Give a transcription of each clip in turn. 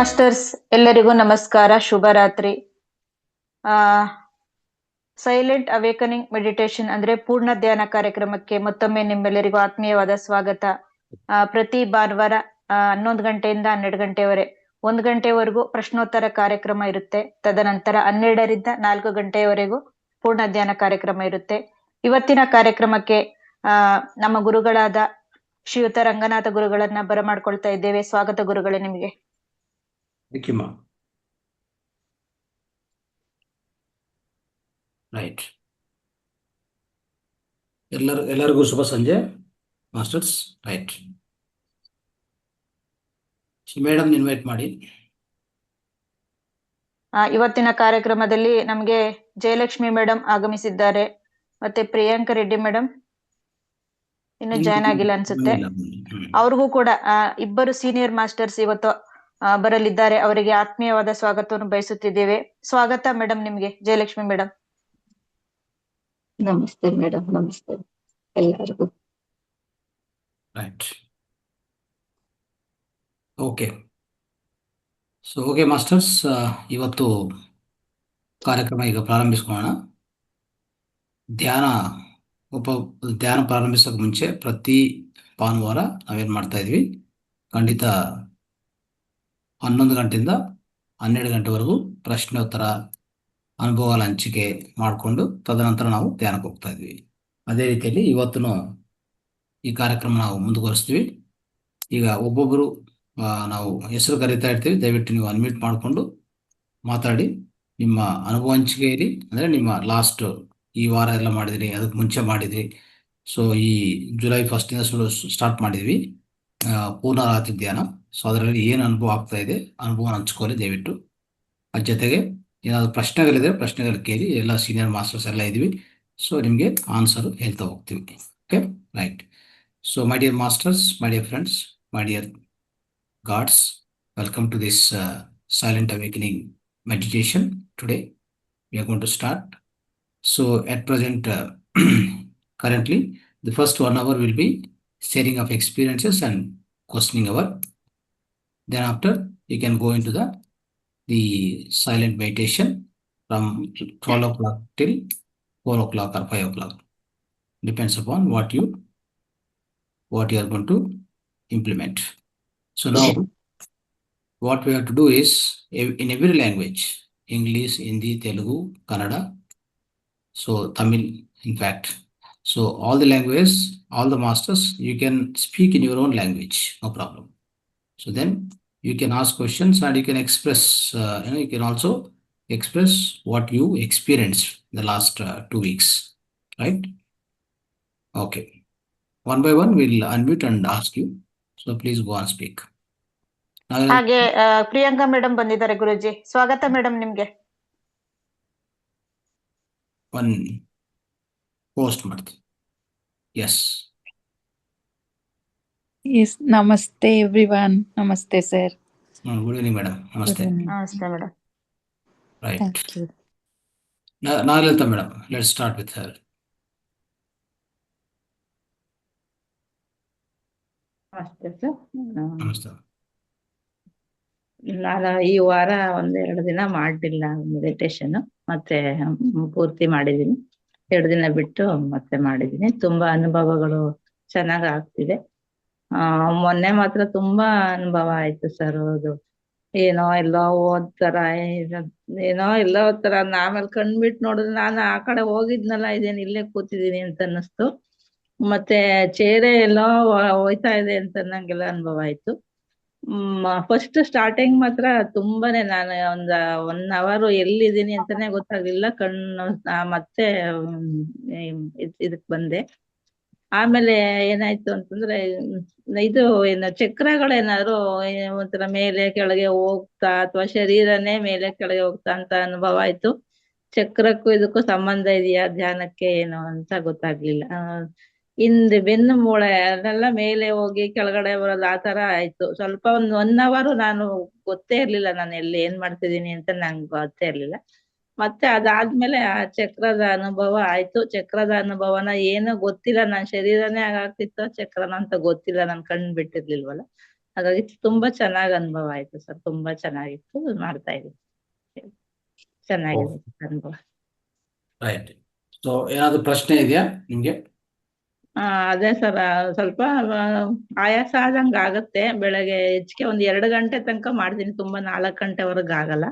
Masters ಎಲ್ಲರಿಗೂ ನಮಸ್ಕಾರ, ಶುಭರಾತ್ರಿ. ಸೈಲೆಂಟ್ ಅವೇಕನಿಂಗ್ ಮೆಡಿಟೇಷನ್ ಅಂದ್ರೆ ಪೂರ್ಣ ಧ್ಯಾನ ಕಾರ್ಯಕ್ರಮಕ್ಕೆ ಮತ್ತೊಮ್ಮೆ ನಿಮ್ಮೆಲ್ಲರಿಗೂ ಆತ್ಮೀಯವಾದ ಸ್ವಾಗತ. ಪ್ರತಿ ಭಾನುವಾರ 11 ಗಂಟೆಯಿಂದ 12 ಗಂಟೆವರೆ 1 ಗಂಟೆವರೆಗೂ ಪ್ರಶ್ನೋತ್ತರ ಕಾರ್ಯಕ್ರಮ ಇರುತ್ತೆ. ತದನಂತರ 12ರಿಂದ 4 ಗಂಟೆಯವರೆಗೂ ಪೂರ್ಣ ಧ್ಯಾನ ಕಾರ್ಯಕ್ರಮ ಇರುತ್ತೆ. ಇವತ್ತಿನ ಕಾರ್ಯಕ್ರಮಕ್ಕೆ ನಮ್ಮ ಗುರುಗಳಾದ ಶ್ರೀಯುತ ರಂಗನಾಥ ಗುರುಗಳನ್ನ ಬರಮಾಡ್ಕೊಳ್ತಾ ಇದ್ದೇವೆ. ಸ್ವಾಗತ ಗುರುಗಳೇ ನಿಮಗೆ. ರೈಟ್. ಎಲ್ಲರಿಗೂ ಶುಭ ಸಂಜೆ ಮಾಸ್ಟರ್ಸ್. ರೈಟ್, ಮೇಡಮ್ ಇನ್ವೈಟ್ ಮಾಡಿ. ಇವತ್ತಿನ ಕಾರ್ಯಕ್ರಮದಲ್ಲಿ ನಮಗೆ ಜಯಲಕ್ಷ್ಮಿ ಮೇಡಮ್ ಆಗಮಿಸಿದ್ದಾರೆ, ಮತ್ತೆ ಪ್ರಿಯಾಂಕ ರೆಡ್ಡಿ ಮೇಡಮ್ ಇನ್ನು ಜಾಯ್ನ್ ಆಗಿಲ್ಲ ಅನ್ಸುತ್ತೆ. ಅವ್ರಿಗೂ ಕೂಡ ಇಬ್ಬರು ಸೀನಿಯರ್ ಮಾಸ್ಟರ್ಸ್ ಇವತ್ತು ಬರಲಿದ್ದಾರೆ. ಅವರಿಗೆ ಆತ್ಮೀಯವಾದ ಸ್ವಾಗತವನ್ನು ಬಯಸುತ್ತಿದ್ದೇವೆ. ಸ್ವಾಗತ ಮೇಡಮ್ ನಿಮ್ಗೆ, ಜಯಲಕ್ಷ್ಮಿ ಮೇಡಮ್. ನಮಸ್ತೆ ಮೇಡಮ್, ನಮಸ್ತೆ ಎಲ್ಲರಿಗೂ. Right, okay. So okay masters, ಇವತ್ತು ಕಾರ್ಯಕ್ರಮ ಈಗ ಪ್ರಾರಂಭಿಸ್ಕೊಳ್ಳೋಣ. ಧ್ಯಾನ ಪ್ರಾರಂಭಿಸೋಕೆ ಮುಂಚೆ ಪ್ರತಿ ಭಾನುವಾರ ನಾವೇನು ಮಾಡ್ತಾ ಇದ್ವಿ, ಖಂಡಿತ 11 ಗಂಟೆಯಿಂದ 12 ಗಂಟೆವರೆಗೂ ಪ್ರಶ್ನೋತ್ತರ ಅನುಭವಗಳ ಹಂಚಿಕೆ ಮಾಡಿಕೊಂಡು ತದನಂತರ ನಾವು ಧ್ಯಾನಕ್ಕೆ ಹೋಗ್ತಾ ಇದ್ವಿ. ಅದೇ ರೀತಿಯಲ್ಲಿ ಇವತ್ತು ಈ ಕಾರ್ಯಕ್ರಮ ನಾವು ಮುಂದುವರಿಸ್ತೀವಿ. ಈಗ ಒಬ್ಬೊಬ್ಬರು ನಾವು ಹೆಸರು ಕರೀತಾ ಇರ್ತೀವಿ, ದಯವಿಟ್ಟು ನೀವು ಅನ್ಮ್ಯೂಟ್ ಮಾಡಿಕೊಂಡು ಮಾತಾಡಿ. ನಿಮ್ಮ ಅನುಭವ ಹಂಚಿಕೆಯಲ್ಲಿ ಅಂದರೆ ನಿಮ್ಮ ಲಾಸ್ಟ್ ಈ ವಾರ ಎಲ್ಲ ಮಾಡಿದ್ರಿ, ಅದಕ್ಕೆ ಮುಂಚೆ ಮಾಡಿದ್ರಿ. ಸೊ ಈ ಜುಲೈ 1 ಸ್ಟಾರ್ಟ್ ಮಾಡಿದ್ವಿ ಪೂರ್ಣ ರಾತ್ರಿ ಧ್ಯಾನ. ಸೊ ಅದರಲ್ಲಿ ಏನು ಅನುಭವ ಆಗ್ತಾ ಇದೆ ಅನುಭವ ಹಂಚ್ಕೊಳ್ಳಿ ದಯವಿಟ್ಟು. ಅದ್ರ ಜೊತೆಗೆ ಏನಾದರೂ ಪ್ರಶ್ನೆಗಳಿದೆ ಪ್ರಶ್ನೆಗಳು ಕೇಳಿ. ಎಲ್ಲ ಸೀನಿಯರ್ ಮಾಸ್ಟರ್ಸ್ ಎಲ್ಲ ಇದ್ವಿ, ಸೊ ನಿಮಗೆ ಆನ್ಸರು ಹೇಳ್ತಾ ಹೋಗ್ತೀವಿ. Okay, right. So my dear masters, my dear friends, my dear gods, welcome to this silent awakening meditation. Today we are going to start. So at present currently the first 1 hour will be sharing of experiences and questioning hour. Then after you can go into the silent meditation from 12 o'clock till 4 o'clock or 5 o'clock, depends upon what you are going to implement. So now what we have to do is in every language, English, Hindi, Telugu, Kannada, so Tamil in fact. So all the languages, all the masters, you can speak in your own language, no problem. So then you can ask questions and you can express, you can also express what you experienced the last 2 weeks, right? Okay. One by one we'll unmute and ask you. So please go and speak. ಹಾಗೆ Priyanka madam ಬಂದಿದ್ದಾರೆ ಗುರುಜಿ. ಸ್ವಾಗತ madam ನಿಮ್ಗೆ. One post ಮಾಡ್ತೀನಿ. Yes, namaste everyone. ನಮಸ್ತೆ sir. Good evening madam. ನಮಸ್ತೆ. ನಮಸ್ತೆ madam. Right, Nagalata madam, let's start with her. ನಮಸ್ತೆ sir. ನಮಸ್ತೆ. ನಾನು ಈ ವಾರ 1-2 ದಿನ ಮಾಡಿಲ್ಲ ಮೆಡಿಟೇಷನ್, ಮತ್ತೆ ಪೂರ್ತಿ ಮಾಡಿದೀನಿ. 2 ದಿನ ಬಿಟ್ಟು ಮತ್ತೆ ಮಾಡಿದೀನಿ. ತುಂಬಾ ಅನುಭವಗಳು ಚೆನ್ನಾಗ್ ಆಗ್ತಿದೆ. ಮೊನ್ನೆ ಮಾತ್ರ ತುಂಬಾ ಅನುಭವ ಆಯ್ತು ಸರ್. ಹೌದು, ಏನೋ ಎಲ್ಲೋ ಓದ್ತಾರ, ಏನೋ ಎಲ್ಲೋ ಓದ್ತಾರ. ಆಮೇಲೆ ಕಣ್ಬಿಟ್ಟು ನೋಡಿದ್ರೆ ನಾನು ಆ ಕಡೆ ಹೋಗಿದ್ನಲ್ಲ, ಇದೇನು ಇಲ್ಲೇ ಕೂತಿದೀನಿ ಅಂತ ಅನ್ನಿಸ್ತು. ಮತ್ತೆ ಚೇರೆ ಎಲ್ಲೋ ಹೋಯ್ತಾ ಇದೆ ಅಂತ ನಂಗೆಲ್ಲ ಅನುಭವ ಆಯ್ತು. ಫಸ್ಟ್ ಸ್ಟಾರ್ಟಿಂಗ್ ಮಾತ್ರ ತುಂಬಾನೇ ನಾನು 1 ಅವರ್ ಎಲ್ಲಿದ್ದೀನಿ ಅಂತಾನೆ ಗೊತ್ತಾಗ್ಲಿಲ್ಲ. ಕಣ್ಣು ಮತ್ತೆ ಇದಕ್ ಬಂದೆ. ಆಮೇಲೆ ಏನಾಯ್ತು ಅಂತಂದ್ರೆ, ಇದು ಏನು ಚಕ್ರಗಳೇನಾದ್ರು ಒಂಥರ ಮೇಲೆ ಕೆಳಗೆ ಹೋಗ್ತಾ ಅಥವಾ ಶರೀರನೇ ಮೇಲೆ ಕೆಳಗೆ ಹೋಗ್ತಾ ಅಂತ ಅನುಭವ ಆಯ್ತು. ಚಕ್ರಕ್ಕೂ ಇದಕ್ಕೂ ಸಂಬಂಧ ಇದೆಯಾ ಧ್ಯಾನಕ್ಕೆ ಏನು ಅಂತ ಗೊತ್ತಾಗ್ಲಿಲ್ಲ. ಹಿಂದೆ ಬೆನ್ನು ಮೂಳೆ ಅದೆಲ್ಲ ಮೇಲೆ ಹೋಗಿ ಕೆಳಗಡೆ ಬರೋದು ಆ ತರ ಆಯ್ತು. ಸ್ವಲ್ಪ 1 ಅವರ್ ನಾನು ಗೊತ್ತೇ ಇರ್ಲಿಲ್ಲ ನಾನು ಎಲ್ಲಿ ಏನ್ ಮಾಡ್ತಿದೀನಿ ಅಂತ ನಂಗೆ ಗೊತ್ತೇ ಇರ್ಲಿಲ್ಲ. ಮತ್ತೆ ಅದಾದ್ಮೇಲೆ ಆ ಚಕ್ರದ ಅನುಭವ ಆಯ್ತು. ಚಕ್ರದ ಅನುಭವನ ಏನೋ ಗೊತ್ತಿಲ್ಲ, ನನ್ ಶರೀರನೇ ಆಗಾಗ್ತಿತ್ತು ಚಕ್ರನ ಅಂತ ಗೊತ್ತಿಲ್ಲ, ನನ್ ಕಣ್ ಬಿಟ್ಟಿರ್ಲಿಲ್ವಲ್ಲ. ಹಾಗಾಗಿ ತುಂಬಾ ಚೆನ್ನಾಗಿ ಅನುಭವ ಆಯ್ತು ಸರ್. ತುಂಬಾ ಚೆನ್ನಾಗಿತ್ತು, ಮಾಡ್ತಾ ಇದ್ದೀವಿ. ಚೆನ್ನಾಗಿದೆ ಅನುಭವ. ರೈಟ್. ಸೊ ಏನಾದ್ರು ಪ್ರಶ್ನೆ ಇದೆಯಾ ನಿಮ್ಗೆ? ಅದೇ ಸರ್, ಸ್ವಲ್ಪ ಆಯಾಸ ಆದಂಗ ಆಗತ್ತೆ. ಬೆಳಗ್ಗೆ ಹೆಚ್ಚಿಗೆ ಒಂದ್ 2 ಗಂಟೆ ತನಕ ಮಾಡ್ತೀನಿ. ತುಂಬಾ 4 ಗಂಟೆವರೆಗೆ ಆಗಲ್ಲ.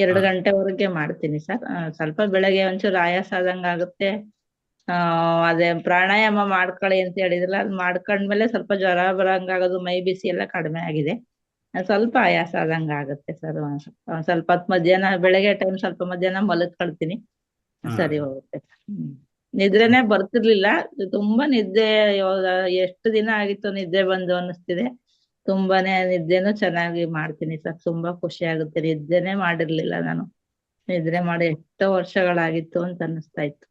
2 ಗಂಟೆವರೆಗೆ ಮಾಡ್ತೀನಿ ಸರ್. ಸ್ವಲ್ಪ ಬೆಳಗ್ಗೆ ಒಂಚೂರು ಆಯಾಸ ಆದಂಗ ಆಗುತ್ತೆ. ಅದೇ ಪ್ರಾಣಾಯಾಮ ಮಾಡ್ಕೊಳ್ಳಿ ಅಂತ ಹೇಳಿದ್ರಲ್ಲ, ಅದ್ ಮಾಡ್ಕೊಂಡ್ಮೇಲೆ ಸ್ವಲ್ಪ ಜ್ವರ ಬರಂಗಾಗೋದು, ಮೈ ಬಿಸಿ ಎಲ್ಲ ಕಡಿಮೆ ಆಗಿದೆ. ಸ್ವಲ್ಪ ಆಯಾಸ ಆದಂಗ ಆಗುತ್ತೆ ಸರ್. ಸ್ವಲ್ಪ ಹೊತ್ತು ಮಧ್ಯಾಹ್ನ, ಬೆಳಗ್ಗೆ ಟೈಮ್ ಸ್ವಲ್ಪ ಮಧ್ಯಾಹ್ನ ಮಲಗ್ಕೊಳ್ತೀನಿ, ಸರಿ ಹೋಗುತ್ತೆ. ನಿದ್ರೆನೆ ಬರ್ತಿರ್ಲಿಲ್ಲ. ತುಂಬಾ ನಿದ್ದೆ, ಇವಾಗ ಎಷ್ಟು ದಿನ ಆಗಿತ್ತು ನಿದ್ದೆ ಬಂದು ಅನ್ನಿಸ್ತಿದೆ. ತುಂಬಾನೇ ನಿದ್ದೆನೂ ಚೆನ್ನಾಗಿ ಮಾಡ್ತೀನಿ ಸರ್. ತುಂಬಾ ಖುಷಿ ಆಗುತ್ತೆ. ನಿದ್ದೆನೆ ಮಾಡಿರ್ಲಿಲ್ಲ ನಾನು. ನಿದ್ರೆ ಮಾಡಿ ಎಷ್ಟೋ ವರ್ಷಗಳಾಗಿತ್ತು ಅಂತ ಅನ್ನಿಸ್ತಾ ಇತ್ತು.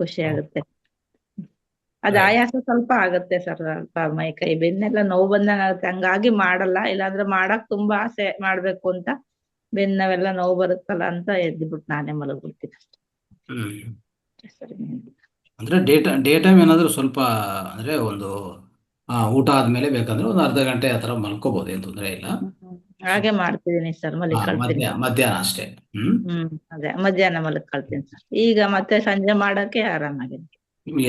ಖುಷಿ ಆಗುತ್ತೆ. ಅದ್ ಆಯಾಸ ಸ್ವಲ್ಪ ಆಗತ್ತೆ ಸರ್. ಸ್ವಲ್ಪ ಮೈ ಕೈ ಬೆನ್ನೆಲ್ಲ ನೋವು ಬಂದಂಗ ಆಗುತ್ತೆ. ಹಂಗಾಗಿ ಮಾಡಲ್ಲ. ಇಲ್ಲಾಂದ್ರೆ ಮಾಡಕ್ ತುಂಬಾ ಆಸೆ ಮಾಡ್ಬೇಕು ಅಂತ, ಬೆನ್ನವೆಲ್ಲ ನೋವು ಬರುತ್ತಲ್ಲ ಅಂತ ಎದ್ಬಿಟ್ಟು ನಾನೇ ಮಲಗ್ಬಿಡ್ತೀನಿ ಅಷ್ಟೇ. ಸರಿ. ಅಂದ್ರೆ ಡೇ ಟೈಮ್ ಏನಾದ್ರು ಸ್ವಲ್ಪ, ಅಂದ್ರೆ ಒಂದು ಊಟ ಆದ್ಮೇಲೆ ಬೇಕಂದ್ರೆ ಒಂದು ಅರ್ಧ ಗಂಟೆ ಆ ಥರ ಮಲ್ಕೋಬಹುದು, ಏನು ತೊಂದರೆ ಇಲ್ಲ. ಹಾಗೆ ಮಾಡ್ತಿದೀನಿ ಸರ್, ಮಲಿಕಳ್ತೀನಿ. ಮಧ್ಯಾಹ್ನ ಅಷ್ಟೇ. ಅದೇ ಮಧ್ಯಾಹ್ನ ಮಲಗ್ಕೊಳ್ತೀನಿ ಸರ್. ಈಗ ಮತ್ತೆ ಸಂಜೆ ಮಾಡಕ್ಕೆ ಆರಾಮಾಗಿದೆ. ನಿಮ್ಗೆ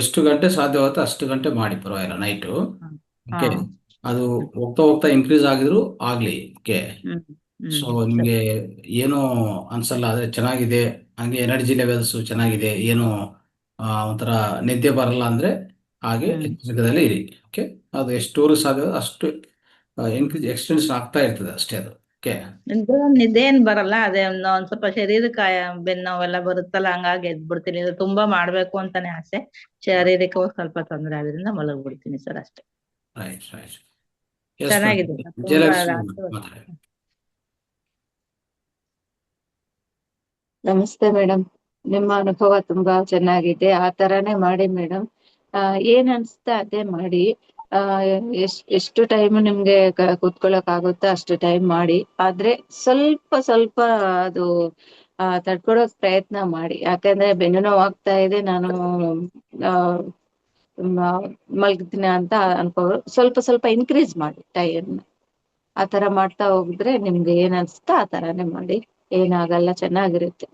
ಎಷ್ಟು ಗಂಟೆ ಸಾಧ್ಯವಾಗುತ್ತೆ ಅಷ್ಟು ಗಂಟೆ ಮಾಡಿ, ಪರವಾಗಿಲ್ಲ. ನೈಟು ಓಕೆ, ಅದು ಹೋಗ್ತಾ ಹೋಗ್ತಾ ಇನ್ಕ್ರೀಸ್ ಆಗಿದ್ರು ಆಗ್ಲಿ. ಓಕೆ, ಸೊ ನಿಮ್ಗೆ ಏನು ಅನ್ಸಲ್ಲ, ಆದ್ರೆ ಚೆನ್ನಾಗಿದೆ, ಹಂಗೆ ಎನರ್ಜಿ ಲೆವೆಲ್ಸ್ ಚೆನ್ನಾಗಿದೆ, ಏನು ಒಂಥರ ನಿದ್ದೆ ಬರಲ್ಲ ಅಂದ್ರೆ ಹಾಗೆ ಎಚ್ಚರಿಕೆದಲ್ಲೇ ಇರಿ. ಓಕೆ, ಅದು ಎಷ್ಟು ಸಾಧ್ಯ ಅಷ್ಟು ಎಕ್ಸ್ಟೆನ್ಷನ್ ಆಗ್ತಾ ಇರ್ತದೆ ಅಷ್ಟೇ ಅದು. ಓಕೆ, ನಿದ್ದೆ ಏನ್ ಬರಲ್ಲ. ಅದೇ ಒಂದ್ ಸ್ವಲ್ಪ ಶರೀರಕ್ಕೆ ಬೆನ್ನು ನೋವೆಲ್ಲ ಬರುತ್ತಲ್ಲ, ಹಂಗಾಗಿ ಎದ್ಬಿಡ್ತೀನಿ. ಇದು ತುಂಬಾ ಮಾಡ್ಬೇಕು ಅಂತಾನೆ ಆಸೆ, ಶಾರೀರಿಕವಾಗಿ ಸ್ವಲ್ಪ ತೊಂದರೆ ಆದ್ರಿಂದ ಮಲಗ್ಬಿಡ್ತೀನಿ ಸರ್ ಅಷ್ಟೇ. Right right. ಚೆನ್ನಾಗಿದೆ ಸರ್, ತುಂಬಾ ನಮಸ್ತೆ ಮೇಡಮ್. ನಿಮ್ಮ ಅನುಭವ ತುಂಬಾ ಚೆನ್ನಾಗಿದೆ. ಆ ತರಾನೇ ಮಾಡಿ ಮೇಡಮ್. ಏನ್ ಅನ್ಸುತ್ತೆ ಅದೇ ಮಾಡಿ. ಎಷ್ಟು ಟೈಮ್ ನಿಮ್ಗೆ ಕೂತ್ಕೊಳ್ಳಕ್ ಆಗುತ್ತೋ ಅಷ್ಟು ಟೈಮ್ ಮಾಡಿ. ಆದ್ರೆ ಸ್ವಲ್ಪ ಅದು ತಡ್ಕೊಳಕ್ ಪ್ರಯತ್ನ ಮಾಡಿ. ಯಾಕಂದ್ರೆ ಬೆನ್ನು ನೋವು ಆಗ್ತಾ ಇದೆ, ನಾನು ಮಲಗ್ತೀನಿ ಅಂತ ಅನ್ಕೋರು. ಸ್ವಲ್ಪ ಇನ್ಕ್ರೀಸ್ ಮಾಡಿ ಟೈಮ್. ಆ ತರ ಮಾಡ್ತಾ ಹೋಗಿದ್ರೆ ನಿಮ್ಗೆ ಏನ್ ಅನ್ಸುತ್ತೋ ಆ ತರಾನೇ ಮಾಡಿ. ಏನಾಗಲ್ಲ, ಚೆನ್ನಾಗಿರುತ್ತೆ.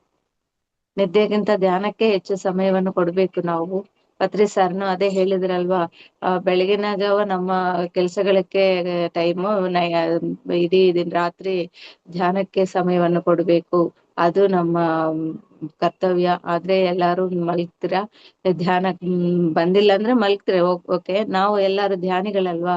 ನಿದ್ದೆಗಿಂತ ಧ್ಯಾನಕ್ಕೆ ಹೆಚ್ಚು ಸಮಯವನ್ನು ಕೊಡ್ಬೇಕು ನಾವು. ಪತ್ರಿ ಸರ್ನು ಅದೇ ಹೇಳಿದ್ರಲ್ವಾ, ಬೆಳಗಿನ ಜಾವ ನಮ್ಮ ಕೆಲ್ಸಗಳಕ್ಕೆ ಟೈಮು, ಇಡೀ ದಿನ ರಾತ್ರಿ ಧ್ಯಾನಕ್ಕೆ ಸಮಯವನ್ನು ಕೊಡ್ಬೇಕು. ಅದು ನಮ್ಮ ಕರ್ತವ್ಯ. ಆದ್ರೆ ಎಲ್ಲಾರು ಮಲಗ್ತೀರಾ, ಧ್ಯಾನ ಬಂದಿಲ್ಲ ಅಂದ್ರೆ ಮಲಗ್ತೀರ. ಓಕೆ, ನಾವು ಎಲ್ಲಾರು ಧ್ಯಾನಿಗಳಲ್ವಾ,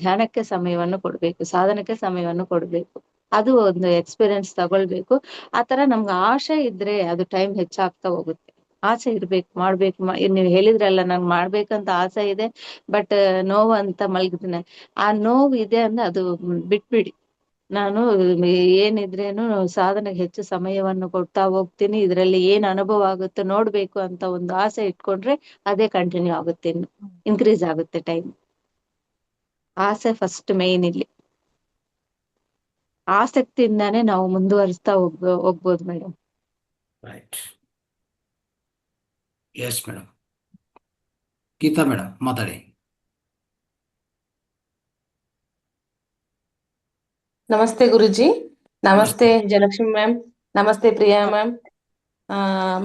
ಧ್ಯಾನಕ್ಕೆ ಸಮಯವನ್ನು ಕೊಡ್ಬೇಕು, ಸಾಧನಕ್ಕೆ ಸಮಯವನ್ನು ಕೊಡ್ಬೇಕು. ಅದು ಒಂದು ಎಕ್ಸ್ಪೀರಿಯನ್ಸ್ ತಗೊಳ್ಬೇಕು. ಆತರ ನಮ್ಗೆ ಆಸೆ ಇದ್ರೆ ಅದು ಟೈಮ್ ಹೆಚ್ಚಾಗ್ತಾ ಹೋಗುತ್ತೆ. ಆಸೆ ಇರ್ಬೇಕು, ಮಾಡ್ಬೇಕು. ನೀವ್ ಹೇಳಿದ್ರಲ್ಲ, ನಂಗೆ ಮಾಡ್ಬೇಕಂತ ಆಸೆ ಇದೆ, ಬಟ್ ನೋವು ಅಂತ ಮಲಗಿದ್ದೀನಿ. ಆ ನೋವು ಇದೆ ಅಂದ್ರೆ ಅದು ಬಿಟ್ಬಿಡಿ. ನಾನು ಏನಿದ್ರೇನು ಸಾಧನೆಗೆ ಹೆಚ್ಚು ಸಮಯವನ್ನು ಕೊಡ್ತಾ ಹೋಗ್ತೀನಿ. ಇದ್ರಲ್ಲಿ ಏನ್ ಅನುಭವ ಆಗುತ್ತೋ ನೋಡ್ಬೇಕು ಅಂತ ಒಂದು ಆಸೆ ಇಟ್ಕೊಂಡ್ರೆ ಅದೇ ಕಂಟಿನ್ಯೂ ಆಗುತ್ತೆ, ಇನ್ಕ್ರೀಸ್ ಆಗುತ್ತೆ ಟೈಮ್. ಆಸೆ ಫಸ್ಟ್ ಮೇನ್ ಇಲ್ಲಿ. ಆಸಕ್ತಿಯಿಂದಾನೇ ನಾವು ಮುಂದುವರಿಸ್ತಾ ಹೋಗ್ಬೋದು madam. Right. Yes madam. Geeta madam ಮಾತಾಡಿ. ನಮಸ್ತೆ ಗುರುಜಿ. ನಮಸ್ತೆ ಜಯಲಕ್ಷ್ಮಿ ಮ್ಯಾಮ್. ನಮಸ್ತೆ ಪ್ರಿಯಾ ಮ್ಯಾಮ್.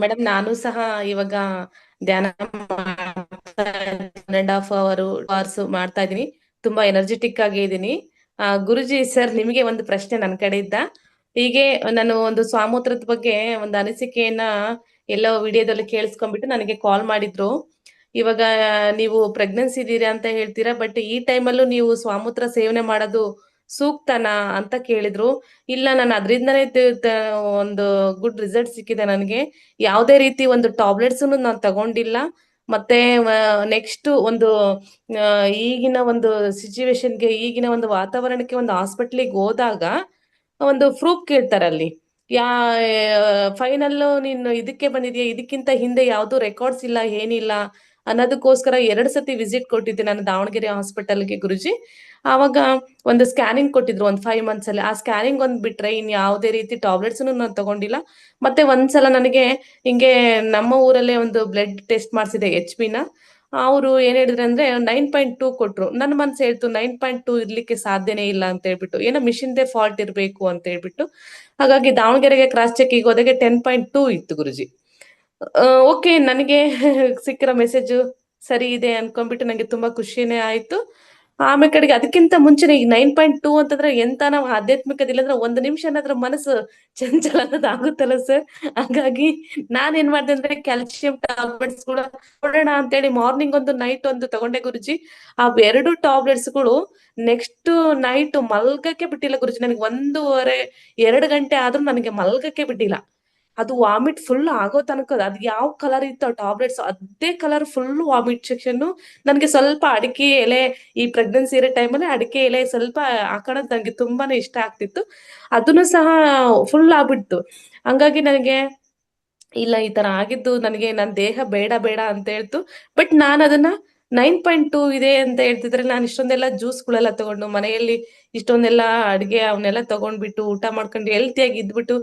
ಮೇಡಮ್, ನಾನು ಸಹ ಇವಾಗ ಧ್ಯಾನ 1.5 hours ಮಾಡ್ತಾ ಇದೀನಿ. ತುಂಬಾ ಎನರ್ಜೆಟಿಕ್ ಆಗಿ ಇದ್ದೀನಿ. ಗುರುಜಿ ಸರ್, ನಿಮಗೆ ಒಂದು ಪ್ರಶ್ನೆ ನನ್ನ ಕಡೆಯಿಂದ. ಹೀಗೆ ನಾನು ಒಂದು ಸ್ವಾಮೂತ್ರದ ಬಗ್ಗೆ ಒಂದು ಅನಿಸಿಕೆಯನ್ನ ಎಲ್ಲೋ ವಿಡಿಯೋದಲ್ಲಿ ಕೇಳಿಸ್ಕೊಂಡ್ಬಿಟ್ಟು ನನಗೆ ಕಾಲ್ ಮಾಡಿದ್ರು. ಇವಾಗ ನೀವು ಪ್ರೆಗ್ನೆನ್ಸಿ ಇದ್ದೀರಾ ಅಂತ ಹೇಳ್ತೀರಾ, ಬಟ್ ಈ ಟೈಮಲ್ಲೂ ನೀವು ಸ್ವಾಮೂತ್ರ ಸೇವನೆ ಮಾಡೋದು ಸೂಕ್ತನಾ ಅಂತ ಕೇಳಿದ್ರು. ಇಲ್ಲ, ನಾನು ಅದರಿಂದನೇ ಒಂದು ಗುಡ್ ರಿಸಲ್ಟ್ ಸಿಕ್ಕಿದೆ ನನಗೆ. ಯಾವುದೇ ರೀತಿ ಒಂದು ಟಾಬ್ಲೆಟ್ಸ್ ನಾನು ತಗೊಂಡಿಲ್ಲ. ಮತ್ತೆ ನೆಕ್ಸ್ಟ್ ಒಂದು ಈಗಿನ ಒಂದು ಸಿಚುವೇಶನ್ಗೆ, ಈಗಿನ ಒಂದು ವಾತಾವರಣಕ್ಕೆ ಒಂದು ಹಾಸ್ಪಿಟ್ಲಿಗೆ ಹೋದಾಗ ಒಂದು ಪ್ರೂಫ್ ಕೇಳ್ತಾರೆ ಅಲ್ಲಿ. ಫೈನಲ್ ನೀನು ಇದಕ್ಕೆ ಬಂದಿದ್ಯಾ, ಇದಕ್ಕಿಂತ ಹಿಂದೆ ಯಾವ್ದು ರೆಕಾರ್ಡ್ಸ್ ಇಲ್ಲ, ಏನಿಲ್ಲ ಅನ್ನೋದಕ್ಕೋಸ್ಕರ 2 ಸತಿ ವಿಸಿಟ್ ಕೊಟ್ಟಿದ್ದೆ ನಾನು ದಾವಣಗೆರೆ ಹಾಸ್ಪಿಟಲ್ಗೆ ಗುರುಜಿ. ಆವಾಗ ಒಂದು ಸ್ಕ್ಯಾನಿಂಗ್ ಕೊಟ್ಟಿದ್ರು ಒಂದು 5 months ಅಲ್ಲಿ. ಆ ಸ್ಕ್ಯಾನಿಂಗ್ ಒಂದ್ ಬಿಟ್ರೆ ಇನ್ ಯಾವುದೇ ರೀತಿ ಟಾಬ್ಲೆಟ್ಸ್ ನಾನು ತಗೊಂಡಿಲ್ಲ. ಮತ್ತೆ ಒಂದ್ಸಲ ನನಗೆ ಹಿಂಗೆ ನಮ್ಮ ಊರಲ್ಲೇ ಒಂದು ಬ್ಲಡ್ ಟೆಸ್ಟ್ ಮಾಡಿಸಿದೆ, HP ನ. ಅವರು ಏನ್ ಹೇಳಿದ್ರು ಅಂದ್ರೆ 9.2 ಕೊಟ್ರು. ನನ್ನ ಮನ್ಸು ಹೇಳ್ತು 9.2 ಇರ್ಲಿಕ್ಕೆ ಸಾಧ್ಯನೇ ಇಲ್ಲ ಅಂತ ಹೇಳ್ಬಿಟ್ಟು, ಏನೋ ಮಿಷಿನ್ದೇ ಫಾಲ್ಟ್ ಇರ್ಬೇಕು ಅಂತ ಹೇಳ್ಬಿಟ್ಟು. ಹಾಗಾಗಿ ದಾವಣಗೆರೆಗೆ ಕ್ರಾಸ್ ಚೆಕ್ಕಿಗೆ ಹೋದಾಗೆ 10.2 ಇತ್ತು ಗುರುಜಿ. ಓಕೆ, ನನಗೆ ಸಿಕ್ಕಿರೋ ಮೆಸೇಜ್ ಸರಿ ಇದೆ ಅನ್ಕೊಂಡ್ಬಿಟ್ಟು ನಂಗೆ ತುಂಬಾ ಖುಷಿನೇ ಆಯ್ತು. ಆಮೇಲೆ ಕಡೆಗೆ ಅದಕ್ಕಿಂತ ಮುಂಚೆನೆ ಈಗ 9.2 ಅಂತಂದ್ರೆ ಎಂತ ನಾವು ಆಧ್ಯಾತ್ಮಿಕದಿಲ್ಲ ಅಂದ್ರೆ ಒಂದು ನಿಮಿಷ ಏನಾದ್ರೂ ಮನಸ್ಸು ಚಂಚಲ ಅನ್ನೋದು ಆಗುತ್ತಲ್ಲ ಸರ್. ಹಾಗಾಗಿ ನಾನ್ ಏನ್ ಮಾಡ್ದೆ ಅಂದ್ರೆ ಕ್ಯಾಲ್ಸಿಯಂ ಟ್ಯಾಬ್ಲೆಟ್ಸ್ ಕೂಡ ಕೊಡೋಣ ಅಂತೇಳಿ ಮಾರ್ನಿಂಗ್ ಒಂದು ನೈಟ್ ಒಂದು ತಗೊಂಡೆ ಗುರುಜಿ. ಆ 2 ಟ್ಯಾಬ್ಲೆಟ್ಸ್ ಗಳು ನೆಕ್ಸ್ಟ್ ನೈಟ್ ಮಲ್ಗಕ್ಕೆ ಬಿಟ್ಟಿಲ್ಲ ಗುರುಜಿ. ನನಗೆ 1:30 2 ಗಂಟೆ ಆದ್ರೂ ನನಗೆ ಮಲ್ಗಕ್ಕೆ ಬಿಟ್ಟಿಲ್ಲ. ಅದು ವಾಮಿಟ್ ಫುಲ್ ಆಗೋ ತನಕ ಅದ್ ಯಾವ ಕಲರ್ ಇತ್ತು ಟ್ಯಾಬ್ಲೆಟ್ಸ್ ಅದೇ ಕಲರ್ ಫುಲ್ ವಾಮಿಟ್ ಸೆಕ್ಷನ್. ನನ್ಗೆ ಸ್ವಲ್ಪ ಅಡಿಕೆ ಎಲೆ, ಈ ಪ್ರೆಗ್ನೆನ್ಸಿ ಇರೋ ಟೈಮಲ್ಲಿ ಅಡಿಕೆ ಎಲೆ ಸ್ವಲ್ಪ ಹಾಕೋಣದ್ ನಂಗೆ ತುಂಬಾನೇ ಇಷ್ಟ ಆಗ್ತಿತ್ತು. ಅದನ್ನು ಸಹ ಫುಲ್ ಆಗ್ಬಿಡ್ತು. ಹಂಗಾಗಿ ನನಗೆ ಇಲ್ಲ, ಈ ತರ ಆಗಿದ್ದು ನನಗೆ ನನ್ನ ದೇಹ ಬೇಡ ಬೇಡ ಅಂತ ಹೇಳ್ತು. ಬಟ್ ನಾನು ಅದನ್ನ 9.2 ಇದೆ ಅಂತ ಹೇಳ್ತಿದ್ರೆ ನಾನು ಇಷ್ಟೊಂದೆಲ್ಲ ಜ್ಯೂಸ್ಗಳೆಲ್ಲ ತಗೊಂಡು ಮನೆಯಲ್ಲಿ ಇಷ್ಟೊಂದೆಲ್ಲ ಅಡ್ಗೆ ಅವನ್ನೆಲ್ಲ ತಗೊಂಡ್ಬಿಟ್ಟು ಊಟ ಮಾಡ್ಕೊಂಡು ಹೆಲ್ತಿಯಾಗಿ ಇದ್ಬಿಟ್ಟು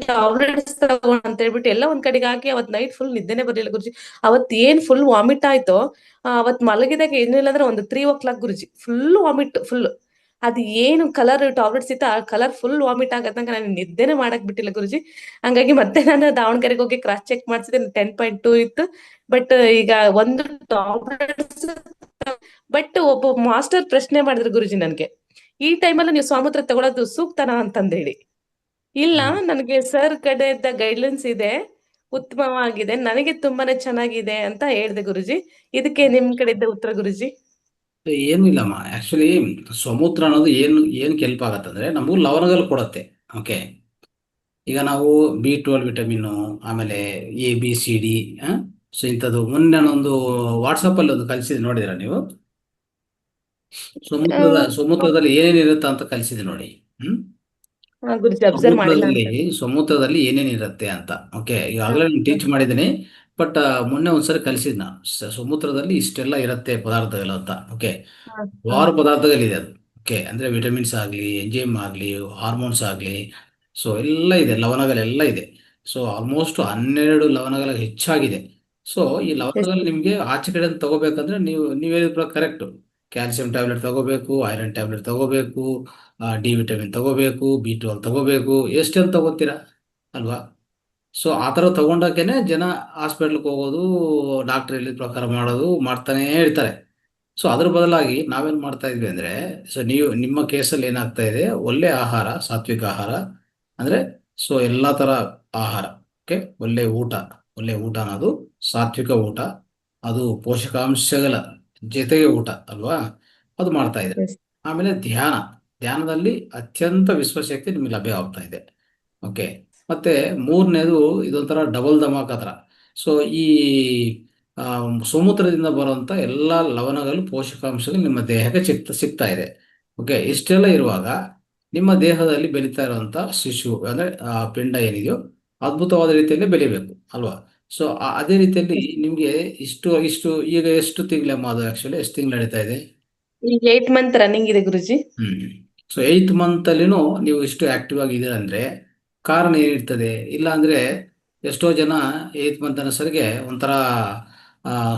ಟ್ಯಾಬ್ಲೆಟ್ಸ್ ತಗೊಂಡ್ ಅಂತ ಹೇಳ್ಬಿಟ್ಟು ಎಲ್ಲ ಒಂದ್ ಕಡೆಗೆ ಹಾಕಿ ಅವತ್ ನೈಟ್ ಫುಲ್ ನಿದ್ದೆನೆ ಬರ್ಲಿಲ್ಲ ಗುರುಜಿ. ಅವತ್ ಏನ್ ಫುಲ್ ವಾಮಿಟ್ ಆಯ್ತೋ ಅವತ್ ಮಲಗಿದಾಗ ಏನಿಲ್ಲ ಅಂದ್ರೆ ಒಂದು 3 o'clock ಗುರುಜಿ, ಫುಲ್ ವಾಮಿಟ್ ಫುಲ್. ಅದು ಏನು ಕಲರ್ ಟ್ಯಾಬ್ಲೆಟ್ಸ್ ಇತ್ತು ಆ ಕಲರ್ ಫುಲ್ ವಾಮಿಟ್ ಆಗತ್ತಂಗ ನಾನು ನಿದ್ದೆನೆ ಮಾಡಕ್ ಬಿಟ್ಟಿಲ್ಲ ಗುರುಜಿ. ಹಂಗಾಗಿ ಮತ್ತೆ ನಾನು ದಾವಣಗೆರೆಗೆ ಹೋಗಿ ಕ್ರಾಸ್ ಚೆಕ್ ಮಾಡ್ಸಿದೆ, 10.2 ಇತ್ತು. ಬಟ್ ಈಗ ಒಂದು ಟ್ಯಾಬ್ಲೆಟ್ಸ್, ಬಟ್ ಒಬ್ಬ ಮಾಸ್ಟರ್ ಪ್ರಶ್ನೆ ಮಾಡಿದ್ರು ಗುರುಜಿ ನನ್ಗೆ, ಈ ಟೈಮಲ್ಲಿ ನೀವು ಸ್ವಾಮೂತ್ರ ತಗೊಳ್ಳೋದು ಸೂಕ್ತನಾ ಅಂತಂದೇಳಿ. ಇಲ್ಲ, ನನಗೆ ಸರ್ ಕಡೆಯಿಂದ ಗೈಡ್ಲೈನ್ಸ್ ಇದೆ, ಉತ್ತಮವಾಗಿದೆ, ನನಗೆ ತುಂಬಾನೇ ಚೆನ್ನಾಗಿದೆ ಅಂತ ಹೇಳ್ದೆ ಗುರುಜಿ. ಇದಕ್ಕೆ ನಿಮ್ ಕಡೆಯಿಂದ ಉತ್ತರ ಗುರುಜಿ. ಏನು ಇಲ್ಲಮ್ಮ, ಆ್ಯಕ್ಚುಲಿ ಸ್ವಮೂತ್ರ ಅನ್ನೋದು ಏನು ಹೆಲ್ಪ್ ಆಗತ್ತಂದ್ರೆ ನಮಗೂ ಲವಣಗಳು ಕೊಡುತ್ತೆ. ಓಕೆ, ಈಗ ನಾವು B12 ವಿಟಮಿನ್ನು, ಆಮೇಲೆ ABCD, ಸೊ ಇಂಥದ್ದು ಮೊನ್ನೆ ನಾನೊಂದು ವಾಟ್ಸಪ್ಪಲ್ಲಿ ಒಂದು ಕಲಿಸಿದೆ, ನೋಡಿದಿರಾ ನೀವು? ಸ್ವಮೂತ್ರದಲ್ಲಿ ಏನೇನಿರುತ್ತೆ ಅಂತ ಕಲಿಸಿದೆ ನೋಡಿ. ಗುರುಜಿ ಅಬ್ಸರ್ವ್ ಮಾಡಿಲ್ಲ ಸಮುದ್ರದಲ್ಲಿ ಏನೇನಿರುತ್ತೆ ಅಂತ. ಓಕೆ, ಈಗಾಗಲೇ ನಾನು ಟೀಚ್ ಮಾಡಿದ್ದೀನಿ, ಬಟ್ ಮೊನ್ನೆ ಒಂದ್ಸರಿ ಕಲಿಸಿದ್ ನಾನು ಸಮುದ್ರದಲ್ಲಿ ಇಷ್ಟೆಲ್ಲ ಇರುತ್ತೆ ಪದಾರ್ಥಗಳು ಅಂತ. ಓಕೆ, ಹಲವಾರು ಪದಾರ್ಥಗಳಿದೆ ಅದು. ಓಕೆ, ಅಂದ್ರೆ ವಿಟಮಿನ್ಸ್ ಆಗಲಿ, ಎಂಜೈಮ್ ಆಗಲಿ, ಹಾರ್ಮೋನ್ಸ್ ಆಗಲಿ, ಸೊ ಎಲ್ಲ ಇದೆ, ಲವಣಗಳೆಲ್ಲ ಇದೆ. ಸೊ ಆಲ್ಮೋಸ್ಟ್ 12 ಲವಣಗಳ ಹೆಚ್ಚಾಗಿದೆ. ಸೊ ಈ ಲವಣಗಳು ನಿಮಗೆ ಆಚೆ ಕಡೆ ತಗೋಬೇಕಂದ್ರೆ ನೀವು ಹೇಳಿದ ಕರೆಕ್ಟು. ಕ್ಯಾಲ್ಸಿಯಂ ಟ್ಯಾಬ್ಲೆಟ್ ತಗೋಬೇಕು, ಐರನ್ ಟ್ಯಾಬ್ಲೆಟ್ ತಗೋಬೇಕು, ಡಿ ವಿಟಮಿನ್ ತಗೋಬೇಕು, B12 ತಗೋಬೇಕು, ಎಷ್ಟೆಂತ ತಗೋತೀರಾ ಅಲ್ವಾ? ಸೊ ಆ ಥರ ತಗೊಂಡಾಗೇನೆ ಜನ ಹಾಸ್ಪಿಟ್ಲಿಗೆ ಹೋಗೋದು, ಡಾಕ್ಟರ್ ಹೇಳಿದ ಪ್ರಕಾರ ಮಾಡೋದು ಮಾಡ್ತಾನೇ ಇರ್ತಾರೆ. ಸೊ ಅದ್ರ ಬದಲಾಗಿ ನಾವೇನು ಮಾಡ್ತಾ ಇದ್ವಿ ಅಂದರೆ, ಸೊ ನಿಮ್ಮ ಕೇಸಲ್ಲಿ ಏನಾಗ್ತಾ ಇದೆ, ಒಳ್ಳೆ ಆಹಾರ, ಸಾತ್ವಿಕ ಆಹಾರ ಅಂದರೆ ಸೊ ಎಲ್ಲ ಥರ ಆಹಾರ. ಓಕೆ, ಒಳ್ಳೆ ಊಟ ಅನ್ನೋದು ಸಾತ್ವಿಕ ಊಟ, ಅದು ಪೋಷಕಾಂಶಗಳ ಜೊತೆಗೆ ಊಟ ಅಲ್ವಾ, ಅದು ಮಾಡ್ತಾ ಇದೆ. ಆಮೇಲೆ ಧ್ಯಾನದಲ್ಲಿ ಅತ್ಯಂತ ವಿಶ್ವಶಕ್ತಿ ನಿಮಗೆ ಲಭ್ಯವಾಗ್ತಾ ಇದೆ. ಓಕೆ, ಮತ್ತೆ ಮೂರನೇದು ಇದೊಂಥರ ಡಬಲ್ ಧಮಾಕ ಥರ. ಸೊ ಈ ಸಮುದ್ರದಿಂದ ಬರುವಂಥ ಎಲ್ಲ ಲವಣಗಳು, ಪೋಷಕಾಂಶಗಳು ನಿಮ್ಮ ದೇಹಕ್ಕೆ ಸಿಗ್ತಾ ಇದೆ. ಓಕೆ, ಇಷ್ಟೆಲ್ಲ ಇರುವಾಗ ನಿಮ್ಮ ದೇಹದಲ್ಲಿ ಬೆಳೀತಾ ಇರುವಂಥ ಶಿಶು ಅಂದರೆ ಪಿಂಡ ಏನಿದೆಯೋ ಅದ್ಭುತವಾದ ರೀತಿಯಲ್ಲಿ ಬೆಳಿಬೇಕು ಅಲ್ವಾ? ಸೊ ಅದೇ ರೀತಿಯಲ್ಲಿ ನಿಮಗೆ ಇಷ್ಟು ಈಗ ಎಷ್ಟು ತಿಂಗಳಮ್ಮ, ಅದು ಆ್ಯಕ್ಚುಲಿ ಎಷ್ಟು ತಿಂಗಳು ನಡೀತಾ ಇದೆ? ಈಗ 8 ಮಂತ್ ರನ್ನಿಂಗ್ ಇದೆ ಗುರುಜಿ. ಸೊ 8th ಮಂತಲ್ಲಿನೂ ನೀವು ಇಷ್ಟು ಆಕ್ಟಿವ್ ಆಗಿದ್ದೀರ ಅಂದರೆ ಕಾರಣ ಏನಿರ್ತದೆ? ಇಲ್ಲ ಅಂದರೆ ಎಷ್ಟೋ ಜನ 8th ಮಂತ್ ಅನ್ನೋಸರಿಗೆ ಒಂಥರ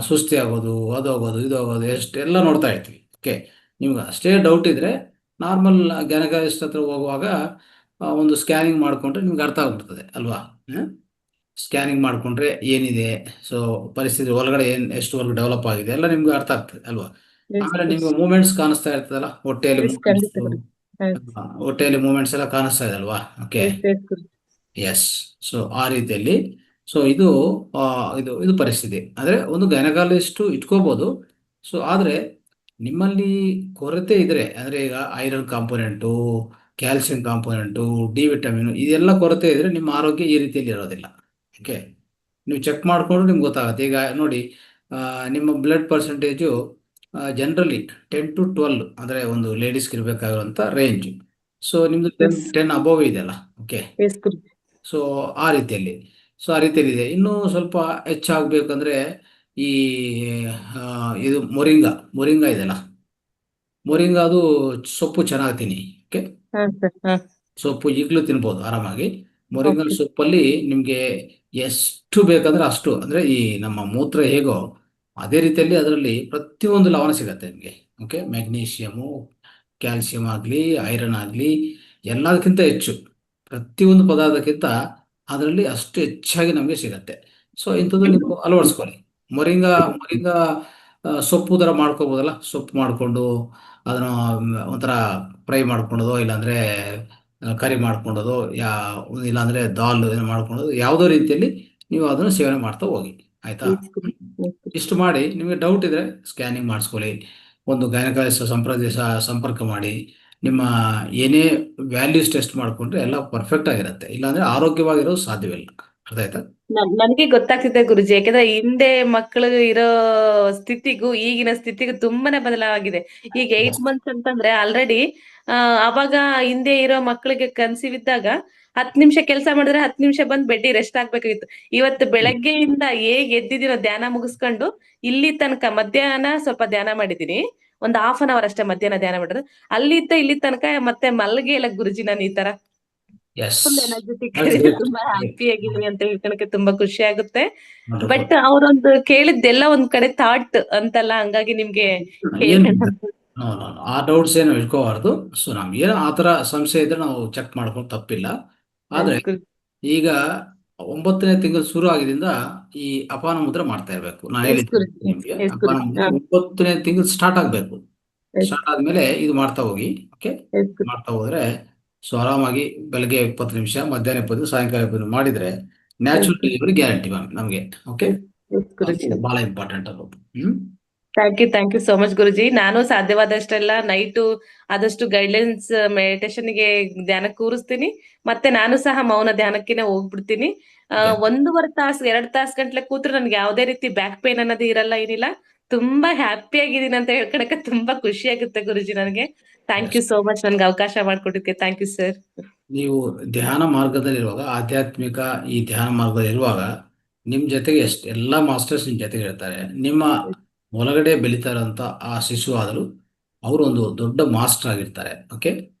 ಸುಸ್ತಿ ಆಗೋದು, ಅದು ಹೋಗೋದು, ಇದು ಹೋಗೋದು, ಎಷ್ಟೆಲ್ಲ ನೋಡ್ತಾ ಇರ್ತೀವಿ. ಓಕೆ, ನಿಮ್ಗೆ ಅಷ್ಟೇ ಡೌಟ್ ಇದ್ದರೆ ನಾರ್ಮಲ್ ಗ್ಯಾನಕಾಲಜಿಸ್ಟ್ ಹತ್ರ ಹೋಗುವಾಗ ಒಂದು ಸ್ಕ್ಯಾನಿಂಗ್ ಮಾಡಿಕೊಂಡ್ರೆ ನಿಮ್ಗೆ ಅರ್ಥ ಆಗ್ಬಿಡ್ತದೆ ಅಲ್ವಾ? ಸ್ಕ್ಯಾನಿಂಗ್ ಮಾಡಿಕೊಂಡ್ರೆ ಏನಿದೆ, ಸೊ ಪರಿಸ್ಥಿತಿ ಒಳಗಡೆ ಎಷ್ಟು ಡೆವಲಪ್ ಆಗಿದೆ ಎಲ್ಲ ನಿಮ್ಗೆ ಅರ್ಥ ಆಗ್ತದೆ ಅಲ್ವಾ? ಆಮೇಲೆ ನಿಮ್ಗೆ ಮೂಮೆಂಟ್ಸ್ ಕಾಣಿಸ್ತಾ ಇರ್ತದಲ್ಲ, ಹೊಟ್ಟೆಯಲ್ಲಿ ಮೂಮೆಂಟ್ಸ್ ಎಲ್ಲ ಕಾಣಿಸ್ತಾ ಇದೆ ಅಲ್ವಾ? Okay, S. ಸೊ ಆ ರೀತಿಯಲ್ಲಿ ಸೊ ಇದು ಪರಿಸ್ಥಿತಿ ಅಂದರೆ ಒಂದು ಗೈನಕಾಲಜಿಸ್ಟು ಇಟ್ಕೋಬೋದು. ಸೊ ಆದರೆ ನಿಮ್ಮಲ್ಲಿ ಕೊರತೆ ಇದ್ರೆ ಅಂದರೆ ಈಗ iron component, calcium component, D vitamin ಇದೆಲ್ಲ ಕೊರತೆ ಇದ್ರೆ ನಿಮ್ಮ ಆರೋಗ್ಯ ಈ ರೀತಿಯಲ್ಲಿ ಇರೋದಿಲ್ಲ. ಓಕೆ, ನೀವು ಚೆಕ್ ಮಾಡಿಕೊಂಡು ನಿಮ್ಗೆ ಗೊತ್ತಾಗುತ್ತೆ. ಈಗ ನೋಡಿ, ನಿಮ್ಮ ಬ್ಲಡ್ ಪರ್ಸೆಂಟೇಜು ಜನರಲಿ 10 to 12 ಅಂದರೆ ಒಂದು ಲೇಡೀಸ್ಗೆ ಇರಬೇಕಾಗಿರುವಂಥ ರೇಂಜ್. ಸೊ ನಿಮ್ಮದು 10 ಅಬೋವ್ ಇದೆಯಲ್ಲ. ಓಕೆ, ಸೊ ಆ ರೀತಿಯಲ್ಲಿ ಇದೆ. ಇನ್ನೂ ಸ್ವಲ್ಪ ಹೆಚ್ಚಾಗಬೇಕಂದ್ರೆ ಈ ಇದು ಮೊರಿಂಗ ಇದೆಯಲ್ಲ, ಮೊರಿಂಗ ಅದು ಸೊಪ್ಪು ಚೆನ್ನಾಗಿ ತಿನ್ನಿ. ಓಕೆ, ಸೊಪ್ಪು ಈಗಲೂ ತಿನ್ಬೋದು ಆರಾಮಾಗಿ. ಮೊರಿಂಗ ಸೊಪ್ಪಲ್ಲಿ ನಿಮಗೆ ಎಷ್ಟು ಬೇಕಂದ್ರೆ ಅಷ್ಟು, ಅಂದರೆ ಈ ನಮ್ಮ ಮೂತ್ರ ಹೇಗೋ ಅದೇ ರೀತಿಯಲ್ಲಿ ಅದರಲ್ಲಿ ಪ್ರತಿಯೊಂದು ಲವಣ ಸಿಗತ್ತೆ ನಿಮಗೆ. ಓಕೆ, ಮೆಗ್ನೀಷಿಯಮು, ಕ್ಯಾಲ್ಸಿಯಂ ಆಗಲಿ, ಐರನ್ ಆಗಲಿ, ಎಲ್ಲದಕ್ಕಿಂತ ಹೆಚ್ಚು ಪ್ರತಿಯೊಂದು ಪದಾರ್ಥಕ್ಕಿಂತ ಅದರಲ್ಲಿ ಅಷ್ಟು ಹೆಚ್ಚಾಗಿ ನಮಗೆ ಸಿಗತ್ತೆ. ಸೊ ಇಂಥದ್ದು ನೀವು ಅಳವಡಿಸ್ಕೊಳ್ಳಿ. ಮೊರಿಂಗ ಸೊಪ್ಪು ಥರ ಮಾಡ್ಕೋಬೋದಲ್ಲ. ಸೊಪ್ಪು ಮಾಡಿಕೊಂಡು ಅದನ್ನು ಒಂಥರ ಫ್ರೈ ಮಾಡ್ಕೊಳ್ಳೋದು, ಇಲ್ಲಾಂದರೆ ಕರಿ ಮಾಡ್ಕೊಳ್ಳೋದು, ಇಲ್ಲಾಂದರೆ ದಾಲ್ ಏನೋ ಮಾಡ್ಕೊಳ್ಳೋದು, ಯಾವುದೋ ರೀತಿಯಲ್ಲಿ ನೀವು ಅದನ್ನು ಸೇವನೆ ಮಾಡ್ತಾ ಹೋಗಿ. ಆಯಿತಾ? Yes, ಗುರುಜಿ. Yes, ಗುರುಜಿ. ಇಷ್ಟು ಮಾಡಿ. ನಿಮಗೆ ಡೌಟ್ ಇದ್ರೆ ಸ್ಕ್ಯಾನಿಂಗ್ ಮಾಡಿಸ್ಕೊಳ್ಳಿ, ಒಂದು ಗೈನಕಾಲಜಿಸ್ಟ್ ಸಂಪರ್ಕ ಮಾಡಿ. ನಿಮ್ಮ ಏನೇ ವ್ಯಾಲ್ಯೂಸ್ ಟೆಸ್ಟ್ ಮಾಡಿಕೊಂಡ್ರೆ ಎಲ್ಲ ಪರ್ಫೆಕ್ಟ್ ಆಗಿರುತ್ತೆ. ಇಲ್ಲಾಂದ್ರೆ ಆರೋಗ್ಯವಾಗಿರೋದು ಸಾಧ್ಯವಿಲ್ಲ. ಅರ್ಥ ಆಯ್ತಾ? ನನಗೆ ಗೊತ್ತಾಗ್ತಿದೆ ಗುರುಜಿ, ಯಾಕಂದ್ರೆ ಹಿಂದೆ ಮಕ್ಕಳು ಇರೋ ಸ್ಥಿತಿಗೂ ಈಗಿನ ಸ್ಥಿತಿಗೂ ತುಂಬಾನೇ ಬದಲಾಗಿದೆ. ಈಗ 8 ಮಂತ್ಸ್ ಅಂತಂದ್ರೆ ಆಲ್ರೆಡಿ ಅವಾಗ ಹಿಂದೆ ಇರೋ ಮಕ್ಕಳಿಗೆ ಕನ್ಸೀವ್ ಇದ್ದಾಗ 10 ನಿಮಿಷ ಕೆಲಸ ಮಾಡಿದ್ರೆ 10 ನಿಮಿಷ ಬಂದು ಬೆಡ್ಡಿ ರೆಸ್ಟ್ ಆಗ್ಬೇಕಾಗಿತ್ತು. ಇವತ್ತು ಬೆಳಗ್ಗೆಯಿಂದ ಹೇಗ್ ಎದ್ದಿದ್ದೀನೋ ಧ್ಯಾನ ಮುಗಿಸ್ಕೊಂಡು ಇಲ್ಲಿ ತನಕ ಮಧ್ಯಾಹ್ನ ಸ್ವಲ್ಪ ಧ್ಯಾನ ಮಾಡಿದೀನಿ. ಒಂದು 1/2 hour ಅಷ್ಟೇ ಮಧ್ಯಾಹ್ನ ಧ್ಯಾನ ಮಾಡಿದ್ರೆ, ಅಲ್ಲಿದ್ದ ಇಲ್ಲಿ ತನಕ ಮತ್ತೆ ಮಲ್ಗೆ ಇಲ್ಲ ಗುರುಜಿ. ನಾನು ಈ ತರ yes, full energetic That's great. ತುಂಬಾ ಹ್ಯಾಪಿ ಆಗಿದ್ದೀನಿ ಅಂತ ಹೇಳ್ಕೊಳಕ್ಕೆ ತುಂಬಾ ಖುಷಿ ಆಗುತ್ತೆ. Wonderful. ಬಟ್ ಅವ್ರೊಂದು ಕೇಳಿದ್ದೆಲ್ಲ ಒಂದ್ ಕಡೆ ಥಾಟ್ ಅಂತಲ್ಲ, ಹಂಗಾಗಿ ನಿಮ್ಗೆ ಏನು ಕೇಳೋಣ. ನೋ ನೋ ನೋ, ಆ ಡೌಟ್ಸ್ ಏನು ಇಟ್ಕೋಬಾರ್ದು. ಸೊ ನಮ್ಗೆ ಏನೋ ಆ ಥರ ಸಂಶಯ ಇದ್ರೆ ನಾವು ಚೆಕ್ ಮಾಡ್ಕೊಂಡು ತಪ್ಪಿಲ್ಲ. ಆದರೆ ಈಗ 9ನೇ ತಿಂಗಳು ಶುರು ಆಗಿದಿಂದ ಈ ಅಪಾನ ಮುದ್ರೆ ಮಾಡ್ತಾ ಇರಬೇಕು. ನಾನು Yes, ಹೇಳಿದ್ದೀನಿ ಗುರುಜಿ. ನಿಮಗೆ, Yes, ಅಪಾನ ಗುರುಜಿ. ಮುದ್ರೆ ಹಾ. 9ನೇ ತಿಂಗಳು ಸ್ಟಾರ್ಟ್ ಆಗಬೇಕು. Yes. ಸ್ಟಾರ್ಟ್ ಆದ್ಮೇಲೆ ಇದು ಮಾಡ್ತಾ ಹೋಗಿ. ಓಕೆ, Yes, ಗುರುಜಿ. ಮಾಡ್ತಾ ಹೋದ್ರೆ ಸೊ ಆರಾಮಾಗಿ ಬೆಳಗ್ಗೆ 20 ನಿಮಿಷ, ಮಧ್ಯಾಹ್ನ 20, ಸಾಯಂಕಾಲ 20 ಮಾಡಿದ್ರೆ ನ್ಯಾಚುರಲ್ Yes. ಡೆಲಿವರಿ ಗ್ಯಾರಂಟಿ ನಮಗೆ. ಓಕೆ, Yes, ಗುರುಜಿ. ಅದು ಬಹಳ ಇಂಪಾರ್ಟೆಂಟ್ ಅದು. ಥ್ಯಾಂಕ್ ಯು ಸೋ ಮಚ್ ಗುರುಜಿ. ನಾನು ಸಾಧ್ಯವಾದಷ್ಟೆಲ್ಲ ನೈಟು ಆದಷ್ಟು ಗೈಡ್ಲೈನ್ಸ್ ಮೆಡಿಟೇಷನ್ಗೆ ಧ್ಯಾನ ಕೂರಿಸ್ತೀನಿ. ಮತ್ತೆ ನಾನು ಸಹ ಮೌನ ಧ್ಯಾನಕ್ಕೆನೆ ಹೋಗ್ಬಿಡ್ತೀನಿ. Okay. 1.5 ತಾಸು 2 ತಾಸು ಗಂಟ್ಲೆ ಕೂತ್ರೆ ನನ್ಗೆ ಯಾವುದೇ ರೀತಿ ಬ್ಯಾಕ್ ಪೇನ್ ಅನ್ನೋದು ಇರಲ್ಲ, ಏನಿಲ್ಲ. ತುಂಬಾ ಹ್ಯಾಪಿ ಆಗಿದ್ದೀನಿ ಅಂತ ಹೇಳ್ಕೊಳಕ್ಕೆ ತುಂಬಾ ಖುಷಿ ಆಗುತ್ತೆ ಗುರುಜಿ ನನಗೆ. ಥ್ಯಾಂಕ್ ಯು ಸೋ ಮಚ್ ನನ್ಗೆ ಅವಕಾಶ ಮಾಡ್ಕೊಟ್ಟಿದ್ದಕ್ಕೆ. Thank you sir. ನೀವು ಧ್ಯಾನ ಮಾರ್ಗದಲ್ಲಿರುವಾಗ, ಆಧ್ಯಾತ್ಮಿಕ ಈ ಧ್ಯಾನ ಮಾರ್ಗದಲ್ಲಿರುವಾಗ ನಿಮ್ಮ ಜೊತೆಗೆ ಎಲ್ಲ ಮಾಸ್ಟರ್ಸ್ ನಿಮ್ಮ ಜೊತೆಗೆ ಇರ್ತಾರೆ. ನಿಮ್ಮ ಒಳಗಡೆ ಬೆಳೀತಾ ಇರೋಂಥ ಆ ಶಿಶು ಆದರೂ ಅವರು ಒಂದು ದೊಡ್ಡ ಮಾಸ್ಟರ್ ಆಗಿರ್ತಾರೆ. ಓಕೆ,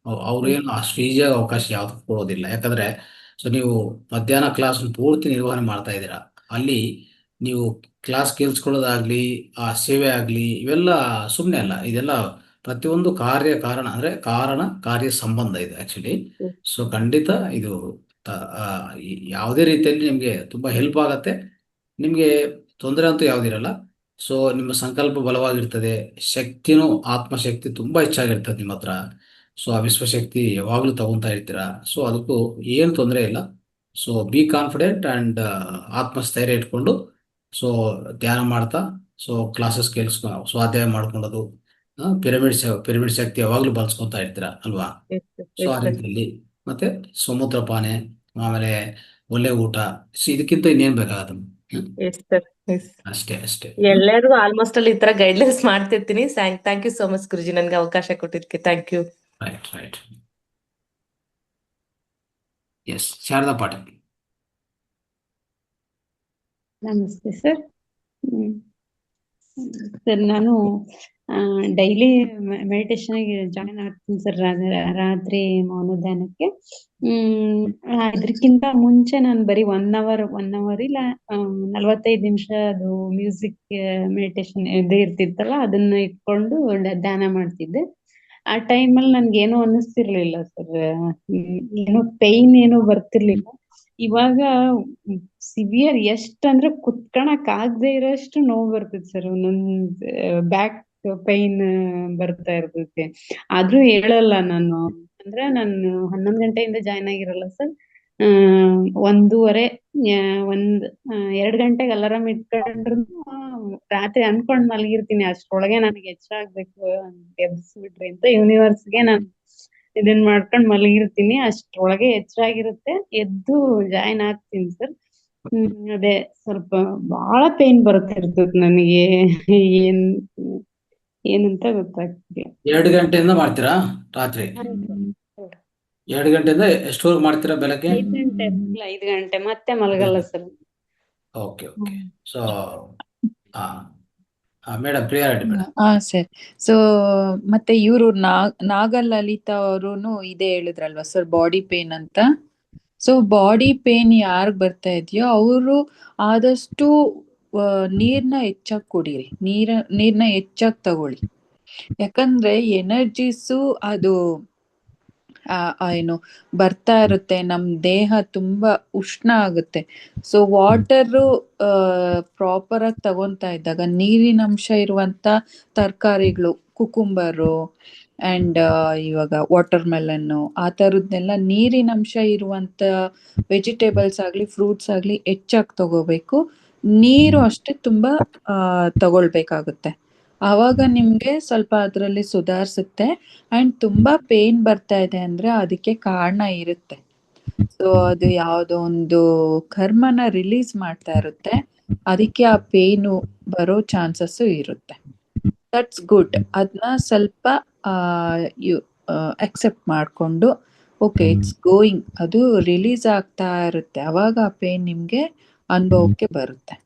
ಅವ್ರೇನು ಅಷ್ಟು ಈಸಿಯಾಗಿ ಅವಕಾಶ ಯಾವ್ದಕ್ಕೂ ಕೊಡೋದಿಲ್ಲ. ಯಾಕಂದರೆ ಸೊ ನೀವು ಮಧ್ಯಾಹ್ನ ಕ್ಲಾಸ್ ಪೂರ್ತಿ ನಿರ್ವಹಣೆ ಮಾಡ್ತಾ ಇದ್ದೀರಾ. ಅಲ್ಲಿ ನೀವು ಕ್ಲಾಸ್ ಕೇಳಿಸ್ಕೊಳ್ಳೋದಾಗ್ಲಿ, ಆ ಸೇವೆ ಆಗಲಿ, ಇವೆಲ್ಲ ಸುಮ್ಮನೆ ಅಲ್ಲ. ಇದೆಲ್ಲ ಪ್ರತಿಯೊಂದು ಕಾರಣ ಅಂದರೆ ಕಾರಣ ಕಾರ್ಯ ಸಂಬಂಧ ಇದೆ ಆ್ಯಕ್ಚುಲಿ. ಸೊ ಖಂಡಿತ ಇದು ಯಾವುದೇ ರೀತಿಯಲ್ಲಿ ನಿಮಗೆ ತುಂಬ ಹೆಲ್ಪ್ ಆಗತ್ತೆ. ನಿಮಗೆ ತೊಂದರೆ ಅಂತೂ ಯಾವುದಿರಲ್ಲ. ಸೊ ನಿಮ್ಮ ಸಂಕಲ್ಪ ಬಲವಾಗಿರ್ತದೆ. ಶಕ್ತಿನೂ, ಆತ್ಮಶಕ್ತಿ ತುಂಬ ಹೆಚ್ಚಾಗಿರ್ತದೆ ನಿಮ್ಮ ಹತ್ರ. ಸೊ ಆ ವಿಶ್ವಶಕ್ತಿ ಯಾವಾಗಲೂ ತಗೊತಾ ಇರ್ತೀರ. ಸೊ ಅದಕ್ಕೂ ಏನು ತೊಂದರೆ ಇಲ್ಲ. ಸೊ ಬಿ ಕಾನ್ಫಿಡೆಂಟ್ ಆ್ಯಂಡ್ ಆತ್ಮಸ್ಥೈರ್ಯ ಇಟ್ಕೊಂಡು ಸೊ ಧ್ಯಾನ ಮಾಡ್ತಾ ಸೊ ಕ್ಲಾಸಸ್ ಸ್ವಾಧ್ಯಾಯ ಮಾಡ್ಕೊಳ್ಳೋದು, ಪಿರಮಿಡ್ ಶಕ್ತಿ ಯಾವಾಗಲೂ ಬಳಸ್ಕೊತಾ ಇರ್ತೀರ ಅಲ್ವಾ? ಸೊ ಆ ರೀತಿಯಲ್ಲಿ ಮತ್ತೆ ಸಮುದ್ರ ಪಾನೆ, ಆಮೇಲೆ ಒಳ್ಳೆ ಊಟ, ಇದಕ್ಕಿಂತ ಇನ್ನೇನು ಬೇಕಾಗತ್ತೆ? ಅಷ್ಟೇ. ಎಲ್ಲರಿಗೂ ಆಲ್ಮೋಸ್ಟ್ ಅಲ್ಲಿ ಈ ತರ ಗೈಡ್ಲೈನ್ಸ್ ಮಾಡ್ತಿರ್ತೀನಿ. Thank you so much Guruji ನನ್ಗೆ ಅವಕಾಶ ಕೊಟ್ಟಿದ್ದಕ್ಕೆ. Thank you. Right. Yes, Sharada Patil. ನಮಸ್ತೆ ಸರ್. ಸರ್ ನಾನು ಡೈಲಿ ಮೆಡಿಟೇಷನ್ಗೆ ಜಾಯಿನ್ ಆಗ್ತೀನಿ ಸರ್, ರಾತ್ರಿ ಮೌನ ಧ್ಯಾನಕ್ಕೆ. ಅದಕ್ಕಿಂತ ಮುಂಚೆ ನಾನು ಬರೀ 1 ಅವರ್ ಇಲ್ಲ 45 ನಿಮಿಷ ಅದು ಮ್ಯೂಸಿಕ್ ಮೆಡಿಟೇಷನ್ ಇದು ಇರ್ತಿತ್ತಲ್ಲ, ಅದನ್ನ ಇಟ್ಕೊಂಡು ಧ್ಯಾನ ಮಾಡ್ತಿದ್ದೆ. ಆ ಟೈಮಲ್ಲಿ ನನ್ಗೇನು ಅನ್ನಿಸ್ತಿರ್ಲಿಲ್ಲ ಸರ್, ಏನೋ ಪೈನ್ ಏನೋ ಬರ್ತಿರ್ಲಿಲ್ಲ. ಇವಾಗ ಸಿವಿಯರ್ ಎಷ್ಟಂದ್ರೆ ಕುತ್ಕೊಳಕ್ ಆಗದೆ ಇರೋಷ್ಟು ನೋವು ಬರ್ತೈತೆ ಸರ್. ಒಂದೊಂದ್ ಬ್ಯಾಕ್ ಪೈನ್ ಬರ್ತಾ ಇರ್ತೈತೆ. ಆದ್ರೂ ಹೇಳಲ್ಲ ನಾನು, ಅಂದ್ರೆ ನಾನು 11 ಗಂಟೆಯಿಂದ ಜಾಯ್ನ್ ಆಗಿರಲ್ಲ ಸರ್. 1:30 2 ಗಂಟೆಗೆ ಅಲಾರಾಮ್ ಇಟ್ಕೊಂಡ್ರು ರಾತ್ರಿ ಅನ್ಕೊಂಡ್ ಮಲಗಿರ್ತೀನಿ. ಅಷ್ಟ್ರೊಳಗೆ ನನಗೆ ಎಚ್ಚರ ಆಗ್ಬೇಕು, ಎಬ್ಬಿಸ್ಬಿಟ್ರಿ ಅಂತ ಯೂನಿವರ್ಸ್ಗೆ ನಾನು ಇದನ್ ಮಾಡ್ಕೊಂಡ್ ಮಲಗಿರ್ತೀನಿ. ಅಷ್ಟ್ರೊಳಗೆ ಎಚ್ಚರ ಆಗಿರುತ್ತೆ, ಎದ್ದು ಜಾಯಿನ್ ಆಗ್ತೀನಿ ಸರ್. ಅದೇ ಸ್ವಲ್ಪ ಬಹಳ ಪೇನ್ ಬರ್ತಿರ್ತದೆ ನನಗೆ, ಏನಂತ ಗೊತ್ತಾಗ್ತಿಲ್ಲ. 2 ಗಂಟೆಯಿಂದ ಮಾಡ್ತೀರಾ ರಾತ್ರಿ? 2 ಗಂಟೆಯಿಂದ ಎಷ್ಟುವರೆಗೆ ಮಾಡ್ತೀರಾ ಬೆಳಗ್ಗೆ? 5 ಗಂಟೆ ಮತ್ತೆ ಮಲಗಲ್ಲ sir. Okay. So madam, Priya Reddy madam. Sir. So ಮತ್ತೆ ಇವರು ನಾಗಲಲಿತಾ ಅವರುನು ಇದೇ ಹೇಳಿದ್ರಲ್ವಾ ಸರ್, ಬಾಡಿ ಪೇನ್ ಅಂತ. ಸೊ ಬಾಡಿ ಪೇನ್ ಯಾರ್ಗ್ ಬರ್ತಾ ಇದೆಯೋ ಅವರು ಆದಷ್ಟು ನೀರ್ನ ಹೆಚ್ಚಾಗಿ ಕುಡೀರಿ, ನೀರ್ನ ಹೆಚ್ಚಾಗಿ ತಗೊಳ್ಳಿ. ಯಾಕಂದ್ರೆ ಎನರ್ಜೀಸು ಅದು ಏನು ಬರ್ತಾ ಇರುತ್ತೆ, ನಮ್ ದೇಹ ತುಂಬಾ ಉಷ್ಣ ಆಗುತ್ತೆ. ಸೊ ವಾಟರು ಪ್ರಾಪರ್ ಆಗಿ ತಗೊಂತಾ ಇದ್ದಾಗ ನೀರಿನ ಅಂಶ ಇರುವಂತ ತರಕಾರಿಗಳು, ಕುಕುಂಬರು ಅಂಡ್ ಇವಾಗ ವಾಟರ್ ಮೆಲನ್ನು, ಆ ತರದ್ನೆಲ್ಲ ನೀರಿನ ಅಂಶ ಇರುವಂತ ವೆಜಿಟೇಬಲ್ಸ್ ಆಗ್ಲಿ ಫ್ರೂಟ್ಸ್ ಆಗ್ಲಿ ಹೆಚ್ಚಾಗಿ ತಗೋಬೇಕು. ನೀರು ಅಷ್ಟೇ ತುಂಬಾ ತಗೊಳ್ಬೇಕಾಗುತ್ತೆ. ಆವಾಗ ನಿಮ್ಗೆ ಸ್ವಲ್ಪ ಅದರಲ್ಲಿ ಸುಧಾರಿಸುತ್ತೆ. ಅಂಡ್ ತುಂಬಾ ಪೇನ್ ಬರ್ತಾ ಇದೆ ಅಂದ್ರೆ ಅದಕ್ಕೆ ಕಾರಣ ಇರುತ್ತೆ. ಸೊ ಅದು ಯಾವುದೋ ಒಂದು ಕರ್ಮನ ರಿಲೀಸ್ ಮಾಡ್ತಾ ಇರುತ್ತೆ, ಅದಕ್ಕೆ ಆ ಪೇನು ಬರೋ ಚಾನ್ಸಸ್ ಇರುತ್ತೆ. That's good. ಅದನ್ನ ಸ್ವಲ್ಪ ಅಕ್ಸೆಪ್ಟ್ ಮಾಡಿಕೊಂಡು ಓಕೆ ಇಟ್ಸ್ ಗೋಯಿಂಗ್, ಅದು ರಿಲೀಸ್ ಆಗ್ತಾ ಇರುತ್ತೆ, ಅವಾಗ ಆ ಪೇನ್ ನಿಮ್ಗೆ ಅನುಭವಕ್ಕೆ ಬರುತ್ತೆ.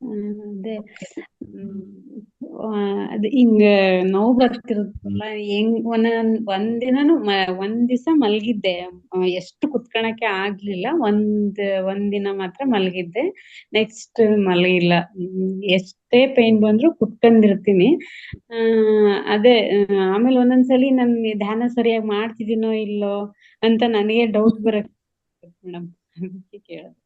ಅದೇ ಅದ್ ಹಿಂಗ ನೋವು ಬರ್ತಿರುತ್ತಲ್ಲ, ಹೆಂಗ್ ಒಂದಿನಾನು ಒಂದ್ ದಿವಸ ಮಲ್ಗಿದ್ದೆ, ಎಷ್ಟು ಕುತ್ಕೊಳಕ್ಕೆ ಆಗ್ಲಿಲ್ಲ. ಒಂದಿನ ಮಾತ್ರ ಮಲ್ಗಿದ್ದೆ, ನೆಕ್ಸ್ಟ್ ಮಲಗಿಲ್ಲ. ಎಷ್ಟೇ ಪೇನ್ ಬಂದ್ರು ಕುತ್ಕೊಂಡಿರ್ತೀನಿ. ಅದೇ ಆಮೇಲೆ ಒಂದೊಂದ್ಸಲಿ ನನ್ ಧ್ಯಾನ ಸರಿಯಾಗಿ ಮಾಡ್ತಿದ್ದೀನೋ ಇಲ್ಲೋ ಅಂತ ನನಗೆ ಡೌಟ್ ಬರುತ್ತೆ ಮೇಡಮ್. ಅದಕ್ಕೆ ಕೇಳೋದು.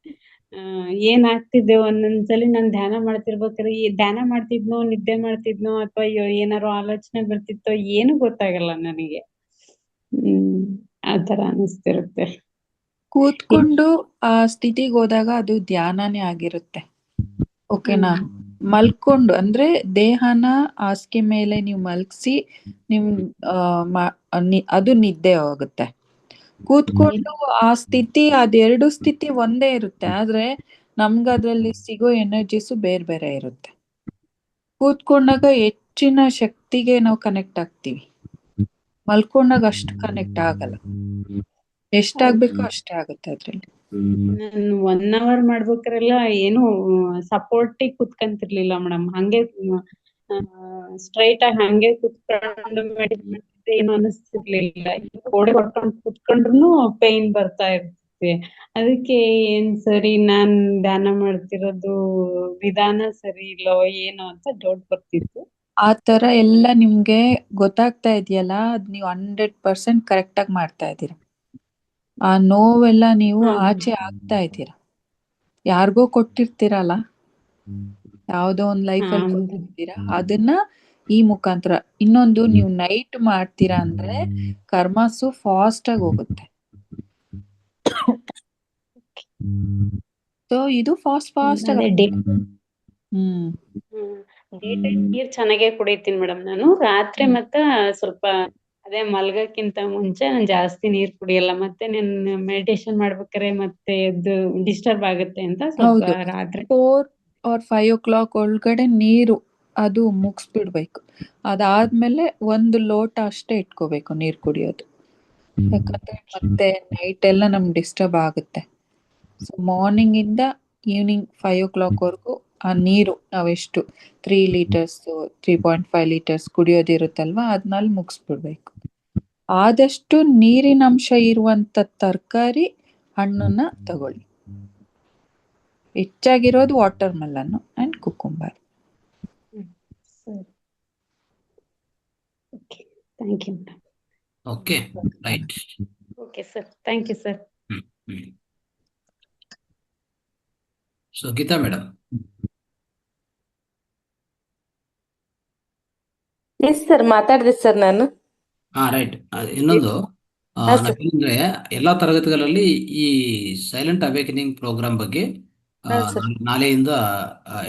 ಏನಾಗ್ತಿದೆ ಒಂದೊಂದ್ಸಲಿ ನಾನ್ ಧ್ಯಾನ ಮಾಡ್ತಿರ್ಬೇಕಾದ್ರೆ ಧ್ಯಾನ ಮಾಡ್ತಿದ್ನೋ, ನಿದ್ದೆ ಮಾಡ್ತಿದ್ನೋ, ಅಥವಾ ಏನಾರು ಆಲೋಚನೆ ಬರ್ತಿತ್ತೋ ಏನು ಗೊತ್ತಾಗಲ್ಲ ನನಗೆ. ಆತರ ಅನಿಸ್ತಿರುತ್ತೆ. ಕೂತ್ಕೊಂಡು ಆ ಸ್ಥಿತಿಗೆ ಹೋದಾಗ ಅದು ಧ್ಯಾನನೇ ಆಗಿರುತ್ತೆ. ಓಕೆನಾ? ಮಲ್ಕೊಂಡು ಅಂದ್ರೆ ದೇಹನ ಹಾಸಿಗೆ ಮೇಲೆ ನೀವು ಮಲ್ಗಿಸಿ ನಿಮ್ ಅದು ನಿದ್ದೆ ಹೋಗುತ್ತೆ. ಕೂತ್ಕೊಂಡು ಆ ಸ್ಥಿತಿ, ಅದೆರಡು ಸ್ಥಿತಿ ಒಂದೇ ಇರುತ್ತೆ, ಆದ್ರೆ ನಮ್ಗೆ ಅದ್ರಲ್ಲಿ ಸಿಗೋ ಎನರ್ಜೀಸು ಬೇರೆ ಬೇರೆ ಇರುತ್ತೆ. ಕೂತ್ಕೊಂಡಾಗ ಹೆಚ್ಚಿನ ಶಕ್ತಿಗೆ ನಾವು ಕನೆಕ್ಟ್ ಆಗ್ತೀವಿ, ಮಲ್ಕೊಂಡಾಗ ಅಷ್ಟು ಕನೆಕ್ಟ್ ಆಗಲ್ಲ. ಎಷ್ಟಾಗ್ಬೇಕೋ ಅಷ್ಟೇ ಆಗುತ್ತೆ ಅದ್ರಲ್ಲಿ. ನಾನು 1 hour ಮಾಡ್ಬೇಕಾರೆಲ್ಲ ಏನು ಸಪೋರ್ಟಿಗೆ ಕುತ್ಕಂತಿರ್ಲಿಲ್ಲ ಮೇಡಮ್. ಹಂಗೆ ಸ್ಟ್ರೈಟ್ ಆಗಿ ಹಂಗೆ ಕುತ್ಕೊಂಡು ಏನು ಅನಿಸ್ತಿರ್ಲಿಲ್ಲ. ಗೋಡೆ ಹೊಡ್ಕೊಂಡು ಕುತ್ಕೊಂಡ್ರು ಪೇನ್ ಬರ್ತಾ ಇರ್ತದೆ. ಅದಕ್ಕೆ ಏನ್ ಸರಿ ನಾನ್ ಧ್ಯಾನ ಮಾಡ್ತಿರೋದು ವಿಧಾನ ಸರಿ ಇಲ್ಲೋ ಏನೋ ಅಂತ ಡೌಟ್ ಬರ್ತಿತ್ತು. ಆ ತರ ಎಲ್ಲ ನಿಮ್ಗೆ ಗೊತ್ತಾಗ್ತಾ ಇದೆಯಲ್ಲ, ಅದ್ ನೀವು 100% ಕರೆಕ್ಟ್ ಆಗಿ ಮಾಡ್ತಾ ಇದ್ದೀರಾ. ಆ ನೋವೆಲ್ಲ ನೀವು ಆಚೆ ಆಗ್ತಾ ಇದ್ದೀರಾ. ಯಾರಿಗೋ ಕೊಟ್ಟಿರ್ತೀರಲ್ಲ, ಯಾವ್ದೋ ಒಂದ್ ಲೈಫಲ್ಲಿ ಕೊಟ್ಟಿರ್ತೀರಾ, ಅದನ್ನ ಈ ಮುಖಾಂತರ. ಇನ್ನೊಂದು, ನೀವು ನೈಟ್ ಮಾಡ್ತೀರಾ ಅಂದ್ರೆ ಕರ್ಮಾಸು ಫಾಸ್ಟ್ ಆಗಿ ಹೋಗುತ್ತೆ. ಸೊ ಇದು ಫಾಸ್ಟ್ ಆಗಿ ಡೇ ಟೈಮ್ ನೀರ್ ಚೆನ್ನಾಗೇ ಕುಡಿತೀನಿ ಮೇಡಮ್ ನಾನು. ರಾತ್ರಿ ಮತ್ತ ಸ್ವಲ್ಪ ಅದೇ ಮಲ್ಗಕ್ಕಿಂತ ಮುಂಚೆ ನಾನು ಜಾಸ್ತಿ ನೀರ್ ಕುಡಿಯಲ್ಲ. ಮತ್ತೆ ನಾನು ಮೆಡಿಟೇಷನ್ ಮಾಡ್ಬೇಕಾರೆ ಮತ್ತೆ ಎದ್ದು ಡಿಸ್ಟರ್ಬ್ ಆಗುತ್ತೆ ಅಂತ ಸ್ವಲ್ಪ ರಾತ್ರಿ 4 or 5 o'clock ಒಳಗಡೆ ನೀರು ಅದು ಮುಗಿಸ್ಬಿಡ್ಬೇಕು. ಅದಾದ್ಮೇಲೆ 1 ಲೋಟ ಅಷ್ಟೇ ಇಟ್ಕೋಬೇಕು ನೀರ್ ಕುಡಿಯೋದು. ಯಾಕಂದ್ರೆ ಮತ್ತೆ ನೈಟ್ ಎಲ್ಲ ನಮ್ಗೆ ಡಿಸ್ಟರ್ಬ್ ಆಗುತ್ತೆ. ಸೊ ಮಾರ್ನಿಂಗ್ ಇಂದ ಈವ್ನಿಂಗ್ 5 o'clock ವರೆಗೂ ಆ ನೀರು ನಾವೆಷ್ಟು 3 ಲೀಟರ್ಸ್ 3.5 ಲೀಟರ್ಸ್ ಕುಡಿಯೋದಿರುತ್ತಲ್ವಾ, ಅದನ್ನಲ್ಲಿ ಮುಗಿಸ್ಬಿಡ್ಬೇಕು. ಆದಷ್ಟು ನೀರಿನ ಅಂಶ ಇರುವಂತ ತರಕಾರಿ, ಹಣ್ಣನ್ನ ತಗೊಳ್ಳಿ. ಹೆಚ್ಚಾಗಿರೋದು watermelon and cucumber. Thank you madam. Okay, right. Okay sir, thank you sir. So Geetha madam. Yes sir, ಮಾತಾಡಿದೆ ಸರ್ ನಾನು. ರೈಟ್. ಇನ್ನೊಂದು ನಾವೇನಂದ್ರೆ ಎಲ್ಲಾ ತರಗತಿಗಳಲ್ಲಿ ಈ ಸೈಲೆಂಟ್ ಅವೇಕನಿಂಗ್ ಪ್ರೋಗ್ರಾಮ್ ಬಗ್ಗೆ ನಾಳೆಯಿಂದ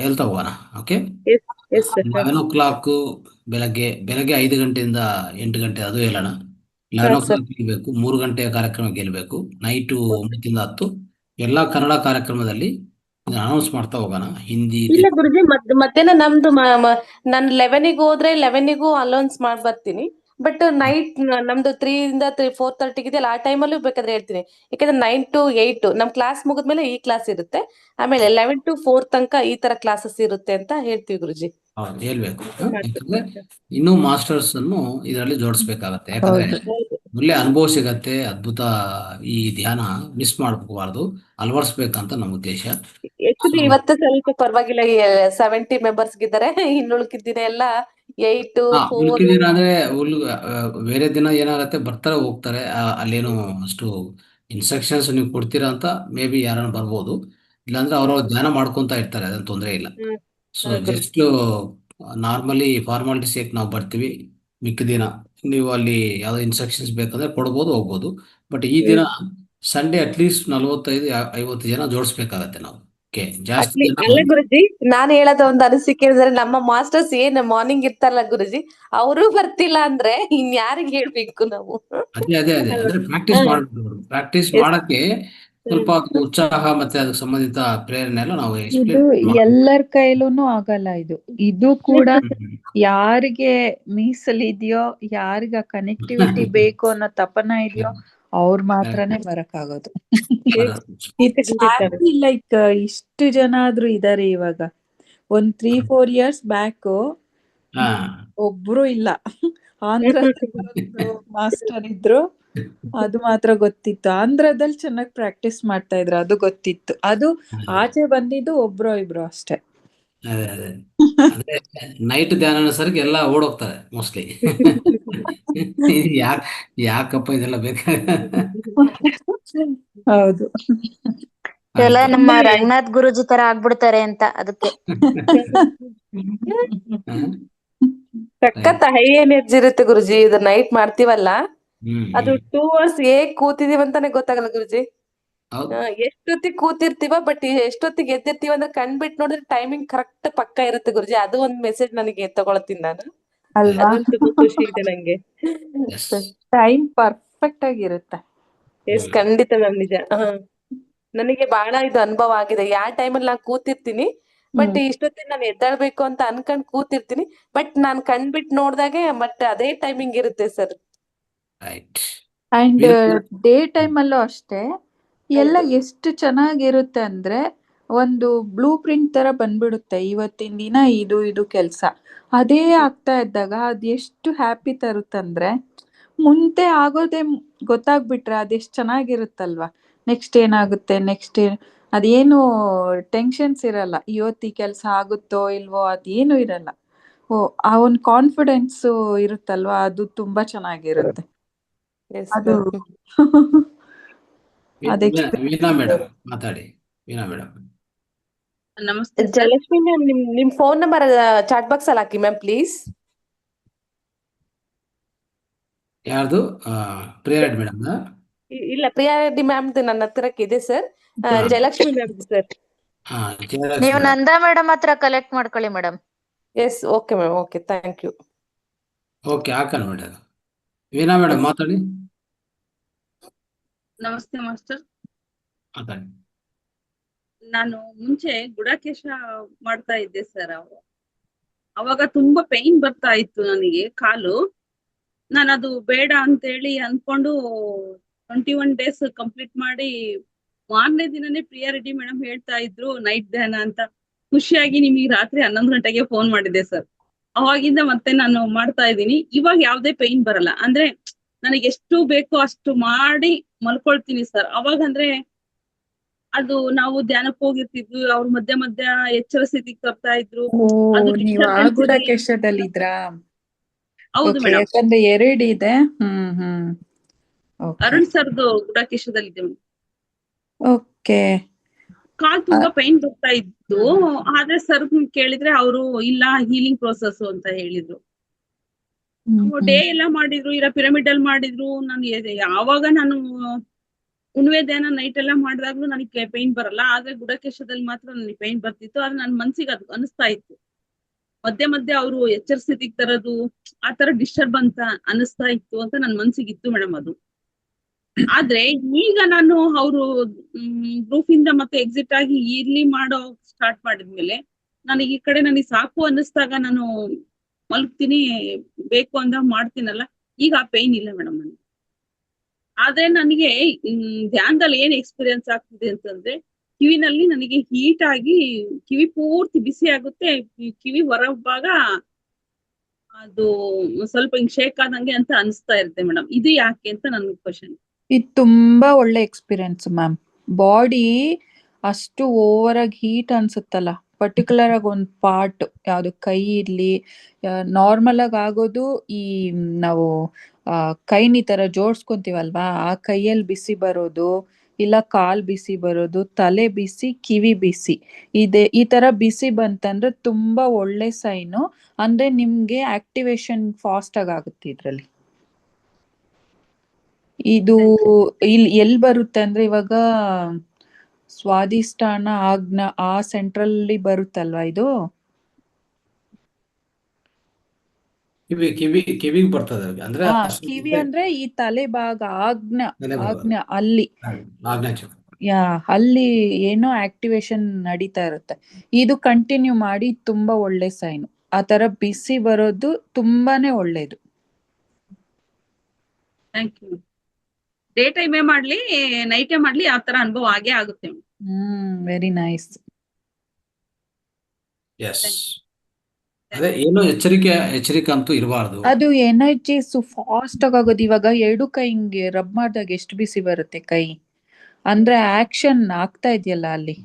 ಹೇಳ್ತಾ ಹೋಗೋಣ. ಓಕೆ, 11 o'clock ಬೆಳಗ್ಗೆ 5 ಗಂಟೆಯಿಂದ 8 ಗಂಟೆ ಅದು ಹೇಳೋಣ. 11 o'clock ಗೆಲ್ಬೇಕು, 3 ಗಂಟೆಯ ಕಾರ್ಯಕ್ರಮ ಗೆಲ್ಬೇಕು. ನೈಟು 9 ರಿಂದ 10 ಎಲ್ಲಾ ಕನ್ನಡ ಕಾರ್ಯಕ್ರಮದಲ್ಲಿ ಅನೌನ್ಸ್ ಮಾಡ್ತಾ ಹೋಗೋಣ. ಹಿಂದಿ ಇಲ್ಲ ಗುರುಜಿ, ಮಧ್ಯಾಹ್ನ ನಮ್ದು ನಾನು 11ಗೆ ಹೋದ್ರೆ 11ಗೂ ಅಲೌನ್ಸ್ ಮಾಡಿ ಬರ್ತೀನಿ. ಬಟ್ ನೈಟ್ ನಮ್ದು 3 ರಿಂದ 4:30 ಇದೆಯಲ್ಲ, ಆ ಟೈಮಲ್ಲೂ ಬೇಕಾದ್ರೆ ಹೇಳ್ತೀನಿ. ಯಾಕಂದ್ರೆ 9 to 8 ನಮ್ ಕ್ಲಾಸ್ ಮುಗಿದ್ಮೇಲೆ ಈ ಕ್ಲಾಸ್ ಇರುತ್ತೆ. ಆಮೇಲೆ 11 to 4 ತನಕ ಈ ತರ ಕ್ಲಾಸಸ್ ಇರುತ್ತೆ ಅಂತ ಹೇಳ್ತೀವಿ ಗುರುಜಿ. ಹೇಳ್ಬೇಕು. ಯಾಕಂದ್ರೆ ಇನ್ನೂ ಮಾಸ್ಟರ್ಸ್ ಅನ್ನು ಇದರಲ್ಲಿ ಜೋಡಿಸ್ಬೇಕಾಗತ್ತೆ. ಯಾಕಂದ್ರೆ ಒಳ್ಳೆ ಅನುಭವ ಸಿಗತ್ತೆ. ಅದ್ಭುತ. ಈ ಧ್ಯಾನ ಮಿಸ್ ಮಾಡಬಾರ್ದು, ಅಳವಡಿಸ್ಬೇಕಂತ ನಮ್ಮ ಉದ್ದೇಶ. ಆಕ್ಚುಲಿ ಇವತ್ತು ಸ್ವಲ್ಪ ಪರವಾಗಿಲ್ಲ, 70 ಮೆಂಬರ್ಸ್ ಇದ್ದಾರೆ. ಇನ್ನುಳಿದ ದಿನ ಎಲ್ಲ 8, 4 ಉಳ್ಕಿದಿನ ಅಂದ್ರೆ ಬೇರೆ ದಿನ ಏನಾಗತ್ತೆ, ಬರ್ತಾರೆ ಹೋಗ್ತಾರೆ. ಅಲ್ಲೇನು ಅಷ್ಟು ಇನ್ಸ್ಟ್ರಕ್ಷನ್ಸ್ ನೀವು ಕೊಡ್ತೀರಾ ಅಂತ ಮೇ ಬಿ ಯಾರನ್ನ ಬರ್ಬೋದು, ಇಲ್ಲಾಂದ್ರೆ ಅವ್ರವ್ರ ಧ್ಯಾನ ಮಾಡ್ಕೊಂತ ಇರ್ತಾರೆ, ಅದೇನು ತೊಂದರೆ ಇಲ್ಲ. So just normally formality sake ನಾವು ಬರ್ತೀವಿ. ಮಿಕ್ಕ ದಿನ ನೀವು ಅಲ್ಲಿ ಯಾವ್ದೋ ಇನ್ಸ್ಟ್ರಕ್ಷನ್ಸ್ ಬೇಕಂದ್ರೆ ಕೊಡ್ಬೋದು, ಹೋಗ್ಬೋದು. ಬಟ್ ಈ ದಿನ ಸಂಡೇ ಅಟ್ಲೀಸ್ಟ್ 45-50 ಜನ ಜೋಡಿಸ್ಬೇಕಾಗತ್ತೆ ನಾವು. ಜಾಸ್ತಿ ಜನ ಅಲ್ಲ ಗುರುಜಿ, ನಾನ್ ಹೇಳೋದ ಒಂದು ಅನಿಸಿಕೆ ಅಂದ್ರೆ, ನಮ್ಮ ಮಾಸ್ಟರ್ಸ್ ಏನ್ ಮಾರ್ನಿಂಗ್ ಇರ್ತಾರಲ್ಲ ಗುರುಜಿ, ಅವರು ಬರ್ತಿಲ್ಲ ಅಂದ್ರೆ ಇನ್ಯಾರಿಗೆ ಹೇಳ್ಬೇಕು ನಾವು? ಅದೇ ಅಂದ್ರೆ ಪ್ರಾಕ್ಟೀಸ್ ಮಾಡಬೇಕು. ಪ್ರಾಕ್ಟೀಸ್ ಮಾಡಕ್ಕೆ ಸ್ವಲ್ಪ ಉತ್ಸಾಹ ಮತ್ತೆ ಅದಕ್ಕೆ ಸಂಬಂಧಿತ ಪ್ರೇರಣೆ ಎಲ್ಲ ನಾವು ಇದು ಎಕ್ಸ್ಪ್ಲೇನ್ ಎಲ್ಲರ ಕೈಲೂನು ಆಗಲ್ಲ. ಇದು ಕೂಡ ಯಾರಿಗೆ ಮೀಸಲಿದೆಯೋ, ಯಾರಿಗ ಕನೆಕ್ಟಿವಿಟಿ ಬೇಕು ಅನ್ನೋ ತಪನ ಇದೆಯೋ ಅವ್ರು ಮಾತ್ರನೇ ಬರಕ್ಕಾಗೋದು. ಲೈಕ್ ಇಷ್ಟು ಜನ ಆದ್ರೂ ಇದಾರೆ ಇವಾಗ. ಒಂದ್ 3-4 ಇಯರ್ಸ್ ಬ್ಯಾಕ್ ಒಬ್ರು ಇಲ್ಲ. ಆಂಧ್ರ ಮಾಸ್ಟರ್ ಇದ್ರು, ಅದು ಮಾತ್ರ ಗೊತ್ತಿತ್ತು. ಆಂಧ್ರದಲ್ಲಿ ಚೆನ್ನಾಗಿ ಪ್ರಾಕ್ಟೀಸ್ ಮಾಡ್ತಾ ಇದ್ರು, ಅದು ಗೊತ್ತಿತ್ತು. ಅದು ಆಚೆ ಬಂದಿದ್ದು ಒಬ್ರು ಇಬ್ರು ಅಷ್ಟೇ. ಅದೇ ಅಂದ್ರೆ ನೈಟ್ ಧ್ಯಾನ ಸರ್ಗೆ ಎಲ್ಲ ಓಡೋಗ್ತಾರೆ ಮೋಸ್ಟ್ಲಿ. ಯಾಕಪ್ಪ ಇದೆಲ್ಲ ಬೇಕಾಗ. ಹೌದು. ಎಲ್ಲ ನಮ್ಮ ರಂಗನಾಥ್ ಗುರುಜಿ ತರ ಆಗ್ಬಿಡ್ತಾರೆ ಅಂತ, ಅದಕ್ಕೆ. ಸಖತ್ ಹೈ ಎನರ್ಜಿ ಇರುತ್ತೆ ಗುರುಜಿ. ಇದು ನೈಟ್ ಮಾಡ್ತೀವಲ್ಲ, ಅದು 2 hours ಹೇಗ್ ಕೂತಿದೀವಿ ಅಂತಾನೆ ಗೊತ್ತಾಗಲ್ಲ ಗುರುಜಿ. ಎಷ್ಟೊತ್ತಿಗೆ ಕೂತಿರ್ತೀವ, ಬಟ್ ಎಷ್ಟೊತ್ತಿಗೆ ಎದ್ದಿರ್ತೀವ ಅಂದ್ರೆ ಕಣ್ಬಿಟ್ಟು ನೋಡಿದ್ರೆ ಟೈಮಿಂಗ್ ಕರೆಕ್ಟ್ ಪಕ್ಕ ಇರುತ್ತೆ ಗುರುಜಿ. ಅದು ಒಂದ್ ಮೆಸೇಜ್ ನನಗೆ ತಗೊಳ್ತೀನಿ ನಾನು. ಅಲ್ವಾ? ತುಂಬಾ ಖುಷಿ ಇದೆ ನಂಗೆ. ಟೈಮ್ ಪರ್ಫೆಕ್ಟ್ ಆಗಿರುತ್ತೆ. ಎಸ್, ಖಂಡಿತ ಮ್ಯಾಮ್, ನಿಜ. ನನಗೆ ಬಹಳ ಇದು ಅನುಭವ ಆಗಿದೆ. ಯಾವ ಟೈಮಲ್ಲಿ ನಾನು ಕೂತಿರ್ತೀನಿ, ಬಟ್ ಇಷ್ಟೊತ್ತಿಗೆ ನಾನು ಎದ್ದೇಳ್ಬೇಕು ಅಂತ ಅನ್ಕೊಂಡ್ ಕೂತಿರ್ತೀನಿ, ಬಟ್ ನಾನ್ ಕಣ್ಬಿಟ್ಟು ನೋಡ್ದಾಗೆ ಬಟ್ ಅದೇ ಟೈಮಿಂಗ್ ಇರುತ್ತೆ ಸರ್. ಅಂಡ್ ಡೇ ಟೈಮ್ ಅಲ್ಲೂ ಅಷ್ಟೇ ಎಲ್ಲ ಎಷ್ಟು ಚೆನ್ನಾಗಿರುತ್ತೆ ಅಂದ್ರೆ, ಒಂದು ಬ್ಲೂ ಪ್ರಿಂಟ್ ತರ ಬಂದ್ಬಿಡುತ್ತೆ. ಇವತ್ತಿನ ದಿನ ಇದು ಕೆಲ್ಸ ಅದೇ ಆಗ್ತಾ ಇದ್ದಾಗ ಅದ್ ಎಷ್ಟು ಹ್ಯಾಪಿ ತರುತ್ತಂದ್ರೆ, ಮುಂದೆ ಆಗೋದೇ ಗೊತ್ತಾಗ್ಬಿಟ್ರೆ ಅದೆಷ್ಟು ಚೆನ್ನಾಗಿರುತ್ತಲ್ವಾ. ನೆಕ್ಸ್ಟ್ ಏನಾಗುತ್ತೆ, ನೆಕ್ಸ್ಟ್ ಅದೇನು ಟೆನ್ಷನ್ಸ್ ಇರಲ್ಲ. ಇವತ್ತು ಈ ಕೆಲಸ ಆಗುತ್ತೋ ಇಲ್ವೋ ಅದೇನು ಇರಲ್ಲ. ಆ ಒಂದು ಕಾನ್ಫಿಡೆನ್ಸ್ ಇರುತ್ತಲ್ವಾ, ಅದು ತುಂಬಾ ಚೆನ್ನಾಗಿರುತ್ತೆ. ಅದು ವೀಣಾ ಮೇಡಮ್ ಮಾತಾಡಿ. ವೀಣಾ ಮೇಡಮ್, ನಮಸ್ತೆ ಸರ್. ಜಯಲಕ್ಷ್ಮಿ ಮ್ಯಾಮ್, ನಿಮ್ ಫೋನ್ ನಂಬರ್ ಚಾಟ್ ಬಾಕ್ಸ್ ಅಲ್ಲಿ ಹಾಕಿ ಮ್ಯಾಮ್ ಪ್ಲೀಸ್. ಯಾರ್ದು? ಪ್ರಿಯಾ ಮೇಡಮ್? ಇಲ್ಲ, ಪ್ರಿಯಾ ರೆಡ್ಡಿ ಮ್ಯಾಮ್ ನನ್ನ ಹತ್ರಕ್ಕೆ ಇದೆ ಸರ್. Jayalakshmi ma'am sir. ನೀವು ನಂದಾ ಮೇಡಮ್ ಹತ್ರ ಕಲೆಕ್ಟ್ ಮಾಡ್ಕೊಳ್ಳಿ madam. Yes, okay ma'am, okay, thank you. Okay, ಹಾಕೋಣ ಮೇಡಮ್. ವೀಣಾ ಮೇಡಮ್ ಮಾತಾಡಿ. ನಮಸ್ತೆ ಮಾಸ್ಟರ್. ಮಾತಾಡಿ. ನಾನು ಮುಂಚೆ ಗುಡಾಕೇಶ ಮಾಡ್ತಾ ಇದ್ದೆ ಸರ್. ಅವಾಗ ತುಂಬಾ ಪೈನ್ ಬರ್ತಾ ಇತ್ತು ನನಗೆ ಕಾಲು. ನಾನು ಅದು ಬೇಡ ಅಂತೇಳಿ ಅನ್ಕೊಂಡು 21 days ಕಂಪ್ಲೀಟ್ ಮಾಡಿ, ಮಾರನೇ ದಿನನೇ ಪ್ರಿಯಾ ರೆಡ್ಡಿ ಮೇಡಮ್ ಹೇಳ್ತಾ ಇದ್ರು ನೈಟ್ ಧ್ಯಾನ ಅಂತ. ಖುಷಿಯಾಗಿ ನಿಮಗೆ ರಾತ್ರಿ 11 ಗಂಟೆಗೆ ಫೋನ್ ಮಾಡಿದೆ ಸರ್. ಅವಾಗಿಂದ ಮತ್ತೆ ನಾನು ಮಾಡ್ತಾ ಇದ್ದೀನಿ. ಇವಾಗ ಯಾವ್ದೇ ಪೈನ್ ಬರಲ್ಲ. ಅಂದ್ರೆ ನನಗೆ ಎಷ್ಟು ಬೇಕೋ ಅಷ್ಟು ಮಾಡಿ ಮಲ್ಕೊಳ್ತೀನಿ ಸರ್. ಅವಾಗ ಅಂದ್ರೆ ಅದು ನಾವು ಧ್ಯಾನಕ್ಕೆ ಹೋಗಿರ್ತಿದ್ವಿ, ಅವ್ರ ಮಧ್ಯ ಮಧ್ಯ ಎಚ್ಚರ ಸ್ಥಿತಿಗೆ ತರ್ತಾ ಇದ್ರು. ನೀವು ಆ ಗುಡಾಕೇಶದಲ್ಲಿದ್ರಾ? ಹೌದು ಮೇಡಮ್. ಯಾಕಂದ್ರೆ 2 ಇದೆ. ಅರುಣ್ ಸರ್ದು ಗುಡಾಕೇಶದಲ್ಲಿದೆ. ಓಕೆ. ಕಾಲ್ ತುಂಬಾ ಪೈನ್ ಬರ್ತಾ ಇತ್ತು. ಆದ್ರೆ ಸರ್ ಕೇಳಿದ್ರೆ ಅವರು ಇಲ್ಲ, ಹೀಲಿಂಗ್ ಪ್ರೋಸೆಸ್ ಅಂತ ಹೇಳಿದ್ರು. ಡೇ ಎಲ್ಲ ಮಾಡಿದ್ರು, ಇಲ್ಲ ಪಿರಮಿಡಲ್ ಮಾಡಿದ್ರು. ನಾನು ಯಾವಾಗ ನಾನು ಉಣ್ವೆ ಧ್ಯಾನ ನೈಟ್ ಎಲ್ಲ ಮಾಡಿದಾಗ್ಲೂ ನನಗೆ ಪೈನ್ ಬರಲ್ಲ. ಆದ್ರೆ ಗುಡಾಕೇಶದಲ್ಲಿ ಮಾತ್ರ ನನಗೆ ಪೈನ್ ಬರ್ತಿತ್ತು. ಆದ್ರೆ ನನ್ನ ಮನ್ಸಿಗೆ ಅದು ಅನಿಸ್ತಾ ಇತ್ತು. ಮಧ್ಯೆ ಮಧ್ಯೆ ಅವರು ಎಚ್ಚರ ಸ್ಥಿತಿಗೆ ತರೋದು, ಆ ತರ ಡಿಸ್ಟರ್ಬ್ ಅಂತ ಅನಿಸ್ತಾ ಇತ್ತು ಅಂತ ನನ್ನ ಮನ್ಸಿಗೆ ಮೇಡಮ್ ಅದು. ಆದ್ರೆ ಈಗ ನಾನು ಅವರು ಗ್ರೂಪ್ ಇಂದ ಮತ್ತೆ ಎಕ್ಸಿಟ್ ಆಗಿ ಇಲ್ಲಿ ಮಾಡೋ ಸ್ಟಾರ್ಟ್ ಮಾಡಿದ್ಮೇಲೆ ನನಗೆ ಈ ಕಡೆ ನನಗೆ ಸಾಕು ಅನ್ನಿಸ್ದಾಗ ನಾನು ಮಲಗ್ತೀನಿ, ಬೇಕು ಅಂದಾಗ ಮಾಡ್ತೀನಲ್ಲ, ಈಗ ಆ ಪೈನ್ ಇಲ್ಲ ಮೇಡಮ್ ನನಗೆ. ಆದ್ರೆ ನನಗೆ ಧ್ಯಾನದಲ್ಲಿ ಏನ್ ಎಕ್ಸ್ಪೀರಿಯನ್ಸ್ ಆಗ್ತಿದೆ ಅಂತಂದ್ರೆ, ಕಿವಿನಲ್ಲಿ ನನಗೆ ಹೀಟ್ ಆಗಿ ಕಿವಿ ಪೂರ್ತಿ ಬಿಸಿ ಆಗುತ್ತೆ. ಕಿವಿ ಹೊರ ಭಾಗ ಅದು ಸ್ವಲ್ಪ ಹಿಂಗ್ ಶೇಕ್ ಆದಂಗೆ ಅಂತ ಅನಿಸ್ತಾ ಇರುತ್ತೆ ಮೇಡಮ್. ಇದು ಯಾಕೆ ಅಂತ ನನ್ ಕ್ವಶನ್. ಇದು ತುಂಬಾ ಒಳ್ಳೆ ಎಕ್ಸ್ಪೀರಿಯನ್ಸ್ ಮ್ಯಾಮ್. ಬಾಡಿ ಅಷ್ಟು ಓವರ್ ಆಗಿ ಹೀಟ್ ಅನ್ಸುತ್ತಲ್ಲ, ಪರ್ಟಿಕ್ಯುಲರ್ ಆಗಿ ಒಂದು ಪಾರ್ಟ್ ಯಾವ್ದು ಕೈ ಇರ್ಲಿ, ನಾರ್ಮಲ್ ಆಗಿ ಆಗೋದು ಈ ನಾವು ಕೈನ ಈ ತರ ಜೋಡ್ಸ್ಕೊಂತೀವಲ್ವಾ, ಆ ಕೈಯಲ್ಲಿ ಬಿಸಿ ಬರೋದು, ಇಲ್ಲ ಕಾಲ್ ಬಿಸಿ ಬರೋದು, ತಲೆ ಬಿಸಿ, ಕಿವಿ ಬಿಸಿ, ಈ ತರ ಬಿಸಿ ಬಂತಂದ್ರೆ ತುಂಬಾ ಒಳ್ಳೆ ಸೈನು. ಅಂದ್ರೆ ನಿಮ್ಗೆ ಆಕ್ಟಿವೇಶನ್ ಫಾಸ್ಟ್ ಆಗಿ ಆಗುತ್ತೆ ಇದ್ರಲ್ಲಿ. ಇದು ಇಲ್ಲಿ ಎಲ್ಲಿ ಬರುತ್ತೆ ಅಂದ್ರೆ ಇವಾಗ ಸ್ವಾದಿಷ್ಟಾನ ಆಜ್ಞಾ ಆ ಸೆಂಟ್ರಲ್ಲಿ ಬರುತ್ತಲ್ವಾ ಇದು. ಕಿವಿಗೆ ಬರ್ತದೆ ಅಂದ್ರೆ ಕಿವಿ ಅಂದ್ರೆ ಈ ತಲೆ ಭಾಗ ಆಜ್ಞಾ ತಲೆ ಭಾಗ. ಆಜ್ಞಾ ಅಲ್ಲಿ ಆಜ್ಞಾ ಚಕ್ರ. ಅಲ್ಲಿ ಏನೋ ಆಕ್ಟಿವೇಶನ್ ನಡೀತಾ ಇರುತ್ತೆ. ಇದು ಕಂಟಿನ್ಯೂ ಮಾಡಿ, ತುಂಬಾ ಒಳ್ಳೆ ಸೈನು. ಆ ತರ ಬಿಸಿ ಬರೋದು ತುಂಬಾನೇ ಒಳ್ಳೇದು. Thank you. ಡೇ ಟೈಮೇ ಮಾಡ್ಲಿ ನೈಟೇ ಮಾಡ್ಲಿ ಆ ತರ ಅನುಭವ ಆಗೇ ಆಗುತ್ತೆ. Very nice. ಎಸ್, ಅದೇ ಏನು ಎಚ್ಚರಿಕೆ ಅಂತೂ ಇರಬಾರ್ದು. ಅದು ಎನರ್ಜೀಸ್ ಫಾಸ್ಟ್ ಆಗೋದು. ಇವಾಗ ಎರಡು ಕೈ ಹಿಂಗೆ ರಬ್ ಮಾಡಿದಾಗ ಎಷ್ಟು ಬಿಸಿ ಬರುತ್ತೆ ಕೈ, ಅಂದ್ರೆ ಆಕ್ಷನ್ ಆಗ್ತಾ ಇದೆಯಲ್ಲ ಅಲ್ಲಿ,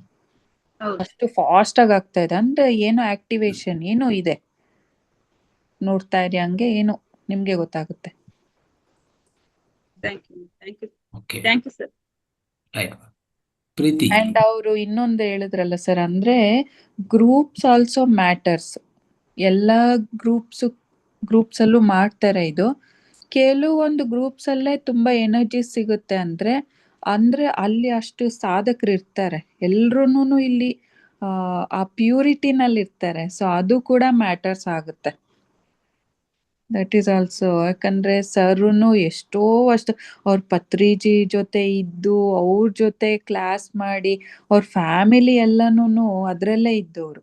ಅಷ್ಟು ಫಾಸ್ಟ್ ಆಗಿ ಆಗ್ತಾ ಇದೆ. ಅಂದ್ರೆ ಏನೋ ಆಕ್ಟಿವೇಶನ್ ಏನೋ ಇದೆ, ನೋಡ್ತಾ ಇರಿ ಹಂಗೆ ಏನೋ ನಿಮ್ಗೆ ಗೊತ್ತಾಗುತ್ತೆ. Thank you sir. Preeti. And ಅವರು ಇನ್ನೊಂದು ಹೇಳಿದ್ರಲ್ಲ ಸರ್, ಅಂದ್ರೆ ಗ್ರೂಪ್ಸ್ ಆಲ್ಸೋ ಮ್ಯಾಟರ್ಸ್. ಎಲ್ಲ ಗ್ರೂಪ್ಸ್ ಅಲ್ಲೂ ಮಾಡ್ತಾರೆ ಇದು. ಕೆಲವೊಂದು ಗ್ರೂಪ್ಸ್ ಅಲ್ಲೇ ತುಂಬಾ ಎನರ್ಜಿ ಸಿಗುತ್ತೆ ಅಂದ್ರೆ ಅಲ್ಲಿ ಅಷ್ಟು ಸಾಧಕರು ಇರ್ತಾರೆ. ಎಲ್ರೂನು ಇಲ್ಲಿ ಆ ಪ್ಯೂರಿಟಿನಲ್ಲಿ ಇರ್ತಾರೆ. ಸೊ ಅದು ಕೂಡ ಮ್ಯಾಟರ್ಸ್ ಆಗುತ್ತೆ. That is also. ಯಾಕಂದ್ರೆ ಸರ್ನು ಎಷ್ಟೋ ಅವ್ರ ಪತ್ರಿಜಿ ಜೊತೆ ಇದ್ದು, ಅವ್ರ ಜೊತೆ ಕ್ಲಾಸ್ ಮಾಡಿ, ಅವ್ರ ಫ್ಯಾಮಿಲಿ ಎಲ್ಲಾನು ಅದ್ರಲ್ಲೇ ಇದ್ದವ್ರು.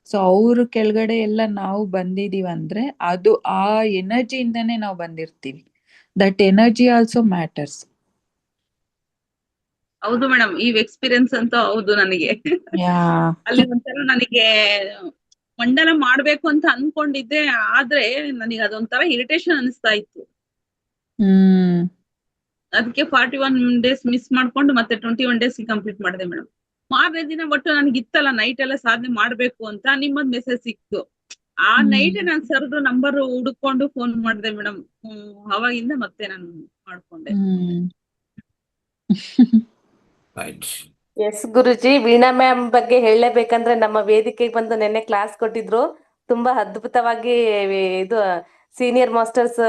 ಸೊ ಅವ್ರ ಕೆಳಗಡೆ ಎಲ್ಲ ನಾವು ಬಂದಿದೀವಿ ಅಂದ್ರೆ ಅದು ಆ ಎನರ್ಜಿಯಿಂದಾನೇ ನಾವು ಬಂದಿರ್ತೀವಿ. That energy also matters. ಹೌದು ಮೇಡಮ್, ಈ ಎಕ್ಸ್ಪೀರಿಯನ್ಸ್ ಅಂತೂ ಹೌದು ನನಗೆ. ಅಲ್ಲಿ ಒಂಥರ ನನಗೆ ಮಂಡಲ ಮಾಡ್ಬೇಕು ಅಂತ ಅನ್ಕೊಂಡಿದ್ದೆ, ಆದ್ರೆ ನನಗೆ ಅದೊಂಥರ ಇರಿಟೇಷನ್ ಅನಿಸ್ತಾ ಇತ್ತು. ಅದಕ್ಕೆ 41 days ಮಿಸ್ ಮಾಡ್ಕೊಂಡು ಮತ್ತೆ 21 days ಕಂಪ್ಲೀಟ್ ಮಾಡಿದೆ ಮೇಡಮ್. ಮಾರನೇ ದಿನ ಒಟ್ಟು ನನಗೆ ಇತ್ತಲ್ಲ ನೈಟ್ ಎಲ್ಲ ಸಾಧನೆ ಮಾಡ್ಬೇಕು ಅಂತ ನಿಮ್ಮದ್ ಮೆಸೇಜ್ ಸಿಕ್ತು. ಆ ನೈಟ್ ನಾನು ಸರ್ದು ನಂಬರ್ ಹುಡುಕೊಂಡು ಫೋನ್ ಮಾಡಿದೆ ಮೇಡಮ್. ಅವಾಗಿಂದ ಮತ್ತೆ ನಾನು ಮಾಡ್ಕೊಂಡೆ. ಎಸ್ ಗುರುಜಿ, ವೀಣಾ ಮ್ಯಾಮ್ ಬಗ್ಗೆ ಹೇಳಲೇಬೇಕಂದ್ರೆ ನಮ್ಮ ವೇದಿಕೆಗೆ ಬಂದು ನೆನ್ನೆ ಕ್ಲಾಸ್ ಕೊಟ್ಟಿದ್ರು. ತುಂಬಾ ಅದ್ಭುತವಾಗಿ ಇದು ಸೀನಿಯರ್ ಮಾಸ್ಟರ್ಸ್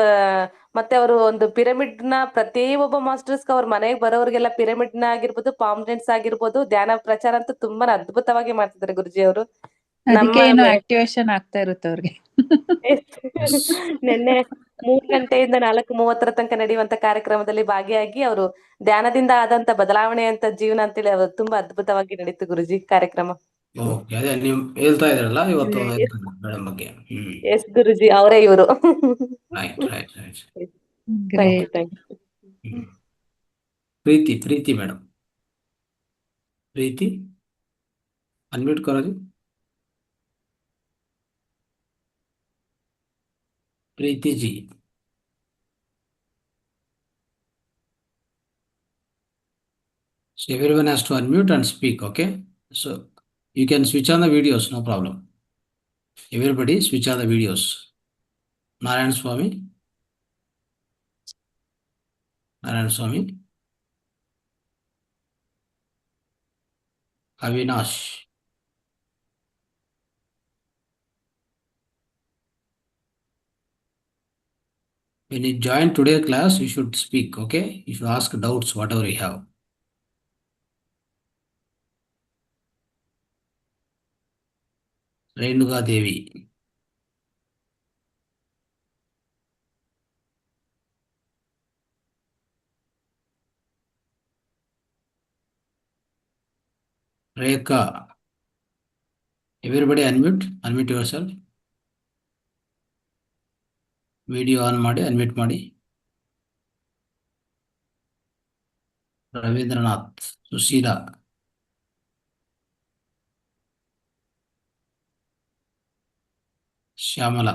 ಮತ್ತೆ ಅವರು ಒಂದು ಪಿರಮಿಡ್ ನ ಪ್ರತಿ ಒಬ್ಬ ಮಾಸ್ಟರ್ಸ್ ಅವ್ರ ಮನೆಗೆ ಬರೋರಿಗೆಲ್ಲ ಪಿರಮಿಡ್ ನ ಆಗಿರ್ಬೋದು, ಪಾಂಪ್ಲೆಟ್ಸ್ ಆಗಿರ್ಬೋದು, ಧ್ಯಾನ ಪ್ರಚಾರ ಅಂತೂ ತುಂಬಾ ಅದ್ಭುತವಾಗಿ ಮಾಡ್ತಿದ್ದಾರೆ ಗುರುಜಿ ಅವರು. ಅದಕ್ಕೆ ಏನೋ ಆಕ್ಟಿವೇಶನ್ ಆಗ್ತಾ ಇರುತ್ತೆ ಅವ್ರಿಗೆ. ನಿನ್ನೆ 3 ಗಂಟೆಯಿಂದ 4:30 ತನಕ ನಡೆಯುವಂತ ಕಾರ್ಯಕ್ರಮದಲ್ಲಿ ಭಾಗಿಯಾಗಿ ಅವರು ಧ್ಯಾನದಿಂದ ಆದಂತ ಬದಲಾವಣೆ ಅಂತ ಜೀವನ ಅಂತೇಳಿ ಅವರು ತುಂಬಾ ಅದ್ಭುತವಾಗಿ ನಡೀತು ಗುರುಜಿ ಕಾರ್ಯಕ್ರಮ. ಅದೇ ನೀವು ಹೇಳ್ತಾ ಇದ್ರಲ್ಲ ಇವತ್ತು ಮೇಡಮ್ ಬಗ್ಗೆ. ಎಸ್ ಗುರುಜಿ, ಅವರೇ ಇವರು. ಪ್ರೀತಿ ಮೇಡಮ್. ಪ್ರೀತಿ ಅನ್ಮ್ಯೂಟ್ करो जी. Preeti ji, so everyone has to unmute and speak. Okay, so you can switch on the videos, no problem. Everybody switch on the videos. Narayan Swami, Avinash, when you join today's class, you should speak. Okay, you should ask doubts, whatever you have. Renuga Devi, Rekha. Everybody unmute yourself. Video on ಮಾಡಿ, unmute ಮಾಡಿ. ರವೀಂದ್ರನಾಥ್, ಸುಶೀಲಾ, ಶ್ಯಾಮಲಾ,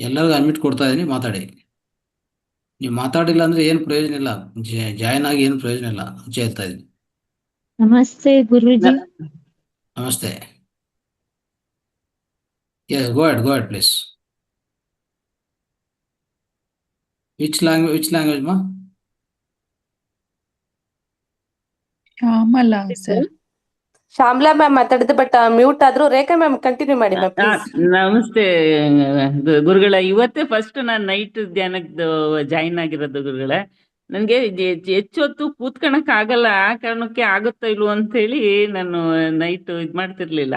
ಎಲ್ಲರಿಗೂ ಅನ್ಮಿಟ್ ಕೊಡ್ತಾ ಇದೀನಿ, ಮಾತಾಡಿ. ನೀವು ಮಾತಾಡಿಲ್ಲ ಅಂದ್ರೆ ಏನು ಪ್ರಯೋಜನ ಇಲ್ಲ, ಜಾಯ್ನ್ ಆಗಿ ಏನು ಪ್ರಯೋಜನ ಇಲ್ಲ, ಮುಂಚೆ ಹೇಳ್ತಾ ಇದೀನಿ. ನಮಸ್ತೆ ಗುರೂಜಿ. ನಮಸ್ತೆ. Yes, go ahead, please. Which language, ma? Shyamala sir. Shyamla ma'am ಮಾತಾಡಿದ್ದು, ಬಟ್ ಮ್ಯೂಟ್ ಆದ್ರು. ರೇಖಾ ಮ್ಯಾಮ್ ಕಂಟಿನ್ಯೂ ಮಾಡಿ ಮ್ಯಾಮ್ ಪ್ಲೀಸ್. ನಮಸ್ತೆ ಗುರುಗಳ. ಇವತ್ತೇ ಫಸ್ಟ್ ನಾನು ನೈಟ್ ಧ್ಯಾನಕ್ಕೆ ಜಾಯಿನ್ ಆಗಿರೋದು ಗುರುಗಳ. ನನಗೆ ಹೆಚ್ಚು ಹೊತ್ತು ಕೂತ್ಕೊಳಕ್ ಆಗಲ್ಲ, ಆ ಕಾರಣಕ್ಕೆ ಆಗುತ್ತೋ ಇಲ್ವೋ ಅಂತ ಹೇಳಿ ನಾನು ನೈಟ್ ಇದ್ ಮಾಡ್ತಿರ್ಲಿಲ್ಲ.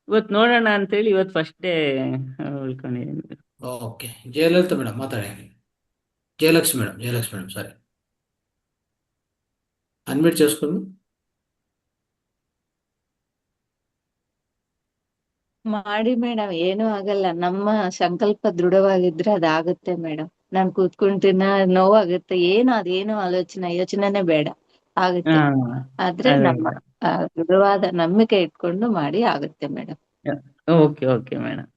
ಇವತ್ತು ನೋಡೋಣ ಅಂತ ಹೇಳಿ ಇವತ್ತು ಫಸ್ಟ್ ಡೇ ಉಳ್ಕೊಂಡಿದ್ದೀನಿ. ಓಕೆ, ಜಯಲಲಿತಾ ಮೇಡಮ್ ಮಾತಾಡಿ. ಜಯಲಕ್ಷ್ಮಿ ಮೇಡಮ್ ಸಾರಿ, ಅನ್ಮಿಟ್ చేసుకొని. ಮಾಡಿ ಮೇಡಮ್, ಏನೂ ಆಗಲ್ಲ. ನಮ್ಮ ಸಂಕಲ್ಪ ದೃಢವಾಗಿದ್ರೆ ಅದಾಗುತ್ತೆ ಮೇಡಮ್. ನಾನ್ ಕೂತ್ಕೊಂತಿನ ನೋವಾಗುತ್ತೆ, ಅದೇನು ಯೋಚನೆನೇ ಬೇಡ, ಆಗುತ್ತೆ. ಆದ್ರೆ ನಮ್ಮ ದೃಢವಾದ ನಂಬಿಕೆ ಇಟ್ಕೊಂಡು ಮಾಡಿ ಆಗುತ್ತೆ ಮೇಡಮ್. Okay madam.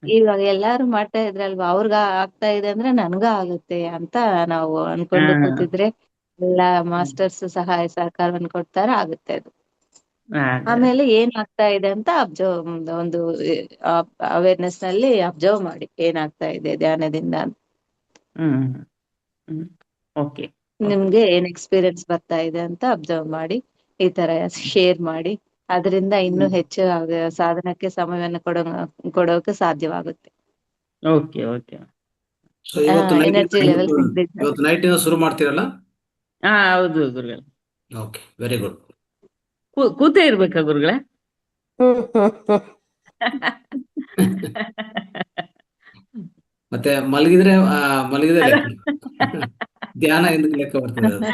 ಇವಾಗ ಎಲ್ಲಾರು ಮಾಡ್ತಾ ಇದ್ರಲ್ವಾ, ಅವ್ರಿಗ ಆಗ್ತಾ ಇದೆ ಅಂದ್ರೆ ನನ್ಗ ಆಗುತ್ತೆ ಅಂತ ನಾವು ಅನ್ಕೊಂಡು ಕೂತಿದ್ರೆ ಎಲ್ಲಾ ಮಾಸ್ಟರ್ಸ್ ಸಹಾಯ ಸಹಕಾರವನ್ನು ಕೊಡ್ತಾರೆ, ಆಗುತ್ತೆ ಅದು. ಆಮೇಲೆ ಏನ್ ಆಗ್ತಾ ಇದೆ ಅಂತ ಒಂದು ಅವೇರ್ನೆಸ್ ನಲ್ಲಿ ಅಬ್ಸರ್ವ್ ಮಾಡಿ, ಏನಾಗ್ತಾ ಇದೆ ಧ್ಯಾನದಿಂದ ಅಂತ. ಓಕೆ. ನಿಮ್ಗೆ ಏನ್ ಎಕ್ಸ್ಪೀರಿಯನ್ಸ್ ಬರ್ತಾ ಇದೆ ಅಂತ ಅಬ್ಸರ್ವ್ ಮಾಡಿ, ಈ ತರ ಶೇರ್ ಮಾಡಿ. ಅದರಿಂದ ಇನ್ನೂ ಹೆಚ್ಚು ಸಾಧನಕ್ಕೆ ಸಮಯವನ್ನು ಕೊಡೋಕೆ ಸಾಧ್ಯವಾಗುತ್ತೆ. ಓಕೆ. ಸೊ ಇವತ್ತು ಎನರ್ಜಿ ಲೆವೆಲ್ ನೈಟ್ ಶುರು ಮಾಡ್ತೀರಲ್ಲ? ಹೌದು ಗುರುಗಳ. Okay, very good. ಕೂತೇ ಇರ್ಬೇಕಾ ಗುರುಗಳ? ಮತ್ತೆ ಮಲಗಿದ್ರೆ ಧ್ಯಾನ ఎందుకు ಲೆಕ್ಕ ಬರ್ತದೆ?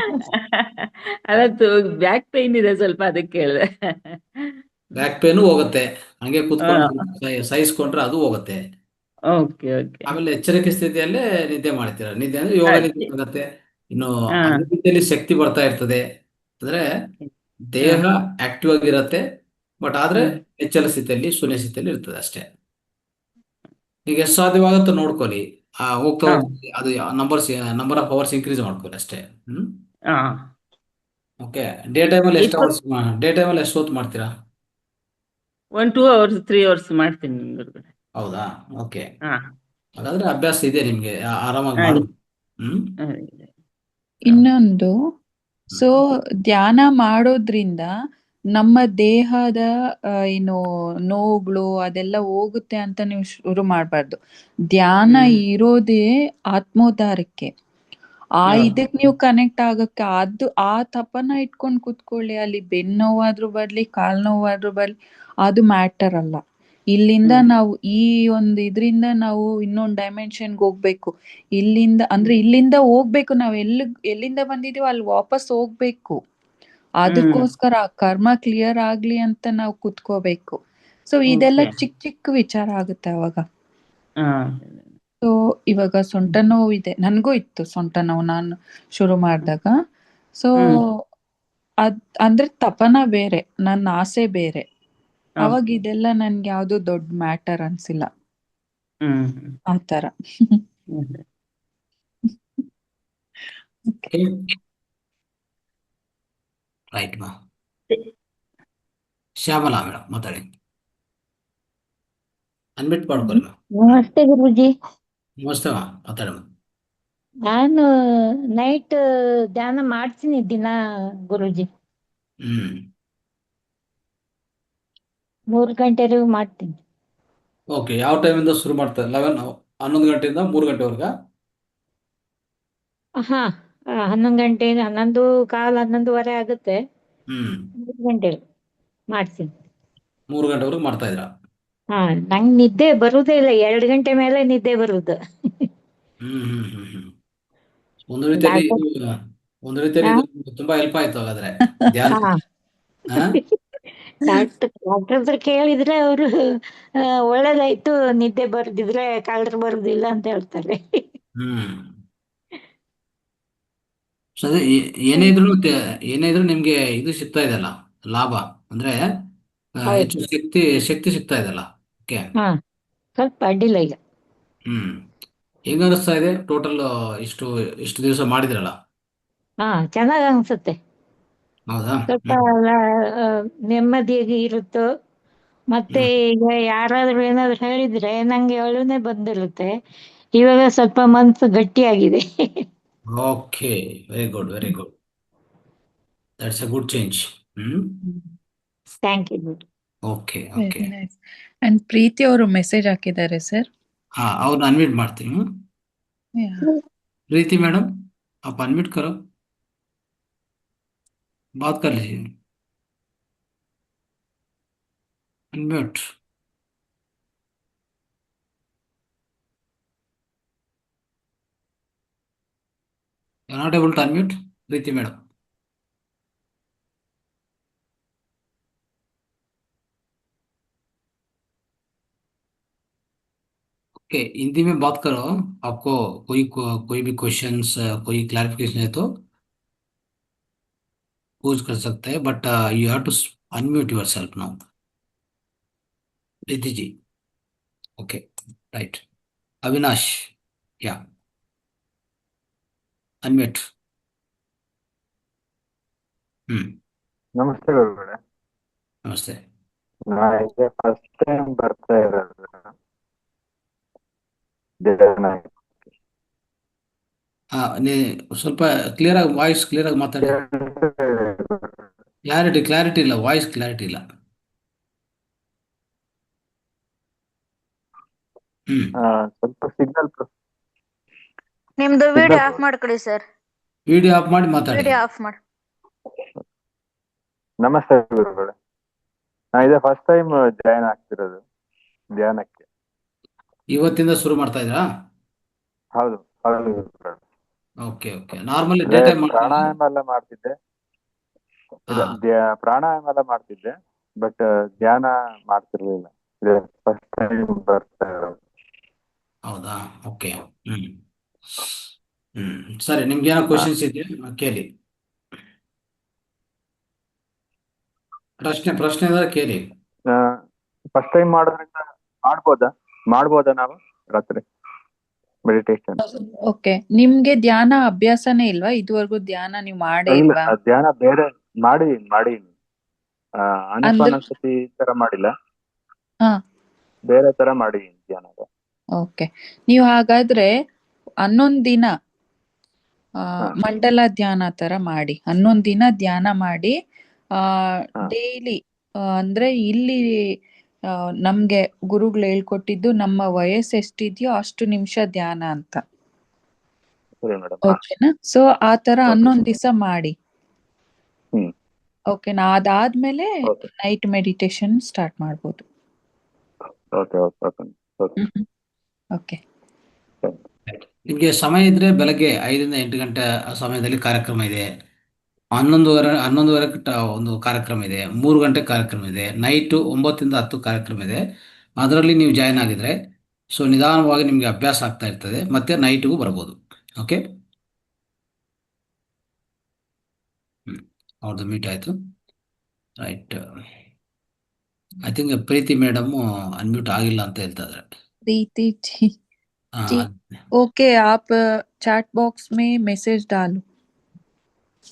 ಅದತ್ತು ಬ್ಯಾಕ್ ಪೈನ್ ಇದೆ ಸ್ವಲ್ಪ, ಅದಕ್ಕೆ ಕೇಳಿದೆ. ಬ್ಯಾಕ್ ಪೇನು ಹೋಗುತ್ತೆ, ಹಂಗೆ ಕೂತ್ಕೊಂಡು ಸಹಿಸ್ಕೊಂಡ್ರೆ ಅದು ಹೋಗುತ್ತೆ. ಓಕೆ. ಆಮೇಲೆ ಎಚ್ಚರಿಕೆ ಸ್ಥಿತಿಯಲ್ಲೇ ನಿದ್ದೆ ಮಾಡ್ತೀರ. ನಿದ್ದೆ ಅಂದ್ರೆ ಯೋಗ ನಿದ್ದೆ ಆಗುತ್ತೆ. ಇನ್ನು ಅನುಭೂತಿಯಲ್ಲಿ ಶಕ್ತಿ ಬರ್ತಾ ಇರ್ತದೆ. ಅಂದ್ರೆ ದೇಹ ಆಕ್ಟಿವ್ ಆಗಿರತ್ತೆ, ಬಟ್ ಆದ್ರೆ ಎಚ್ಚರ ಸ್ಥಿತಿಯಲ್ಲಿ ಶೂನ್ಯ ಸ್ಥಿತಿಯಲ್ಲಿ ಇರ್ತದೆ ಅಷ್ಟೇ. ಈಗ ಎಷ್ಟು ಸಾಧ್ಯವಾಗುತ್ತೋ ನೋಡ್ಕೊಳ್ಳಿ. ಹೋಗ್ತಾ ಅದು ನಂಬರ್ ಆಫ್ ಅವರ್ಸ್ ಇನ್ಕ್ರೀಸ್ ಮಾಡ್ಕೊಳ್ಳಿ ಅಷ್ಟೇ. ಓಕೆ. ಡೇ ಟೈಮಲ್ಲಿ ಎಷ್ಟು ಹೊತ್ತು ಮಾಡ್ತೀರಾ? 2 hours 3 hours ಮಾಡ್ತೀನಿ ಗುರುಗಳೇ. ಹೌದಾ? ಓಕೆ. ಹಾಗಾದ್ರೆ ಅಭ್ಯಾಸ ಇದೆ ನಿಮ್ಗೆ, ಆರಾಮಾಗಿ ಮಾಡು. ಇನ್ನೊಂದು, ಸೊ ಧ್ಯಾನ ಮಾಡೋದ್ರಿಂದ ನಮ್ಮ ದೇಹದ ಏನು ನೋವುಗಳು ಅದೆಲ್ಲ ಹೋಗುತ್ತೆ ಅಂತ ನೀವು ಶುರು ಮಾಡಬಾರ್ದು. ಧ್ಯಾನ ಇರೋದೇ ಆತ್ಮೋದ್ಧಾರಕ್ಕೆ. ಇದಕ್ ನೀವು ಕನೆಕ್ಟ್ ಆಗಕ್ಕೆ ಆ ತಪನ ಇಟ್ಕೊಂಡು ಕೂತ್ಕೊಳ್ಳಿ. ಅಲ್ಲಿ ಬೆನ್ನು ನೋವಾದ್ರೂ ಬರ್ಲಿ, ಕಾಲ್ ನೋವಾದ್ರೂ ಬರ್ಲಿ, ಅದು ಮ್ಯಾಟರ್ ಅಲ್ಲ. ಇಲ್ಲಿಂದ ನಾವು ಈ ಒಂದು ಇದ್ರಿಂದ ನಾವು ಇನ್ನೊಂದು ಡೈಮೆನ್ಷನ್ಗೆ ಹೋಗ್ಬೇಕು. ಇಲ್ಲಿಂದ ಹೋಗ್ಬೇಕು, ನಾವ್ ಎಲ್ಲಿಂದ ಬಂದಿದೀವೋ ಅಲ್ಲಿ ವಾಪಸ್ ಹೋಗ್ಬೇಕು. ಅದಕ್ಕೋಸ್ಕರ ಕರ್ಮ ಕ್ಲಿಯರ್ ಆಗ್ಲಿ ಅಂತ ನಾವು ಕುತ್ಕೋಬೇಕು. ಸೊ ಇದೆಲ್ಲ ಚಿಕ್ಕ ವಿಚಾರ ಆಗುತ್ತೆ ಅವಾಗ. ಸೊ ಇವಾಗ ಸೊಂಟ ನೋವು ಇದೆ, ನನ್ಗೂ ಇತ್ತು ಸೊಂಟ ನೋವು ನಾನು ಶುರು ಮಾಡಿದಾಗ. ಸೊ ಅಂದ್ರೆ ತಪನ ಬೇರೆ, ನನ್ನ ಆಸೆ ಬೇರೆ. ಅವಾಗ ಇದೆಲ್ಲ ನನ್ಗೆ ಯಾವ್ದು ದೊಡ್ಡ ಮ್ಯಾಟರ್ ಅನ್ಸಿಲ್ಲ, ಆತರ. ರೈಟ್ ಮಾ. ಶ್ಯಾಮಲಾ ಮೇಡಮ್ ಮಾತಾಡಿ, ಅನ್ಮಿಟ್ ಮಾಡ್ಕೊಳ್ಳಿ. ನಮಸ್ತೆ ಗುರೂಜಿ. ನಮಸ್ತೆ ಮಾ, ಮಾತಾಡಿ. ನಾನು ನೈಟ್ ಧ್ಯಾನ ಮಾಡ್ತೀನಿ ದಿನ ಗುರೂಜಿ. 3 ಗಂಟೆವರೆಗೂ ಮಾಡ್ತೀನಿ. ಓಕೆ. ಯಾವ ಟೈಮಿಂದ ಶುರು ಮಾಡ್ತಾರೆ? 11 ಗಂಟೆಯಿಂದ 3 ಗಂಟೆವರೆಗ? 11 ಗಂಟೆಯಿಂದ 11:15 11:30 ಆಗುತ್ತೆ. 3 ಗಂಟೆ ಮಾಡ್ತೀನಿ. 3 ಗಂಟೆವರೆಗೂ ಮಾಡ್ತಾ ಇದ್ರ? ನಂಗೆ ನಿದ್ದೆ ಬರುದೇ ಇಲ್ಲ, 2 ಗಂಟೆ ಮೇಲೆ ನಿದ್ದೆ ಬರುದು. ಒಂದು ರೀತಿಯಲ್ಲಿ ಇದು ತುಂಬಾ ಹೆಲ್ಪ್ ಆಯ್ತು ಹಾಗಾದ್ರೆ ಧ್ಯಾನ. ಡಾಕ್ಟರ್ ಕೇಳಿದ್ರೆ ಅವರು ಒಳ್ಳೇದಾಯ್ತು, ನಿದ್ದೆ ಬರ್ದಿದ್ರೆ ಕಳ್ಳರು ಬರುದಿಲ್ಲ ಅಂತ ಹೇಳ್ತಾರೆ. ಅದೇ ಏನೇ ಇದ್ರು ನಿಮ್ಗೆ ಇದು ಸಿಗ್ತಾ ಇದೆಲ್ಲ ಲಾಭ, ಅಂದ್ರೆ ಹೆಚ್ಚು ಶಕ್ತಿ ಸಿಗ್ತಾ ಇದೆಲ್ಲ. ಓಕೆ. ಸ್ವಲ್ಪ ಅಡ್ಡಿಲ್ಲ ಈಗ. ಹೆಂಗ ಅನಿಸ್ತಾ ಇದೆ ಟೋಟಲ್ ಇಷ್ಟು ಇಷ್ಟು ದಿವಸ ಮಾಡಿದ್ರಲ್ಲ? ಹಾ ಚೆನ್ನಾಗ್ ಅನ್ಸುತ್ತೆ. ಹೌದಾ? ಸ್ವಲ್ಪ ನೆಮ್ಮದಿಯಾಗಿ ಇರುತ್ತೋ. ಮತ್ತೆ ಈಗ ಯಾರಾದ್ರೂ ಏನಾದ್ರು ಹೇಳಿದ್ರೆ ನಂಗೆ ಅಳುನೇ ಬಂದಿರುತ್ತೆ. ಇವಾಗ ಸ್ವಲ್ಪ ಮನ್ಸು ಗಟ್ಟಿಯಾಗಿದೆ. Okay, very good, very good. That's a good change. Thank you. Okay, okay. Very nice. And Preethi ಅವರು ಮೆಸೇಜ್ ಹಾಕಿದ್ದಾರೆ ಸರ್. हाँ, ಅವ್ರನ್ನ ಅನ್ಮ್ಯೂಟ್ ಮಾಡ್ತೀನಿ. प्रीति मैडम, आप अनम्यूट करो, बात कर लीजिए, unmute. You are not able to unmute Preeti madam. Okay, Hindi में बात करो। आपको कोई भी क्वेश्चंस, कोई क्लैरिफिकेशन है तो पूछ कर सकते हैं, but you have to unmute your self now, Preeti ji. Okay, right. Avinash, या अनम्यूट। ನಮಸ್ತೆ ಗುರುಗಳೇ. ನಮಸ್ತೆ. ನಾ ಈಗ ಫಸ್ಟ್ ಟೈಮ್ ಬರ್ತಾ ಇರೋದು ಧ್ಯಾನ. ಸ್ವಲ್ಪ ಕ್ಲಿಯರ್ ಆಗಿ ವಾಯ್ಸ್ ಕ್ಲಿಯರ್ ಆಗಿ ಮಾತಾಡಿ. ಕ್ಲಾರಿಟಿ ಇಲ್ಲ, ವಾಯ್ಸ್ ಕ್ಲಾರಿಟಿ ಇಲ್ಲ. ಸ್ವಲ್ಪ ಸಿಗ್ನಲ್ ನಿಮ್ದು ವಿಡಿಯೋ ಆಫ್ ಮಾಡ್ಕೊಳ್ಳಿ ಸರ್. ವಿಡಿಯೋ ಆಫ್ ಮಾಡಿ ಮಾತಾಡಿ. ವಿಡಿಯೋ ಆಫ್ ಮಾಡಿ. ನಮಸ್ತೆ ಗುರುಗಳೇ. ನಾ ಇದೇ ಫಸ್ಟ್ ಟೈಮ್ ಜಾಯಿನ್ ಆಗ್ತಿರೋದು ಧ್ಯಾನಕ್ಕೆ. ಇವತ್ತಿಂದ ಶುರು ಮಾಡ್ತಾ ಇದ್ರಾ? ಹೌದು ಹೌದು ಗುರುಗಳೇ. Okay okay. Normally day time pranayama ಎಲ್ಲ ಮಾಡ್ತಿದ್ದೆ. ಪ್ರಾಣಾಯಾಮ ಎಲ್ಲ ಮಾಡ್ತಿದ್ದೆ, ಬಟ್ ಧ್ಯಾನ ಮಾಡ್ತಿರ್ಲಿಲ್ಲ. ಇದೇ ಫಸ್ಟ್ ಟೈಮ್ ಬರ್ತಾ ಇರೋದು. ಹೌದಾ? ಓಕೆ. ಸರಿ, ನಿಮ್ಗೆ ಏನೋ ಕ್ವಶನ್ಸ್ ಇದೆಯಾ ಕೇಳಿ. ಪ್ರಶ್ನೆ ಅಂದ್ರೆ ಕೇಳಿ. ಫಸ್ಟ್ ಟೈಮ್ ಮಾಡೋದ್ರಿಂದ ಮಾಡ್ಬೋದಾ ನಾವು ರಾತ್ರಿ ಮೆಡಿಟೇಷನ್? ಓಕೆ, ನಿಮ್ಗೆ ಧ್ಯಾನ ಅಭ್ಯಾಸನೇ ಇಲ್ವಾ? ಇದುವರೆಗೂ ಧ್ಯಾನ ನೀವು ಮಾಡೇ ಇಲ್ಲ, ಇಲ್ವಾ? ಧ್ಯಾನ ಬೇರೆ ಮಾಡಿದೀನಿ. ಆನಾಪಾನಸತಿ ತರ ಮಾಡಿಲ್ಲ, ಹಾ, ಬೇರೆ ತರ ಮಾಡಿದೀನಿ ಧ್ಯಾನ. ಓಕೆ. ನೀವು ಹಾಗಾದ್ರೆ 11 ದಿನ ಮಂಡಲ ಧ್ಯಾನ ತರ ಮಾಡಿ. 11 ದಿನ ಧ್ಯಾನ ಮಾಡಿ. ಡೈಲಿ ಅಂದ್ರೆ ಇಲ್ಲಿ ನಮ್ಗೆ ಗುರುಗಳು ಹೇಳ್ಕೊಟ್ಟಿದ್ದು ನಮ್ಮ ವಯಸ್ಸು ಎಷ್ಟಿದ್ಯೋ ಅಷ್ಟು ನಿಮಿಷ ಧ್ಯಾನ ಅಂತ. ಓಕೆನಾ? ಸೊ ಆ ತರ 11 ದಿವಸ ಮಾಡಿ. ಓಕೆನಾ? ಅದಾದ್ಮೇಲೆ ನೈಟ್ ಮೆಡಿಟೇಷನ್ ಸ್ಟಾರ್ಟ್ ಮಾಡ್ಬೋದು. ಓಕೆ. ನಿಮಗೆ ಸಮಯ ಇದ್ರೆ ಬೆಳಗ್ಗೆ 5ರಿಂದ 8 ಗಂಟೆ ಸಮಯದಲ್ಲಿ ಕಾರ್ಯಕ್ರಮ ಇದೆ. 11:30 ಒಂದು ಕಾರ್ಯಕ್ರಮ ಇದೆ. 3 ಗಂಟೆ ಕಾರ್ಯಕ್ರಮ ಇದೆ. ನೈಟು 9ರಿಂದ 10 ಕಾರ್ಯಕ್ರಮ ಇದೆ. ಅದರಲ್ಲಿ ನೀವು ಜಾಯ್ನ್ ಆಗಿದ್ರೆ ಸೊ ನಿಧಾನವಾಗಿ ನಿಮಗೆ ಅಭ್ಯಾಸ ಆಗ್ತಾ ಇರ್ತದೆ. ಮತ್ತೆ ನೈಟ್ಗೂ ಬರ್ಬೋದು. ಓಕೆ, ಅವ್ರದ್ದು ಮೀಟ್ ಆಯ್ತು. Right. I think Preethi madam unmute ಆಗಿಲ್ಲ ಅಂತ ಹೇಳ್ತಾ ಇದ್ದಾರೆ. प्रीति जी, ओके, आप चैट बॉक्स में मैसेज डालो.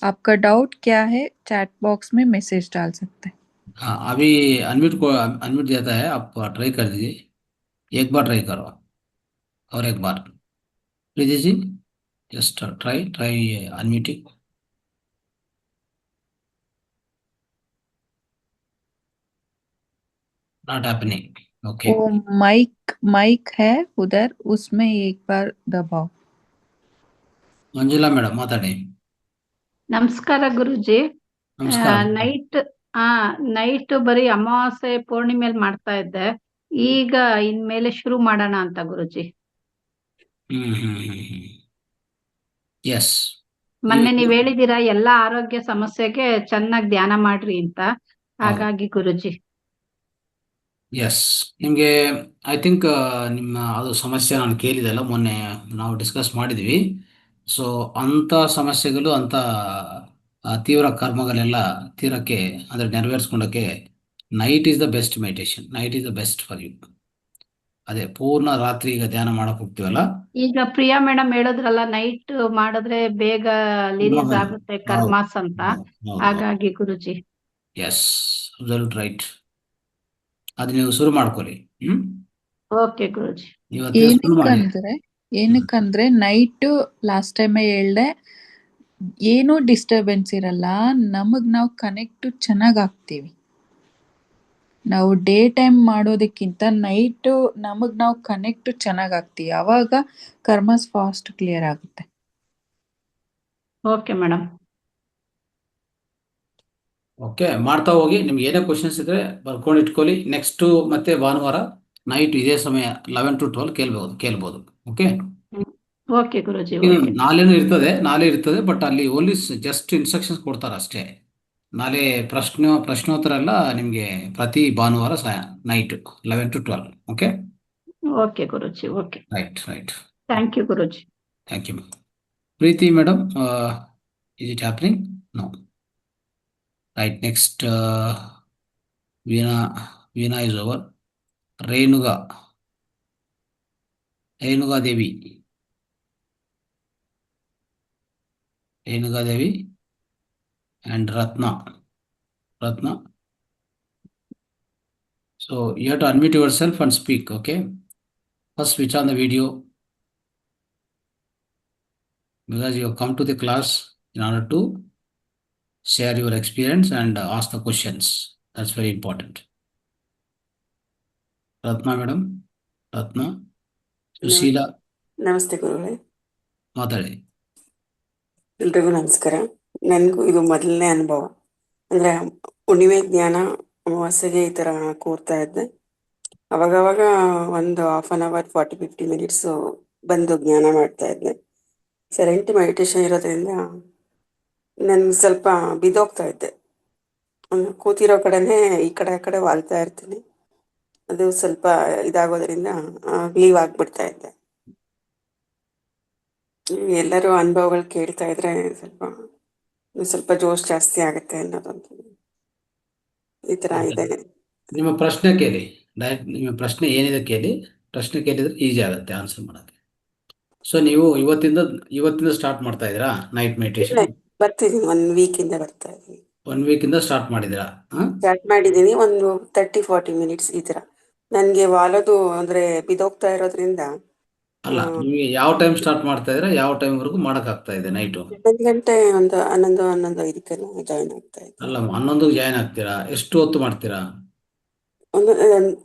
आपका डाउट क्या है, चैट बॉक्स में मैसेज डाल सकते हैं. हाँ, अभी अनम्यूट जाता है, आप ट्राई कर दीजिए. एक बार ट्राई करो और एक बार. Preeti ji, just try unmuting. Not happening. Okay, वो माइक है उधर, उसमें एक बार दबाओ. ಮಂಜುಳಾ ಮೇಡಮ್ ಮಾತಾಡಿ. ನಮಸ್ಕಾರ ಗುರುಜಿ. ನಮಸ್ಕಾರ. ನೈಟ್ ಬರೀ ಅಮಾವಾಸ್ಯೆ ಪೂರ್ಣಿಮೆಯಲ್ಲಿ ಮಾಡ್ತಾ ಇದ್ದೆ. ಈಗ ಇನ್ಮೇಲೆ ಶುರು ಮಾಡೋಣ ಅಂತ ಗುರುಜಿ. ಎಸ್, ಮೊನ್ನೆ ನೀವ್ ಹೇಳಿದೀರಾ ಎಲ್ಲಾ ಆರೋಗ್ಯ ಸಮಸ್ಯೆಗೆ ಚೆನ್ನಾಗಿ ಧ್ಯಾನ ಮಾಡ್ರಿ ಅಂತ, ಹಾಗಾಗಿ ಗುರುಜಿ. ಎಸ್, ನಿಮಗೆ ಐ ಥಿಂಕ್ ನಿಮ್ಮ ಅದು ಸಮಸ್ಯೆ ನಾನು ಕೇಳಿದೆಲ್ಲ, ಮೊನ್ನೆ ನಾವು ಡಿಸ್ಕಸ್ ಮಾಡಿದ್ವಿ. ಸೊ ಅಂಥ ಸಮಸ್ಯೆಗಳು, ಅಂಥ ತೀವ್ರ ಕರ್ಮಗಳೆಲ್ಲ ತೀರಕ್ಕೆ ಅಂದರೆ ನೆರವೇರಿಸ್ಕೊಂಡಕ್ಕೆ night is the best meditation. Night is the best for you. ಅದೇ ಪೂರ್ಣ ರಾತ್ರಿ ಈಗ ಧ್ಯಾನ ಮಾಡಕ್ ಹೋಗ್ತೀವಲ್ಲ, ಈಗ ಪ್ರಿಯಾ ಮೇಡಮ್ ಹೇಳಿದ್ರಲ್ಲ ನೈಟ್ ಮಾಡಿದ್ರೆ ಬೇಗ ರಿಲೀಸ್ ಹೌದು ಆಗುತ್ತೆ ಕರ್ಮಾಸ್ ಅಂತ, ಹೌದು ಹಾಗಾಗಿ ಗುರುಜಿ. S, absolute right. ಅದು ನೀವು ಶುರು ಮಾಡ್ಕೊಳ್ಳಿ. ಓಕೆ ಗುರುಜಿ. ಇವತ್ತೇ ಶುರು ಮಾಡಿ. ಏನಕ್ಕಂದ್ರೆ ನೈಟ್ ಲಾಸ್ಟ್ ಟೈಮ್ ಹೇಳ್ದೆ, ಏನೂ ಡಿಸ್ಟರ್ಬೆನ್ಸ್ ಇರಲ್ಲ, ನಾವು ಕನೆಕ್ಟ್ ಚೆನ್ನಾಗ್ ಆಗ್ತೀವಿ. ನಾವು ಡೇ ಟೈಮ್ ಮಾಡೋದಕ್ಕಿಂತ ನೈಟ್ ನಾವು ಕನೆಕ್ಟ್ ಚೆನ್ನಾಗ್ ಆಗ್ತೀವಿ, ಅವಾಗ ಕರ್ಮಸ್ ಫಾಸ್ಟ್ ಕ್ಲಿಯರ್ ಆಗುತ್ತೆ. Okay madam. ಓಕೆ, ಮಾಡ್ತಾ ಹೋಗಿ. ನಿಮ್ಗೆ ಏನೇ ಕ್ವಶನ್ಸ್ ಇದ್ರೆ ಬರ್ಕೊಂಡು ಇಟ್ಕೊಳ್ಳಿ. ನೆಕ್ಸ್ಟ್ ಮತ್ತೆ ಭಾನುವಾರ ನೈಟ್ ಇದೇ ಸಮಯ 11 to 12 ಕೇಳ್ಬೋದು. ಓಕೆ, ಓಕೆ ಗುರುಜಿ. ನಾಳೆನೂ ಇರ್ತದೆ, ಬಟ್ ಅಲ್ಲಿ ಓನ್ಲಿ ಜಸ್ಟ್ ಇನ್ಸ್ಟ್ರಕ್ಷನ್ಸ್ ಕೊಡ್ತಾರೆ ಅಷ್ಟೇ. ನಾಳೆ ಪ್ರಶ್ನೋತ್ತರ ಎಲ್ಲ ನಿಮಗೆ ಪ್ರತಿ ಭಾನುವಾರ night 11 to 12. Okay okay Guruji. Okay, right. Thank you Guruji. Thank you. Preethi madam, is it happening? No. Right, next Veena is over. Renuga Devi and Ratna. So you have to unmute yourself and speak. Okay, first switch on the video, because you have come to the class in order to share your experience and ask the questions. That's very important. Ratna madam, Sushila. ನಮಸ್ತೆ ಗುರುಗಳೇ. ಮಾತಾಡಿ. ಎಲ್ರಿಗೂ ನಮಸ್ಕಾರ. ನನಗೂ ಇದು ಮೊದಲನೇ ಅನುಭವ. ಅಂದ್ರೆ ಹುಣ್ಣಿಮೆ ಜ್ಞಾನ ಅಮಾವಾಸ್ಯೆಗೆ ಈ ತರ ಕೂರ್ತಾ ಇದ್ದೆ. ಅವಾಗವಾಗ ಒಂದು 1/2 hour 40-50 minutes ಬಂದು ಜ್ಞಾನ ಮಾಡ್ತಾ ಇದ್ದೆ. ಸೈಲೆಂಟ್ ಮೆಡಿಟೇಷನ್ ಇರೋದ್ರಿಂದ ನಾನು ಸ್ವಲ್ಪ ಬಿದ್ದೋಗ್ತಾ ಇದ್ದೆ. ಕೂತಿರೋ ಕಡೆನೆ ಈ ಕಡೆ ಆ ಕಡೆ ವಾಲ್ತಾ ಇರ್ತೀನಿ. ಅದು ಸ್ವಲ್ಪ ಇದಾಗೋದ್ರಿಂದ ಲೀವ್ ಆಗ್ಬಿಡ್ತಾ ಇದ್ದೆ. ಎಲ್ಲರೂ ಅನುಭವಗಳು ಕೇಳ್ತಾ ಇದ್ರೆ ಸ್ವಲ್ಪ ಜೋಶ್ ಜಾಸ್ತಿ ಆಗುತ್ತೆ ಅನ್ನೋದೊಂದು ಈ ತರ ಇದೆ. ನಿಮ್ಮ ಪ್ರಶ್ನೆ ಕೇಳಿ, ನಿಮ್ಮ ಪ್ರಶ್ನೆ ಏನಿದೆ ಕೇಳಿ. ಪ್ರಶ್ನೆ ಕೇಳಿದ್ರೆ ಈಸಿ ಆಗುತ್ತೆ ಆನ್ಸರ್ ಮಾಡೋಕ್ಕೆ. ಸೊ ನೀವು ಇವತ್ತಿಂದ ಸ್ಟಾರ್ಟ್ ಮಾಡ್ತಾ ಇದ್ದೀರಾ ನೈಟ್ ಮೆಡಿಟೇಷನ್? ಬರ್ತಿದ್ದೀನಿ, 1 week ಇಂದ ಬರ್ತಾ ಇದ್ದೀನಿ. 1 week ಇಂದ ಸ್ಟಾರ್ಟ್ ಮಾಡಿದ್ದೀರಾ? ಸ್ಟಾರ್ಟ್ ಮಾಡಿದ್ದೀನಿ. ಒಂದು 30-40 minutes ಈ ತರ. ನನ್ಗೆ ವಾಲೋದು ಅಂದ್ರೆ ಬಿದೋಗ್ತಾ ಇರೋದ್ರಿಂದ. ಅಲ್ಲ, ನಿಮಗೆ ಯಾವ ಟೈಮ್ ಸ್ಟಾರ್ಟ್ ಮಾಡ್ತಾ ಇದ್ದೀರಾ, ಯಾವ ಟೈಮ್ ವರೆಗೂ ಮಾಡಕ್ ಆಗ್ತಾ ಇದೆ ನೈಟು? 11 ಗಂಟೆ, ಒಂದು 11-11:05 ಜಾಯ್ನ್ ಆಗ್ತಾ ಇದ್ದೆ. ಅಲ್ಲ, 11ಕ್ಕೆ ಜಾಯ್ನ್ ಆಗ್ತೀರಾ? ಎಷ್ಟು ಹೊತ್ತು ಮಾಡ್ತೀರಾ? ಒಂದು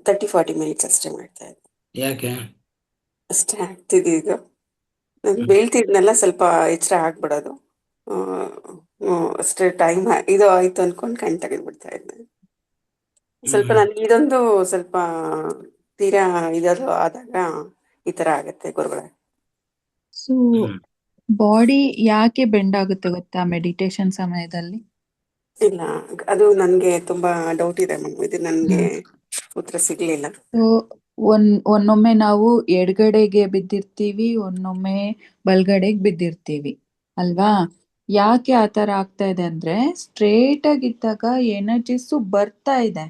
30-40 minutes ಅಷ್ಟೇ ಮಾಡ್ತಾ ಇದ್ದೆ. ಯಾಕೆ ಅಷ್ಟೇ ಆಗ್ತಿದೆ. ಈಗ ನಾನು ಬೀಳ್ತಿದ್ನೆಲ್ಲ ಸ್ವಲ್ಪ ಎಚ್ಚರ ಆಗ್ಬಿಡೋದು, ಅಷ್ಟೇ ಟೈಮ್ ಇದು ಆಯ್ತು ಅನ್ಕೊಂಡು ಕಣ್ ತೆಗೆದ್ಬಿಡ್ತಾ ಇದ್ದೆ. ಸ್ವಲ್ಪ ನನ್ಗೆ ಇದೊಂದು ಸ್ವಲ್ಪ ತೀರಾ ಇದದು ಆದಾಗ ಈ ತರ ಆಗತ್ತೆ ಗುರುಗಳೇ. ಸೊ ಬಾಡಿ ಯಾಕೆ ಬೆಂಡ್ ಆಗುತ್ತೆ ಗೊತ್ತಾ ಮೆಡಿಟೇಷನ್ ಸಮಯದಲ್ಲಿ? ಇಲ್ಲ, ಅದು ನನ್ಗೆ ತುಂಬಾ ಡೌಟ್ ಇದೆ ಮ್ಯಾಮ್. ಇದು ನನ್ಗೆ ಉತ್ತರ ಸಿಗ್ಲಿಲ್ಲ. ಸೊ ಒನ್ನೊಮ್ಮೆ ನಾವು ಎಡಗಡೆಗೆ ಬಿದ್ದಿರ್ತೀವಿ, ಒನ್ನೊಮ್ಮೆ ಬಲ್ಗಡೆಗೆ ಬಿದ್ದಿರ್ತೀವಿ ಅಲ್ವಾ? ಯಾಕೆ ಆತರ ಆಗ್ತಾ ಇದೆ ಅಂದ್ರೆ, ಸ್ಟ್ರೇಟ್ ಆಗಿದ್ದಾಗ ಎನರ್ಜಿಸು ಬರ್ತಾ ಇದೆ.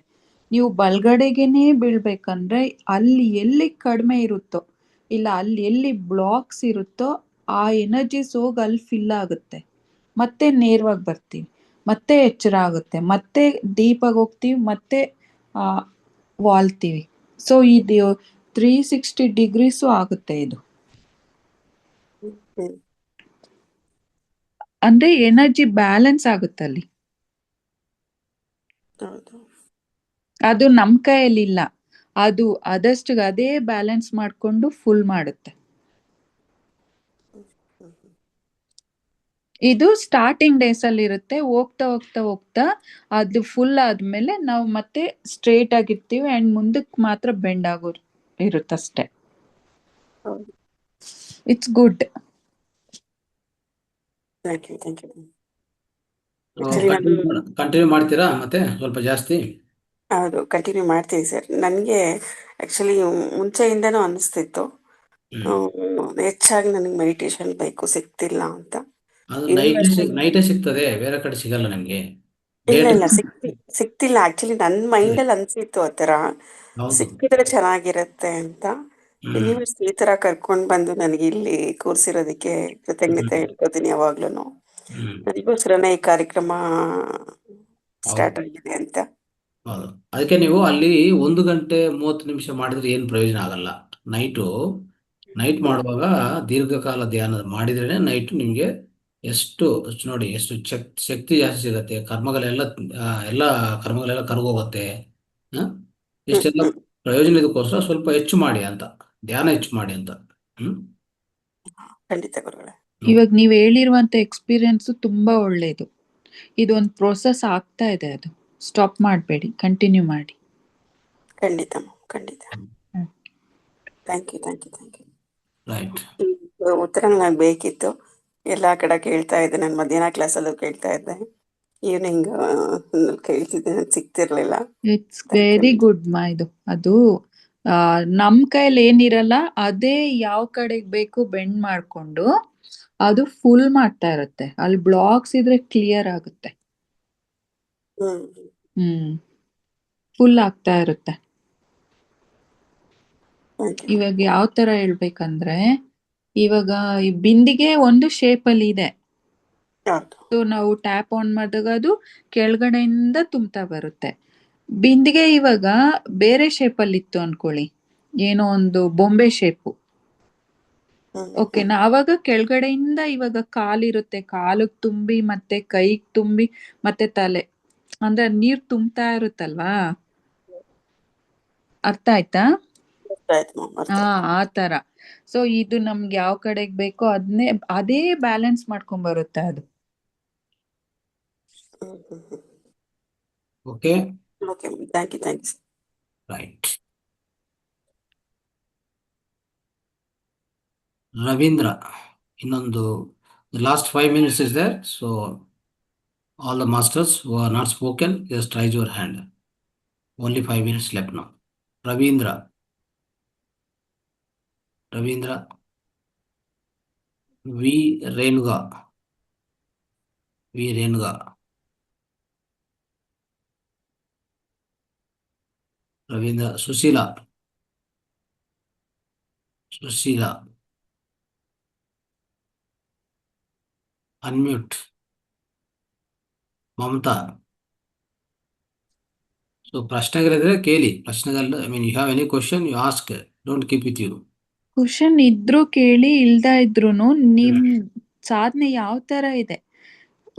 ನೀವು ಬಲ್ಗಡೆಗೆನೆ ಬೀಳ್ಬೇಕಂದ್ರೆ ಅಲ್ಲಿ ಎಲ್ಲಿ ಕಡಿಮೆ ಇರುತ್ತೋ, ಇಲ್ಲ ಅಲ್ಲಿ ಎಲ್ಲಿ ಬ್ಲಾಕ್ಸ್ ಇರುತ್ತೋ ಆ ಎನರ್ಜಿಸ್ ಹೋಗಿ ಅಲ್ಲಿ ಫಿಲ್ ಆಗುತ್ತೆ. ಮತ್ತೆ ನೇರವಾಗಿ ಬರ್ತೀವಿ, ಮತ್ತೆ ಎಚ್ಚರ ಆಗುತ್ತೆ, ಮತ್ತೆ ಡೀಪಾಗಿ ಹೋಗ್ತೀವಿ, ಮತ್ತೆ ವಾಲ್ತೀವಿ. ಸೊ ಇದು 360 ಡಿಗ್ರೀಸು ಆಗುತ್ತೆ ಇದು. ಅಂದ್ರೆ ಎನರ್ಜಿ ಬ್ಯಾಲೆನ್ಸ್ ಆಗುತ್ತೆ ಅಲ್ಲಿ. ಅದು ನಮ್ ಕೈಯಲ್ಲಿಲ್ಲ, ಅದು ಆದಷ್ಟು ಅದೇ ಬ್ಯಾಲೆನ್ಸ್ ಮಾಡ್ಕೊಂಡು ಫುಲ್ ಮಾಡುತ್ತೆ. ಇದು ಸ್ಟಾರ್ಟಿಂಗ್ ಡೇಸ್ ಅಲ್ಲಿ ಇರುತ್ತೆ. ಹೋಗ್ತಾ ಹೋಗ್ತಾ ಹೋಗ್ತಾ ಅದು ಫುಲ್ ಆದ್ಮೇಲೆ ನಾವು ಮತ್ತೆ ಸ್ಟ್ರೇಟ್ ಆಗಿರ್ತೀವಿ ಅಂಡ್ ಮುಂದಕ್ಕೆ ಮಾತ್ರ ಬೆಂಡ್ ಆಗೋ ಇರುತ್ತಷ್ಟೇ. It's good. ಕಂಟಿನ್ಯೂ ಮಾಡ್ತೀರಾ ಮತ್ತೆ ಸ್ವಲ್ಪ ಜಾಸ್ತಿ? ಹೌದು, ಕಂಟಿನ್ಯೂ ಮಾಡ್ತೀನಿ ಸರ್. ನನಗೆ ಆಕ್ಚುಲಿ ಮುಂಚೆಯಿಂದನೂ ಅನಿಸ್ತಿತ್ತು ಹೆಚ್ಚಾಗಿ ನನಗೆ ಮೆಡಿಟೇಷನ್ ಬೇಕು, ಸಿಗ್ತಿಲ್ಲ ಅಂತ. ಅದು ನೈಟೇ ಸಿಗ್ತದೆ, ಬೇರೆ ಕಡೆ ಸಿಗಲ್ಲ ನಿಮ್ಗೆ. ಇಲ್ಲ ಸಿಕ್ತಿಲ್ಲ ಆಕ್ಚುಲಿ, ನನ್ನ ಮೈಂಡಲ್ಲಿ ಅನ್ಸಿತ್ತು ಆ ಥರ ಹೌದು. ಸಿಕ್ಕಿದ್ರೆ ಚೆನ್ನಾಗಿರುತ್ತೆ ಅಂತ. ಹ್ಮ್ ಯೂನಿವರ್ಸ್ ಈ ಥರ ಕರ್ಕೊಂಡು ಬಂದು ನನಗೆ ಇಲ್ಲಿ ಕೂರಿಸಿರೋದಕ್ಕೆ ಕೃತಜ್ಞತೆ ಹ್ಮ್ ಹೇಳ್ಕೊತೀನಿ ಯಾವಾಗ್ಲೂ. ಹ್ಮ್ ನನಗೋಸ್ಕರನೇ ಈ ಕಾರ್ಯಕ್ರಮ ಹೌದು ಸ್ಟಾರ್ಟ್ ಆಗಿದೆ ಅಂತ. ಹೌದು. ಅದಕ್ಕೆ ನೀವು ಅಲ್ಲಿ 1 ಗಂಟೆ 30 ನಿಮಿಷ ಮಾಡಿದ್ರೆ ಏನು ಪ್ರಯೋಜನ ಆಗಲ್ಲ. ನೈಟ್ ಮಾಡುವಾಗ ದೀರ್ಘಕಾಲ ಧ್ಯಾನ ಮಾಡಿದ್ರೇನೆ ನೈಟ್ ನಿಮಗೆ ನೋಡಿ ಎಷ್ಟು ಶಕ್ತಿ ಜಾಸ್ತಿ ಸಿಗತ್ತೆ. ಎಲ್ಲ ಕರ್ಮಗಳೆಲ್ಲ ಕರಗೋಗುತ್ತೆ. ಇಷ್ಟೆಲ್ಲ ಪ್ರಯೋಜನ ಇದಕ್ಕೋಸ್ಕರ ಸ್ವಲ್ಪ ಹೆಚ್ಚು ಮಾಡಿ ಅಂತ, ಧ್ಯಾನ ಹೆಚ್ಚು ಮಾಡಿ ಅಂತ. ಖಂಡಿತ ಗುರುಗಳೇ. ಇವಾಗ ನೀವು ಹೇಳಿರುವಂತ ಎಕ್ಸ್ಪೀರಿಯನ್ಸ್ ತುಂಬಾ ಒಳ್ಳೇದು. ಇದೊಂದು ಪ್ರೋಸೆಸ್ ಆಗ್ತಾ ಇದೆ, ಅದು ಸ್ಟಾಪ್ ಮಾಡಬೇಡಿ, ಕಂಟಿನ್ಯೂ ಮಾಡಿ. ಖಂಡಿತ ಖಂಡಿತ. Thank you. ರೈಟ್. ಉತ್ತರ ನನಗೆ ಬೇಕಿತ್ತು. ಎಲ್ಲಾ ಕಡೆ ಕೇಳ್ತಾ ಇದ್ದೆ, ನಾನು ಮಧ್ಯಾಹ್ನ ಕ್ಲಾಸಲ್ಲೂ ಕೇಳ್ತಾ ಇದ್ದೆ, ಈವ್ನಿಂಗ್ ಕೇಳ್ತಿದ್ದೆ, ನನಗೆ ಸಿಗ್ತಿರ್ಲಿಲ್ಲ. ಇಟ್ಸ್ ವೆರಿ ಗುಡ್ ಮಾ. ಅದು ನಮ್ ಕೈಯಲ್ಲಿ ಏನಿರಲ್ಲ ಅದೇ ಯಾವ ಕಡೆಗೆ ಬೇಕು ಬೆಂಡ್ ಮಾಡ್ಕೊಂಡು ಅದು ಫುಲ್ ಮಾಡ್ತಾ ಇರುತ್ತೆ. ಅಲ್ಲಿ ಬ್ಲಾಕ್ಸ್ ಇದ್ರೆ ಕ್ಲಿಯರ್ ಆಗುತ್ತೆ. ಫುಲ್ ಆಗ್ತಾ ಇರುತ್ತೆ. ಇವಾಗ ಯಾವ ತರ ಹೇಳ್ಬೇಕಂದ್ರೆ, ಇವಾಗ ಈ ಬಿಂದಿಗೆ ಒಂದು ಶೇಪ್ ಅಲ್ಲಿ ಇದೆ. ಸೊ ನಾವು ಟ್ಯಾಪ್ ಆನ್ ಮಾಡಿದಾಗ ಅದು ಕೆಳಗಡೆಯಿಂದ ತುಂಬ್ತಾ ಬರುತ್ತೆ. ಬಿಂದಿಗೆ ಇವಾಗ ಬೇರೆ ಶೇಪ್ ಅಲ್ಲಿ ಇತ್ತು ಅನ್ಕೊಳ್ಳಿ, ಏನೋ ಒಂದು ಬೊಂಬೆ ಶೇಪು. ಓಕೆನಾ? ಅವಾಗ ಕೆಳಗಡೆಯಿಂದ ಇವಾಗ ಕಾಲಿರುತ್ತೆ, ಕಾಲಿಗೆ ತುಂಬಿ ಮತ್ತೆ ಕೈಗೆ ತುಂಬಿ ಮತ್ತೆ ತಲೆ, ಅಂದ್ರೆ ನೀರ್ ತುಂಬ್ತಾ ಇರುತ್ತಲ್ವಾ? ಅರ್ಥ ಆಯ್ತಾ? ಆ ತರ. ಸೊ ಇದು ನಮ್ಗೆ ಯಾವ ಕಡೆಗೆ ಬೇಕೋ ಅದೇ ಬ್ಯಾಲೆನ್ಸ್ ಮಾಡ್ಕೊಂಡ್ ಬರುತ್ತೆ ಅದು. Okay. Thank you. Right. Ravindra, ಇನ್ನೊಂದು last 5 minutes is there, so all the masters who are not spoken, just raise your hand. Only 5 minutes left now. Ravindra, V Renuga, Ravindra. Susila, unmute. Mamta. So ಪ್ರಶ್ನೆಗಳಿದ್ರೆ ಕೇಳಿ. ಪ್ರಶ್ನೆಗಳು, I mean, you have any question, you ask, don't keep with you. Question ಇದ್ರು ಕೇಳಿ, ಇಲ್ದ ಇದ್ರುನು ನಿಮ್ ಸಾಧನೆ ಯಾವ ತರ ಇದೆ,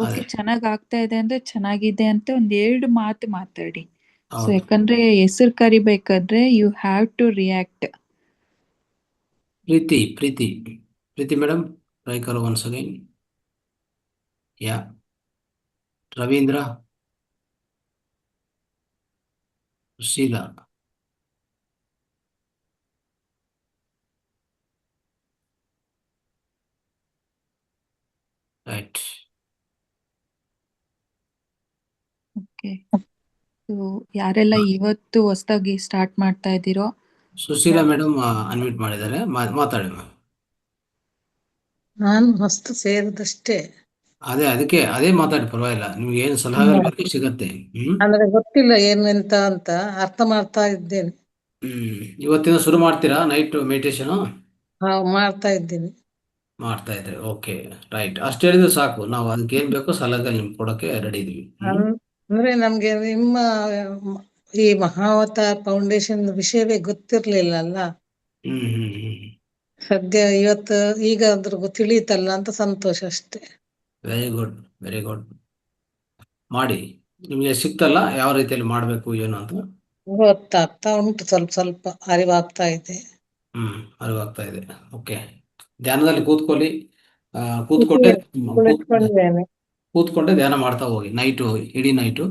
ಓಕೆ ಚೆನ್ನಾಗ್ ಆಗ್ತಾ ಇದೆ ಅಂದ್ರೆ ಚೆನ್ನಾಗಿದೆ ಅಂತ ಒಂದ್ 2 ಮಾತು ಮಾತಾಡಿ. ಸೊ ಯಾಕಂದ್ರೆ ಹೆಸರು ಕರಿಬೇಕಾದ್ರೆ you have to react. Preethi madam, try ಕರೋ once again. Yeah Ravindra, Sushila, right. Okay. So ಯಾರೆಲ್ಲ ಇವತ್ತು ಹೊಸದಾಗಿ ಸ್ಟಾರ್ಟ್ ಮಾಡ್ತಾ ಇದ್ದೀರೋ, ಸುಶೀಲಾ ಮೇಡಮ್ ಅನ್ಮ್ಯೂಟ್ ಮಾಡಿದ್ದಾರೆ, ಮಾತಾಡಿ ಮ್ಯಾಮ್. ನಾನು ಹೊಸ್ತು ಸೇರಿದಷ್ಟೇ. ಅದೇ ಮಾತಾಡಿ, ಪರವಾಗಿಲ್ಲ. ನಿಮ್ಗೆ ಏನು ಸಲಹೆಗಳು ಬೇಕು ಸಿಗತ್ತೆ. ಅಂದ್ರೆ ಗೊತ್ತಿಲ್ಲ ಏನು ಎಂತ ಅಂತ ಅರ್ಥ ಮಾಡ್ತಾ ಇದ್ದೇನೆ. ಇವತ್ತಿನ ಶುರು ಮಾಡ್ತೀರಾ ನೈಟ್ ಮೆಡಿಟೇಷನ್? ಮಾಡ್ತಾ ಇದ್ದೀನಿ. ಮಾಡ್ತಾ ಇದ್ರೆ ಓಕೆ, ರೈಟ್. ಅಷ್ಟು ಹೇಳಿದ್ರೆ ಸಾಕು, ನಾವು ಅದಕ್ಕೆ ಏನ್ ಬೇಕೋ ಸಲಹೆ ನಿಮ್ಗೆ ಕೊಡಕ್ಕೆ ರೆಡಿ ಇದೀವಿ. ಅಂದ್ರೆ ನಮ್ಗೆ ನಿಮ್ಮ ಈ ಮಹಾವತಾರ್ ಫೌಂಡೇಶನ್ ವಿಷಯವೇ ಗೊತ್ತಿರ್ಲಿಲ್ಲ ಅಲ್ಲ. ಸದ್ಯ ಇವತ್ತು ಈಗ ಅದ್ರ ತಿಳಿಯುತ್ತಲ್ಲ ಅಂತ ಸಂತೋಷ ಅಷ್ಟೇ. Very good. ಮಾಡಿ, ನಿಮ್ಗೆ ಸಿಕ್ತಲ್ಲ ಯಾವ ರೀತಿಯಲ್ಲಿ ಮಾಡ್ಬೇಕು ಏನು ಅಂತ ಗೊತ್ತಾಗ್ತಾ ಉಂಟು, ಸ್ವಲ್ಪ ಅರಿವಾಗ್ತಾ ಇದೆ. ಅರಿವಾಗ್ತಾ ಇದೆ. ಓಕೆ, ಧ್ಯಾನದಲ್ಲಿ ಕೂತ್ಕೊಂಡೇ ಧ್ಯಾನ ಮಾಡ್ತಾ ಹೋಗಿ. ಇಡೀ ನೈಟು.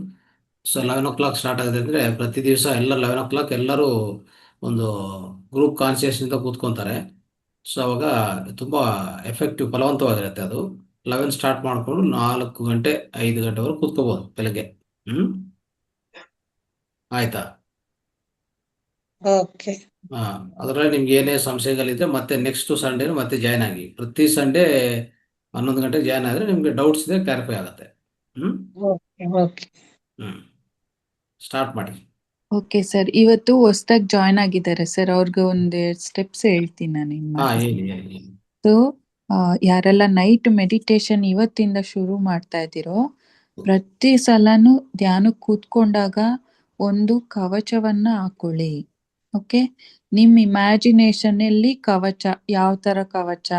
ಸೊ 11 o'clock ಸ್ಟಾರ್ಟ್ ಆಗಿದೆ ಅಂದರೆ ಪ್ರತಿ ದಿವಸ ಎಲ್ಲ 11 o'clock ಎಲ್ಲರೂ ಒಂದು ಗ್ರೂಪ್ ಕಾನ್ಸಿಯಸ್ನಿಂದ ಕೂತ್ಕೊಂತಾರೆ. ಸೊ ಅವಾಗ ತುಂಬ ಎಫೆಕ್ಟಿವ್, ಫಲವಂತವಾಗಿರುತ್ತೆ ಅದು. 11 ಸ್ಟಾರ್ಟ್ ಮಾಡಿಕೊಂಡು 4 ಗಂಟೆ 5 ಗಂಟೆವರೆಗೂ ಕೂತ್ಕೋಬೋದು ಬೆಳಗ್ಗೆ. ಆಯ್ತಾ? ಓಕೆ. ಅದರಲ್ಲಿ ನಿಮ್ಗೆ ಏನೇ ಸಂಶಯಗಳಿದ್ರೆ ಮತ್ತೆ ನೆಕ್ಸ್ಟ್ ಸಂಡೇ ಮತ್ತೆ ಜಾಯ್ನ್ ಆಗಿ. ಪ್ರತಿ ಸಂಡೇ 11 ಗಂಟೆಗೆ ಜಾಯ್ನ್ ಆದರೆ ನಿಮಗೆ ಡೌಟ್ಸ್ ಇದೆ ಕ್ಲಾರಿಫೈ ಆಗುತ್ತೆ. ಸ್ಟಾರ್ಟ್ ಮಾಡಿ. ಓಕೆ ಸರ್, ಇವತ್ತು ಹೊಸ್ದಾಗಿ ಜಾಯ್ನ್ ಆಗಿದ್ದಾರೆ ಸರ್, ಅವ್ರಿಗೆ ಒಂದೆರಡು ಸ್ಟೆಪ್ಸ್ ಹೇಳ್ತೀನಿ ನಾನು ಹಾ, ಮಾತಾಡ್ತೀನಿ. ಹೇಳಿ ಹೇಳಿ ಹೇಳಿ. ಸೊ ಯಾರೆಲ್ಲ ನೈಟ್ ಮೆಡಿಟೇಷನ್ ಇವತ್ತಿಂದ ಶುರು ಮಾಡ್ತಾ ಇದ್ದೀರೋ, ಪ್ರತಿ ಸಲನೂ ಧ್ಯಾನಕ್ಕೆ ಕೂತ್ಕೊಂಡಾಗ ಒಂದು ಕವಚವನ್ನ ಹಾಕೊಳ್ಳಿ. ಓಕೆ, ನಿಮ್ ಇಮ್ಯಾಜಿನೇಷನ್ ಅಲ್ಲಿ ಕವಚ, ಯಾವ ತರ ಕವಚ,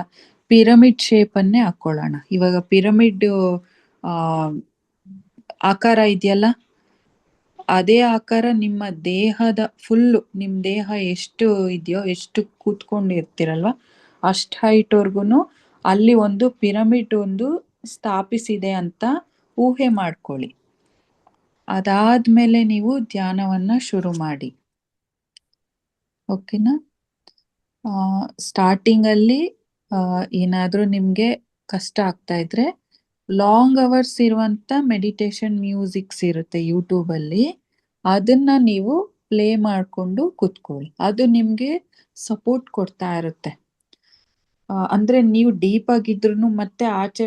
ಪಿರಮಿಡ್ ಶೇಪ್ ಅನ್ನೇ ಹಾಕೊಳ್ಳೋಣ. ಇವಾಗ ಪಿರಮಿಡ್ ಆಕಾರ ಇದೆಯಲ್ಲ, ಅದೇ ಆಕಾರ ನಿಮ್ಮ ದೇಹದ ಫುಲ್ಲು, ನಿಮ್ ದೇಹ ಎಷ್ಟು ಇದೆಯೋ, ಎಷ್ಟು ಕೂತ್ಕೊಂಡಿರ್ತೀರಲ್ವ ಅಷ್ಟು ಹೈಟ್ವರ್ಗುನು ಅಲ್ಲಿ ಒಂದು ಪಿರಮಿಡ್ ಒಂದು ಸ್ಥಾಪಿಸಿದೆ ಅಂತ ಊಹೆ ಮಾಡ್ಕೊಳ್ಳಿ. ಅದಾದ್ಮೇಲೆ ನೀವು ಧ್ಯಾನವನ್ನ ಶುರು ಮಾಡಿ. ಓಕೆನಾ? ಸ್ಟಾರ್ಟಿಂಗ್ ಅಲ್ಲಿ ಏನಾದ್ರೂ ನಿಮ್ಗೆ ಕಷ್ಟ ಆಗ್ತಾ ಇದ್ರೆ ಲಾಂಗ್ ಅವರ್ಸ್ ಇರುವಂತ ಮೆಡಿಟೇಷನ್ ಮ್ಯೂಸಿಕ್ಸ್ ಇರುತ್ತೆ ಯೂಟ್ಯೂಬ್ ಅಲ್ಲಿ, ಅದನ್ನ ನೀವು ಪ್ಲೇ ಮಾಡ್ಕೊಂಡು ಕುತ್ಕೊಳ್ಳಿ. ಅದು ನಿಮ್ಗೆ ಸಪೋರ್ಟ್ ಕೊಡ್ತಾ ಇರುತ್ತೆ. ಅಂದ್ರೆ ನೀವು ಡೀಪ್ ಆಗಿದ್ರು ಮತ್ತೆ ಆಚೆ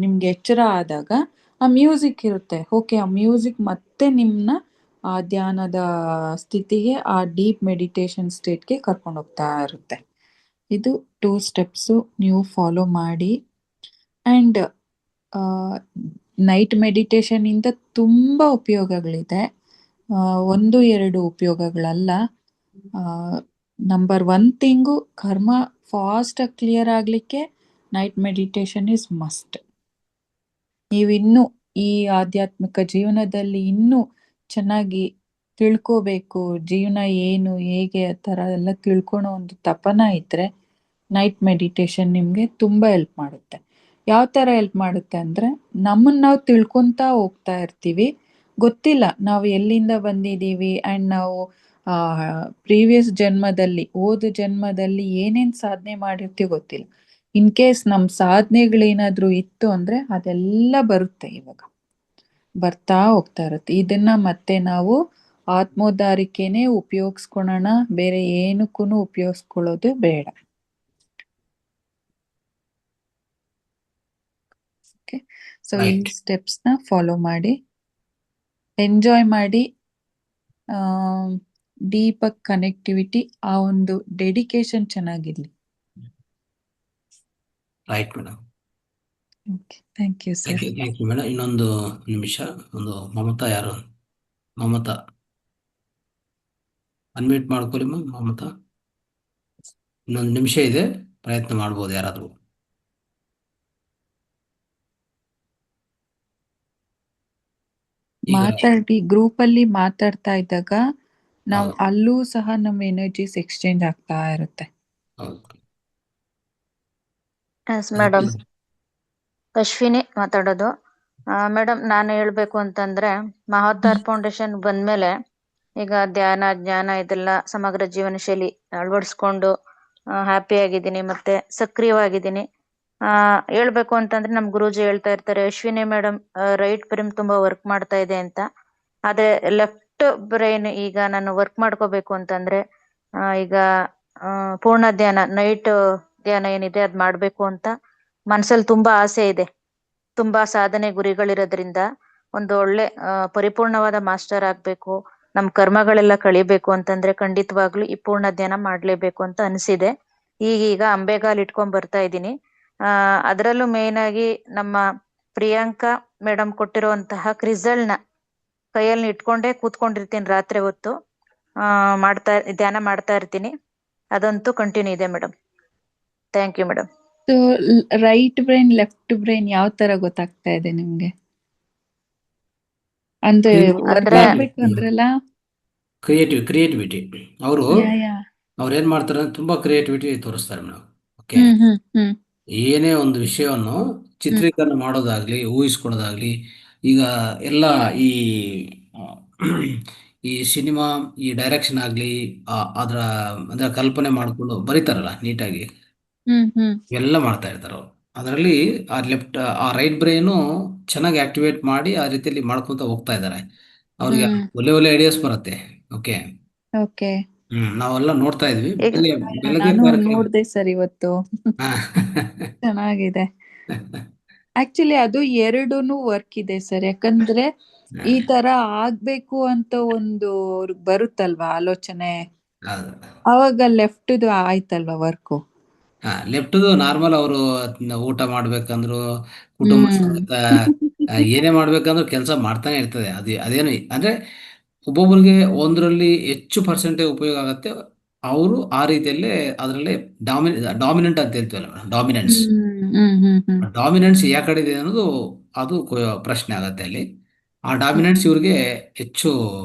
ನಿಮ್ಗೆ ಎಚ್ಚರ ಆದಾಗ ಆ ಮ್ಯೂಸಿಕ್ ಇರುತ್ತೆ. ಓಕೆ, ಆ ಮ್ಯೂಸಿಕ್ ಮತ್ತೆ ನಿಮ್ನ ಆ ಧ್ಯಾನದ ಸ್ಥಿತಿಗೆ, ಆ ಡೀಪ್ ಮೆಡಿಟೇಷನ್ ಸ್ಟೇಟ್ಗೆ ಕರ್ಕೊಂಡು ಹೋಗ್ತಾ ಇರುತ್ತೆ. ಇದು 2 ಸ್ಟೆಪ್ಸು ನೀವು ಫಾಲೋ ಮಾಡಿ. ಅಂಡ್ ನೈಟ್ ಮೆಡಿಟೇಷನ್ ಇಂದ ತುಂಬಾ ಉಪಯೋಗಗಳಿದೆ, 1-2 ಉಪಯೋಗಗಳಲ್ಲ. ನಂಬರ್ 1 ಥಿಂಗು, ಕರ್ಮ ಫಾಸ್ಟ್ ಆಗಿ ಕ್ಲಿಯರ್ ಆಗ್ಲಿಕ್ಕೆ ನೈಟ್ ಮೆಡಿಟೇಷನ್ ಇಸ್ ಮಸ್ಟ್. ನೀವಿನ್ನೂ ಈ ಆಧ್ಯಾತ್ಮಿಕ ಜೀವನದಲ್ಲಿ ಇನ್ನೂ ಚೆನ್ನಾಗಿ ತಿಳ್ಕೋಬೇಕು, ಜೀವನ ಏನು ಹೇಗೆ ಆ ಥರ ಎಲ್ಲ ತಿಳ್ಕೊಳೋ ಒಂದು ತಪನ ಇದ್ರೆ ನೈಟ್ ಮೆಡಿಟೇಷನ್ ನಿಮ್ಗೆ ತುಂಬಾ ಹೆಲ್ಪ್ ಮಾಡುತ್ತೆ. ಯಾವ ತರ ಹೆಲ್ಪ್ ಮಾಡುತ್ತೆ ಅಂದ್ರೆ, ನಮ್ಮನ್ನ ನಾವು ತಿಳ್ಕೊಂತಾ ಹೋಗ್ತಾ ಇರ್ತೀವಿ, ಗೊತ್ತಿಲ್ಲ ನಾವು ಎಲ್ಲಿಂದ ಬಂದಿದೀವಿ ಅಂಡ್ ನಾವು ಪ್ರೀವಿಯಸ್ ಜನ್ಮದಲ್ಲಿ, ಹೋದ ಜನ್ಮದಲ್ಲಿ ಏನೇನ್ ಸಾಧನೆ ಮಾಡಿರ್ತೀವಿ ಗೊತ್ತಿಲ್ಲ. ಇನ್ ಕೇಸ್ ನಮ್ ಸಾಧನೆಗಳೇನಾದ್ರೂ ಇತ್ತು ಅಂದ್ರೆ ಅದೆಲ್ಲ ಬರುತ್ತೆ, ಇವಾಗ ಬರ್ತಾ ಹೋಗ್ತಾ ಇರುತ್ತೆ. ಇದನ್ನ ಮತ್ತೆ ನಾವು ಆತ್ಮೋದ್ಧಾರಕ್ಕೆನೆ ಉಪಯೋಗಿಸ್ಕೊಳ್ಳೋಣ, ಬೇರೆ ಏನಕ್ಕೂ ಉಪಯೋಗಿಸ್ಕೊಳ್ಳೋದು ಬೇಡ. ಓಕೆ, ಸೊ ಈ ರೈಟ್. ಸ್ಟೆಪ್ಸ್ ನ ಫಾಲೋ ಮಾಡಿ, ಎಂಜಾಯ್ ಮಾಡಿ. ಡೀಪ್ ಕನೆಕ್ಟಿವಿಟಿ, ಆ ಒಂದು ಡೆಡಿಕೇಶನ್ ಚೆನ್ನಾಗಿರ್ಲಿ. Right madam. Okay, thank you sir. Thank you madam. ಇನ್ನೊಂದು ನಿಮಿಷ, ಒಂದು ಮಮತಾ, ಯಾರು ಮಮತಾ ಅನ್ಮ್ಯೂಟ್ ಮಾಡ್ಕೊಳ್ಳಿ ಮಮತಾ. ಇನ್ನೊಂದು ನಿಮಿಷ ಇದೆ, ಪ್ರಯತ್ನ ಮಾಡ್ಬೋದು ಯಾರಾದರೂ. ಮಾತಾಡಿ, ಗ್ರೂಪ್ ಅಲ್ಲಿ ಮಾತಾಡ್ತಾ ಇದ್ದಾಗ ನಾವು ಅಲ್ಲೂ ಸಹ ನಮ್ಮ ಎನರ್ಜೀಸ್ ಎಕ್ಸ್ಚೇಂಜ್ ಆಗ್ತಾ ಇರುತ್ತೆ. ಎಸ್ ಮೇಡಮ್, ಅಶ್ವಿನಿ ಮಾತಾಡೋದು. ಮೇಡಮ್, ನಾನು ಹೇಳ್ಬೇಕು ಅಂತಂದ್ರೆ, ಮಹೋದ್ಧಾರ್ ಫೌಂಡೇಶನ್ ಬಂದ್ಮೇಲೆ ಈಗ ಧ್ಯಾನ, ಜ್ಞಾನ ಇದೆಲ್ಲ ಸಮಗ್ರ ಜೀವನ ಶೈಲಿ ಅಳವಡಿಸ್ಕೊಂಡು ಹ್ಯಾಪಿ ಆಗಿದ್ದೀನಿ, ಮತ್ತೆ ಸಕ್ರಿಯವಾಗಿದ್ದೀನಿ. ಹೇಳ್ಬೇಕು ಅಂತಂದ್ರೆ ನಮ್ ಗುರೂಜಿ ಹೇಳ್ತಾ ಇರ್ತಾರೆ, ಅಶ್ವಿನಿ ಮೇಡಮ್ ರೈಟ್ ಬ್ರೈನ್ ತುಂಬಾ ವರ್ಕ್ ಮಾಡ್ತಾ ಇದೆ ಅಂತ. ಆದ್ರೆ ಲೆಫ್ಟ್ ಬ್ರೈನ್ ಈಗ ನಾನು ವರ್ಕ್ ಮಾಡ್ಕೋಬೇಕು ಅಂತಂದ್ರೆ ಈಗ ಪೂರ್ಣ ಧ್ಯಾನ, ನೈಟ್ ಧ್ಯಾನ ಏನಿದೆ ಅದ್ ಮಾಡ್ಬೇಕು ಅಂತ ಮನ್ಸಲ್ಲಿ ತುಂಬಾ ಆಸೆ ಇದೆ. ತುಂಬಾ ಸಾಧನೆ ಗುರಿಗಳಿರೋದ್ರಿಂದ ಒಂದು ಒಳ್ಳೆ ಪರಿಪೂರ್ಣವಾದ ಮಾಸ್ಟರ್ ಆಗ್ಬೇಕು, ನಮ್ ಕರ್ಮಗಳೆಲ್ಲ ಕಳಿಬೇಕು ಅಂತಂದ್ರೆ ಖಂಡಿತವಾಗ್ಲೂ ಈ ಪೂರ್ಣ ಧ್ಯಾನ ಮಾಡ್ಲೇಬೇಕು ಅಂತ ಅನ್ಸಿದೆ. ಈಗೀಗ ಅಂಬೆಗಾಲ್ ಇಟ್ಕೊಂಡ್ ಬರ್ತಾ ಇದ್ದೀನಿ. ಅದರಲ್ಲೂ ಮೇನ್ ಆಗಿ ನಮ್ಮ ಪ್ರಿಯಾಂಕಾ ಮೇಡಮ್ ಕೊಟ್ಟಿರುವಂತಹ ಕ್ರಿಸಲ್ನ ಕೈಯಲ್ಲಿ ಇಟ್ಕೊಂಡೇ ಕೂತ್ಕೊಂಡಿರ್ತೀನಿ ರಾತ್ರಿ ಹೊತ್ತು, ಧ್ಯಾನ ಮಾಡ್ತಾ ಇರ್ತೀನಿ. ಅದಂತೂ ಕಂಟಿನ್ಯೂ ಇದೆ madam. Thank you madam. So right brain, left brain ಯಾವ ತರ ಗೊತ್ತಾಗ್ತಾ ಇದೆ ನಿಮ್ಗೆ? ಅಂದ್ರೆ ವರ್ಕ್ ಆಗ್ಬೇಕು ಅಂದ್ರಲ್ಲ, ಕ್ರಿಯೇಟಿವಿಟಿ ಅವರು ಅವ್ರೇನ್ ಮಾಡ್ತಾರೆ, ತುಂಬಾ ಕ್ರಿಯೇಟಿವಿಟಿ ತೋರಿಸ್ತಾರೆ ಮೇಡಮ್. ಓಕೆ, ಏನೇ ಒಂದು ವಿಷಯವನ್ನು ಚಿತ್ರೀಕರಣ ಮಾಡೋದಾಗ್ಲಿ, ಊಹಿಸ್ಕೊಳೋದಾಗ್ಲಿ, ಈಗ ಎಲ್ಲ ಈ ಸಿನಿಮಾ, ಈ ಡೈರೆಕ್ಷನ್ ಆಗ್ಲಿ, ಅದರ ಕಲ್ಪನೆ ಮಾಡ್ಕೊಂಡು ಬರೀತಾರಲ್ಲ ನೀಟಾಗಿ, ಎಲ್ಲ ಮಾಡ್ತಾ ಇರ್ತಾರೆ ಅವರು. ಅದರಲ್ಲಿ ಆ ರೈಟ್ ಬ್ರೈನು ಚೆನ್ನಾಗಿ ಆಕ್ಟಿವೇಟ್ ಮಾಡಿ ಆ ರೀತಿಯಲ್ಲಿ ಮಾಡ್ಕೊಂತ ಹೋಗ್ತಾ ಇದ್ದಾರೆ. ಅವ್ರಿಗೆ ಒಳ್ಳೆ ಐಡಿಯಾಸ್ ಬರುತ್ತೆ. ಓಕೆ, ನಾವೆಲ್ಲ ನೋಡ್ತಾ ಇದ್ವಿ. ನಾನು ನೋಡ್ದೆ ಸರ್ ಇವತ್ತು, ಚೆನ್ನಾಗಿದೆ. ಆಕ್ಚುಲಿ ಅದು ಎರಡೂನು ವರ್ಕ್ ಇದೆ ಸರ್. ಯಾಕಂದ್ರೆ ಈ ತರ ಆಗ್ಬೇಕು ಅಂತ ಒಂದು ಅವ್ರಿಗೆ ಬರುತ್ತಲ್ವಾ ಆಲೋಚನೆ, ಹೌದು. ಅವಾಗ ಲೆಫ್ಟ್ದು ಆಯ್ತಲ್ವಾ ವರ್ಕು. ಲೆಫ್ಟ್ದು ನಾರ್ಮಲ್ ಅವರು ಊಟ ಮಾಡ್ಬೇಕಂದ್ರು ಕುಟುಂಬ ಸಮೇತ ಏನೇ ಮಾಡ್ಬೇಕಂದ್ರೂ ಕೆಲಸ ಮಾಡ್ತಾನೆ ಇರ್ತದೆ. ಅದೇನು ಅಂದ್ರೆ ಒಬ್ಬೊಬ್ಬರಿಗೆ ಒಂದರಲ್ಲಿ ಹೆಚ್ಚು ಪರ್ಸೆಂಟೇಜ್ ಉಪಯೋಗ ಆಗುತ್ತೆ. ಅವರು ಆ ರೀತಿಯಲ್ಲೇ ಅದರಲ್ಲಿ ಡಾಮಿನೆಂಟ್ ಅಂತ ಹೇಳ್ತೀವಲ್ಲ, ಡಾಮಿನೆನ್ಸ್ ಡಾಮಿನೆನ್ಸ್ ಯಾ ಕಡೆ ಇದೆ ಅನ್ನೋದು ಅದು ಪ್ರಶ್ನೆ ಆಗತ್ತೆ ಅಲ್ಲಿ. ಆ ಡಾಮಿನೆನ್ಸ್ ಇವ್ರಿಗೆ ಹೆಚ್ಚು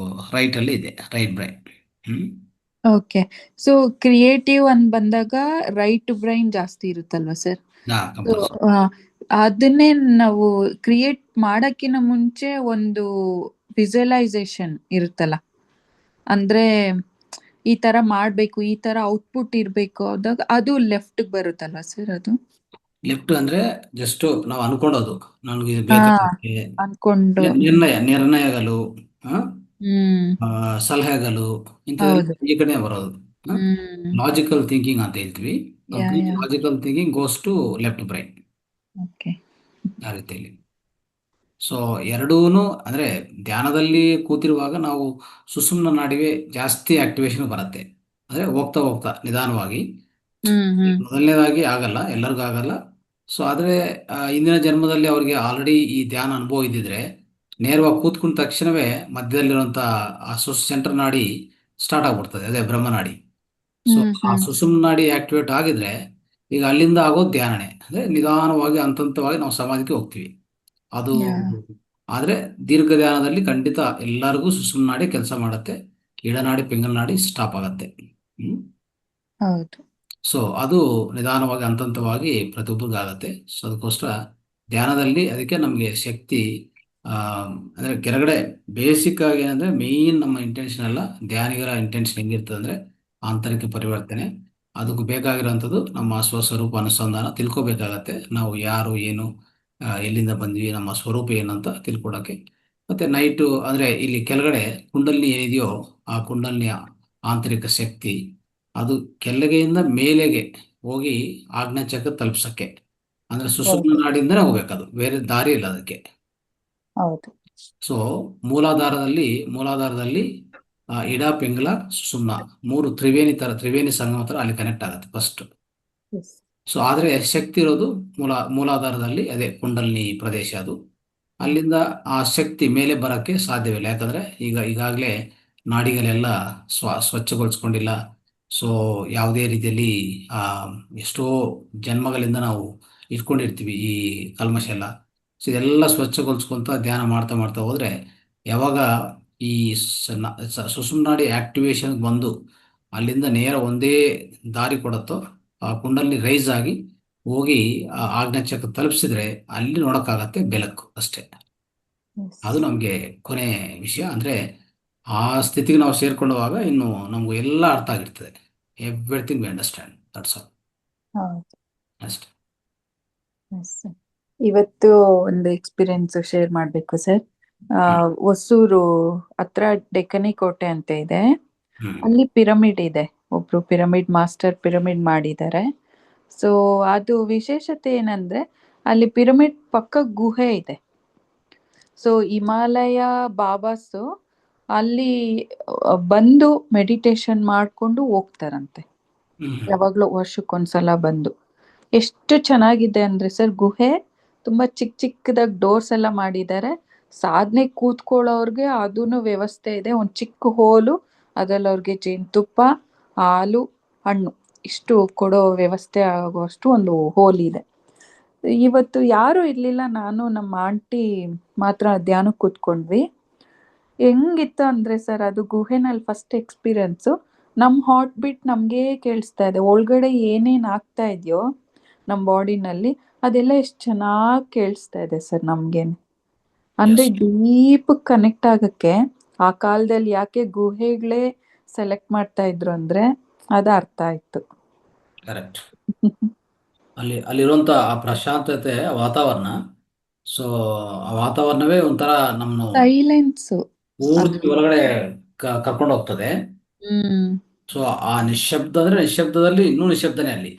ರೈಟ್ ಅಲ್ಲಿ ಇದೆ, right brain. Okay. So creative ಅಂತ ಬಂದಾಗ ರೈಟ್ ಬ್ರೈನ್ ಜಾಸ್ತಿ ಇರುತ್ತಲ್ವಾ ಸರ್? ಅದನ್ನೇ ನಾವು ಕ್ರಿಯೇಟ್ ಮಾಡಕ್ಕಿಂತ ಮುಂಚೆ ಒಂದು ವಿಜುವಲೈಸೇಷನ್ ಇರುತ್ತಲ್ಲ, ಅಂದ್ರೆ ಈ ತರ ಮಾಡ್ಬೇಕು, ಈ ತರ ಔಟ್ಪುಟ್ ಇರ್ಬೇಕು ಆದಾಗ ಅದು ಲೆಫ್ಟ್ ಬರುತ್ತಲ್ವಾ ಸರ್? ಅದು ಲೆಫ್ಟ್ ಅಂದ್ರೆ ಜಸ್ಟ್ ನಾವು ಅನ್ಕೊಂಡೋದು ನನಗೆ ಇದು ಬೇಕಾಗುತ್ತೆ, ಅನ್ಕೊಂಡು ನಿರ್ಣಯಗಳು, ಸಲಹೆಗಳು ಇಂಥವೆಲ್ಲ ಈ ಕಡೆ ಬರೋದು. ಲಾಜಿಕಲ್ ಥಿಂಕಿಂಗ್ ಅಂತ ಹೇಳ್ತೀವಿ. Logical thinking goes to left brain, ಆ ರೀತಿಯಲ್ಲಿ. ಸೊ ಎರಡೂನು ಅಂದ್ರೆ ಧ್ಯಾನದಲ್ಲಿ ಕೂತಿರುವಾಗ ನಾವು ಸುಷುಮ್ನ ನಾಡಿಗೆ ಜಾಸ್ತಿ ಆಕ್ಟಿವೇಶನ್ ಬರುತ್ತೆ. ಅಂದ್ರೆ ಹೋಗ್ತಾ ಹೋಗ್ತಾ ನಿಧಾನವಾಗಿ, ಮೊದಲನೇದಾಗಿ ಆಗಲ್ಲ, ಎಲ್ಲರಿಗೂ ಆಗಲ್ಲ. ಸೊ ಆದ್ರೆ ಇಂದಿನ ಜನ್ಮದಲ್ಲಿ ಅವ್ರಿಗೆ ಆಲ್ರೆಡಿ ಈ ಧ್ಯಾನ ಅನುಭವ ಇದ್ದಿದ್ರೆ ನೇರವಾಗಿ ಕೂತ್ಕೊಂಡ ತಕ್ಷಣವೇ ಮಧ್ಯದಲ್ಲಿರುವಂತ ಆ ಸೆಂಟರ್ ನಾಡಿ ಸ್ಟಾರ್ಟ್ ಆಗ್ಬಿಡ್ತದೆ, ಅದೇ ಬ್ರಹ್ಮನಾಡಿ. ಸೊ ಆ ಸುಷುಮ್ನ ನಾಡಿ ಆಕ್ಟಿವೇಟ್ ಆಗಿದ್ರೆ ಈಗ ಅಲ್ಲಿಂದ ಆಗೋದು ಧ್ಯಾನನೇ. ಅಂದ್ರೆ ನಿಧಾನವಾಗಿ ಹಂತವಾಗಿ ನಾವು ಸಮಾಧಿಗೆ ಹೋಗ್ತೀವಿ. ಅದು ಆದ್ರೆ ದೀರ್ಘ ಧ್ಯಾನದಲ್ಲಿ ಖಂಡಿತ ಎಲ್ಲರಿಗೂ ಸುಷುಮ್ನ ನಾಡಿ ಕೆಲಸ ಮಾಡುತ್ತೆ, ಇಡನಾಡಿ ಪಿಂಗಲ ನಾಡಿ ಸ್ಟಾಪ್ ಆಗತ್ತೆ. ಸೊ ಅದು ನಿಧಾನವಾಗಿ ಹಂತವಾಗಿ ಪ್ರತಿಯೊಬ್ಬರಿಗೂ ಆಗತ್ತೆ. ಸೊ ಅದಕ್ಕೋಸ್ಕರ ಧ್ಯಾನದಲ್ಲಿ ಅದಕ್ಕೆ ನಮಗೆ ಶಕ್ತಿ ಅಂದ್ರೆ ಕೆಳಗಡೆ ಬೇಸಿಕ್ ಆಗಿ ಏನಂದ್ರೆ ಮೇನ್ ನಮ್ಮ ಇಂಟೆನ್ಷನ್ ಅಲ್ಲ, ಧ್ಯಾನಿಗರ ಇಂಟೆನ್ಷನ್ ಹೆಂಗಿರ್ತದೆ ಅಂದ್ರೆ ಆಂತರಿಕ ಪರಿವರ್ತನೆ. ಅದಕ್ಕೂ ಬೇಕಾಗಿರುವಂಥದ್ದು ನಮ್ಮ ಸ್ವಸ್ವರೂಪ ಅನುಸಂಧಾನ ತಿಳ್ಕೊಬೇಕಾಗತ್ತೆ. ನಾವು ಯಾರು, ಏನು, ಎಲ್ಲಿಂದ ಬಂದ್ವಿ, ನಮ್ಮ ಸ್ವರೂಪ ಏನಂತ ತಿಳ್ಕೊಳಕ್ಕೆ. ಮತ್ತೆ ನೈಟು ಅಂದ್ರೆ ಇಲ್ಲಿ ಕೆಳಗಡೆ ಕುಂಡಲಿನಿ ಏನಿದೆಯೋ ಆ ಕುಂಡಲಿನಿಯ ಆಂತರಿಕ ಶಕ್ತಿ ಅದು ಕೆಳಗೆಯಿಂದ ಮೇಲೆಗೆ ಹೋಗಿ ಆಜ್ಞಾಚಕ್ರ ತಲುಪ್ಸಕ್ಕೆ, ಅಂದ್ರೆ ಸುಷುಮ್ನ ನಾಡಿಂದನೇ ಹೋಗ್ಬೇಕದು, ಬೇರೆ ದಾರಿ ಇಲ್ಲ ಅದಕ್ಕೆ. ಸೊ ಮೂಲಾಧಾರದಲ್ಲಿ ಇಡ, ಪಿಂಗಲ, ಸುಷುಮ್ನ ಮೂರು ತ್ರಿವೇಣಿ ಸಂಗಮ ತರ ಅಲ್ಲಿ ಕನೆಕ್ಟ್ ಆಗುತ್ತೆ ಫಸ್ಟ್. ಸೊ ಆದ್ರೆ ಶಕ್ತಿ ಇರೋದು ಮೂಲಾಧಾರದಲ್ಲಿ, ಅದೇ ಕುಂಡಲಿನಿ ಪ್ರದೇಶ. ಅದು ಅಲ್ಲಿಂದ ಆ ಶಕ್ತಿ ಮೇಲೆ ಬರಕ್ಕೆ ಸಾಧ್ಯವಿಲ್ಲ, ಯಾಕಂದ್ರೆ ಈಗಾಗಲೇ ನಾಡಿಗಳೆಲ್ಲ ಸ್ವಚ್ಛಗೊಳಿಸ್ಕೊಂಡಿಲ್ಲ. ಸೊ ಯಾವುದೇ ರೀತಿಯಲ್ಲಿ ಎಷ್ಟೋ ಜನ್ಮಗಳಿಂದ ನಾವು ಇಟ್ಕೊಂಡಿರ್ತೀವಿ ಈ ಕಲ್ಮಶ ಎಲ್ಲ. ಸೊ ಇದೆಲ್ಲ ಸ್ವಚ್ಛಗೊಳಿಸ್ಕೊಂತ ಧ್ಯಾನ ಮಾಡ್ತಾ ಹೋದ್ರೆ ಯಾವಾಗ ಈ ಸುಷುಮ್ನ ನಾಡಿ ಆಕ್ಟಿವೇಶನ್ ಬಂದು ಅಲ್ಲಿಂದ ನೇರ ಒಂದೇ ದಾರಿ ಕೊಡುತ್ತೋ ಆ ಕುಂಡಲಿನಿ ರೈಸ್ ಆಗಿ ಹೋಗಿ ಆಜ್ಞಾಚಕ್ರ ತಲುಪಿಸಿದ್ರೆ ಅಲ್ಲಿ ನೋಡಕ್ಕಾಗತ್ತೆ ಬೆಳಕು ಅಷ್ಟೇ. ಅದು ನಮ್ಗೆ ಕೊನೆ ವಿಷಯ. ಅಂದ್ರೆ ಆ ಸ್ಥಿತಿಗೆ ನಾವು ಸೇರ್ಕೊಳ್ಳುವಾಗ ಇನ್ನು ನಮ್ಗೆ ಎಲ್ಲ ಅರ್ಥ ಆಗಿರ್ತದೆ. Everything we understand, that's all ಅಷ್ಟೇ. ಇವತ್ತು ಒಂದು ಎಕ್ಸ್ಪೀರಿಯನ್ಸ್ ಶೇರ್ ಮಾಡ್ಬೇಕು ಸರ್. ಹೊಸೂರು ಹತ್ರ ಡೆಕ್ಕನಿ ಕೋಟೆ ಅಂತ ಇದೆ, ಅಲ್ಲಿ ಪಿರಮಿಡ್ ಇದೆ. ಒಬ್ರು ಪಿರಮಿಡ್ ಮಾಸ್ಟರ್ ಪಿರಮಿಡ್ ಮಾಡಿದ್ದಾರೆ. ಸೊ ಅದು ವಿಶೇಷತೆ ಏನಂದ್ರೆ ಅಲ್ಲಿ ಪಿರಮಿಡ್ ಪಕ್ಕ ಗುಹೆ ಇದೆ. ಸೊ ಹಿಮಾಲಯ ಬಾಬಾಸು ಅಲ್ಲಿ ಬಂದು ಮೆಡಿಟೇಷನ್ ಮಾಡ್ಕೊಂಡು ಹೋಗ್ತಾರಂತೆ, ಯಾವಾಗ್ಲೂ ವರ್ಷಕ್ಕೊಂದ್ಸಲ ಬಂದು. ಎಷ್ಟು ಚೆನ್ನಾಗಿದೆ ಅಂದ್ರೆ ಸರ್, ಗುಹೆ ತುಂಬಾ ಚಿಕ್ಕದಾಗಿ ಡೋರ್ಸ್ ಎಲ್ಲ ಮಾಡಿದ್ದಾರೆ. ಸಾಧನೆ ಕೂತ್ಕೊಳ್ಳೋರ್ಗೆ ಅದೂನು ವ್ಯವಸ್ಥೆ ಇದೆ, ಒಂದ್ ಚಿಕ್ಕ ಹೋಲು, ಅದ್ರಲ್ಲಿ ಅವ್ರಿಗೆ ಜೇನುತುಪ್ಪ, ಹಾಲು, ಹಣ್ಣು ಇಷ್ಟು ಕೊಡೋ ವ್ಯವಸ್ಥೆ ಆಗುವಷ್ಟು ಒಂದು ಹೋಲ್ ಇದೆ. ಇವತ್ತು ಯಾರು ಇರ್ಲಿಲ್ಲ, ನಾನು ನಮ್ಮ ಆಂಟಿ ಮಾತ್ರ ಧ್ಯಾನಕ್ಕೆ ಕೂತ್ಕೊಂಡ್ವಿ. ಹೆಂಗಿತ್ತು ಅಂದ್ರೆ ಸರ್, ಅದು ಗುಹೆನಲ್ಲಿ ಫಸ್ಟ್ ಎಕ್ಸ್ಪೀರಿಯನ್ಸು. ನಮ್ ಹಾರ್ಟ್ ಬೀಟ್ ನಮ್ಗೆ ಕೇಳಿಸ್ತಾ ಇದೆ, ಒಳಗಡೆ ಏನೇನ್ ಆಗ್ತಾ ಇದೆಯೋ ನಮ್ ಬಾಡಿನಲ್ಲಿ ಅದೆಲ್ಲ ಎಷ್ಟು ಚೆನ್ನಾಗಿ ಕೇಳಿಸ್ತಾ ಇದೆ ಸರ್ ನಮ್ಗೇನೆ. ಅಂದ್ರೆ ಡೀಪ್ ಕನೆಕ್ಟ್ ಆಗಕ್ಕೆ ಆ ಕಾಲದಲ್ಲಿ ಯಾಕೆ ಗುಹೆಗಳೇ ಸೆಲೆಕ್ಟ್ ಮಾಡ್ತಾ ಇದ್ರು ಅಂದ್ರೆ ಅದ ಅರ್ಥ ಆಯ್ತು. ಕರೆಕ್ಟ್. ಅಲ್ಲಿರುವಂತ ಆ ಪ್ರಶಾಂತತೆ, ವಾತಾವರಣ. ಸೊ ಆ ವಾತಾವರಣವೇ ಒಂಥರ ನಮ್ಮ ಸೈಲೆನ್ಸ್ ಪೂರ್ತಿ ಒಳಗಡೆ ಕರ್ಕೊಂಡು ಹೋಗ್ತದೆ. ಸೊ ಆ ನಿಶ್ಶಬ್ದ ಅಂದ್ರೆ ನಿಶ್ಶಬ್ದದಲ್ಲಿ ಇನ್ನೂ ನಿಶ್ಶಬ್ದನೇ ಅಲ್ಲಿ.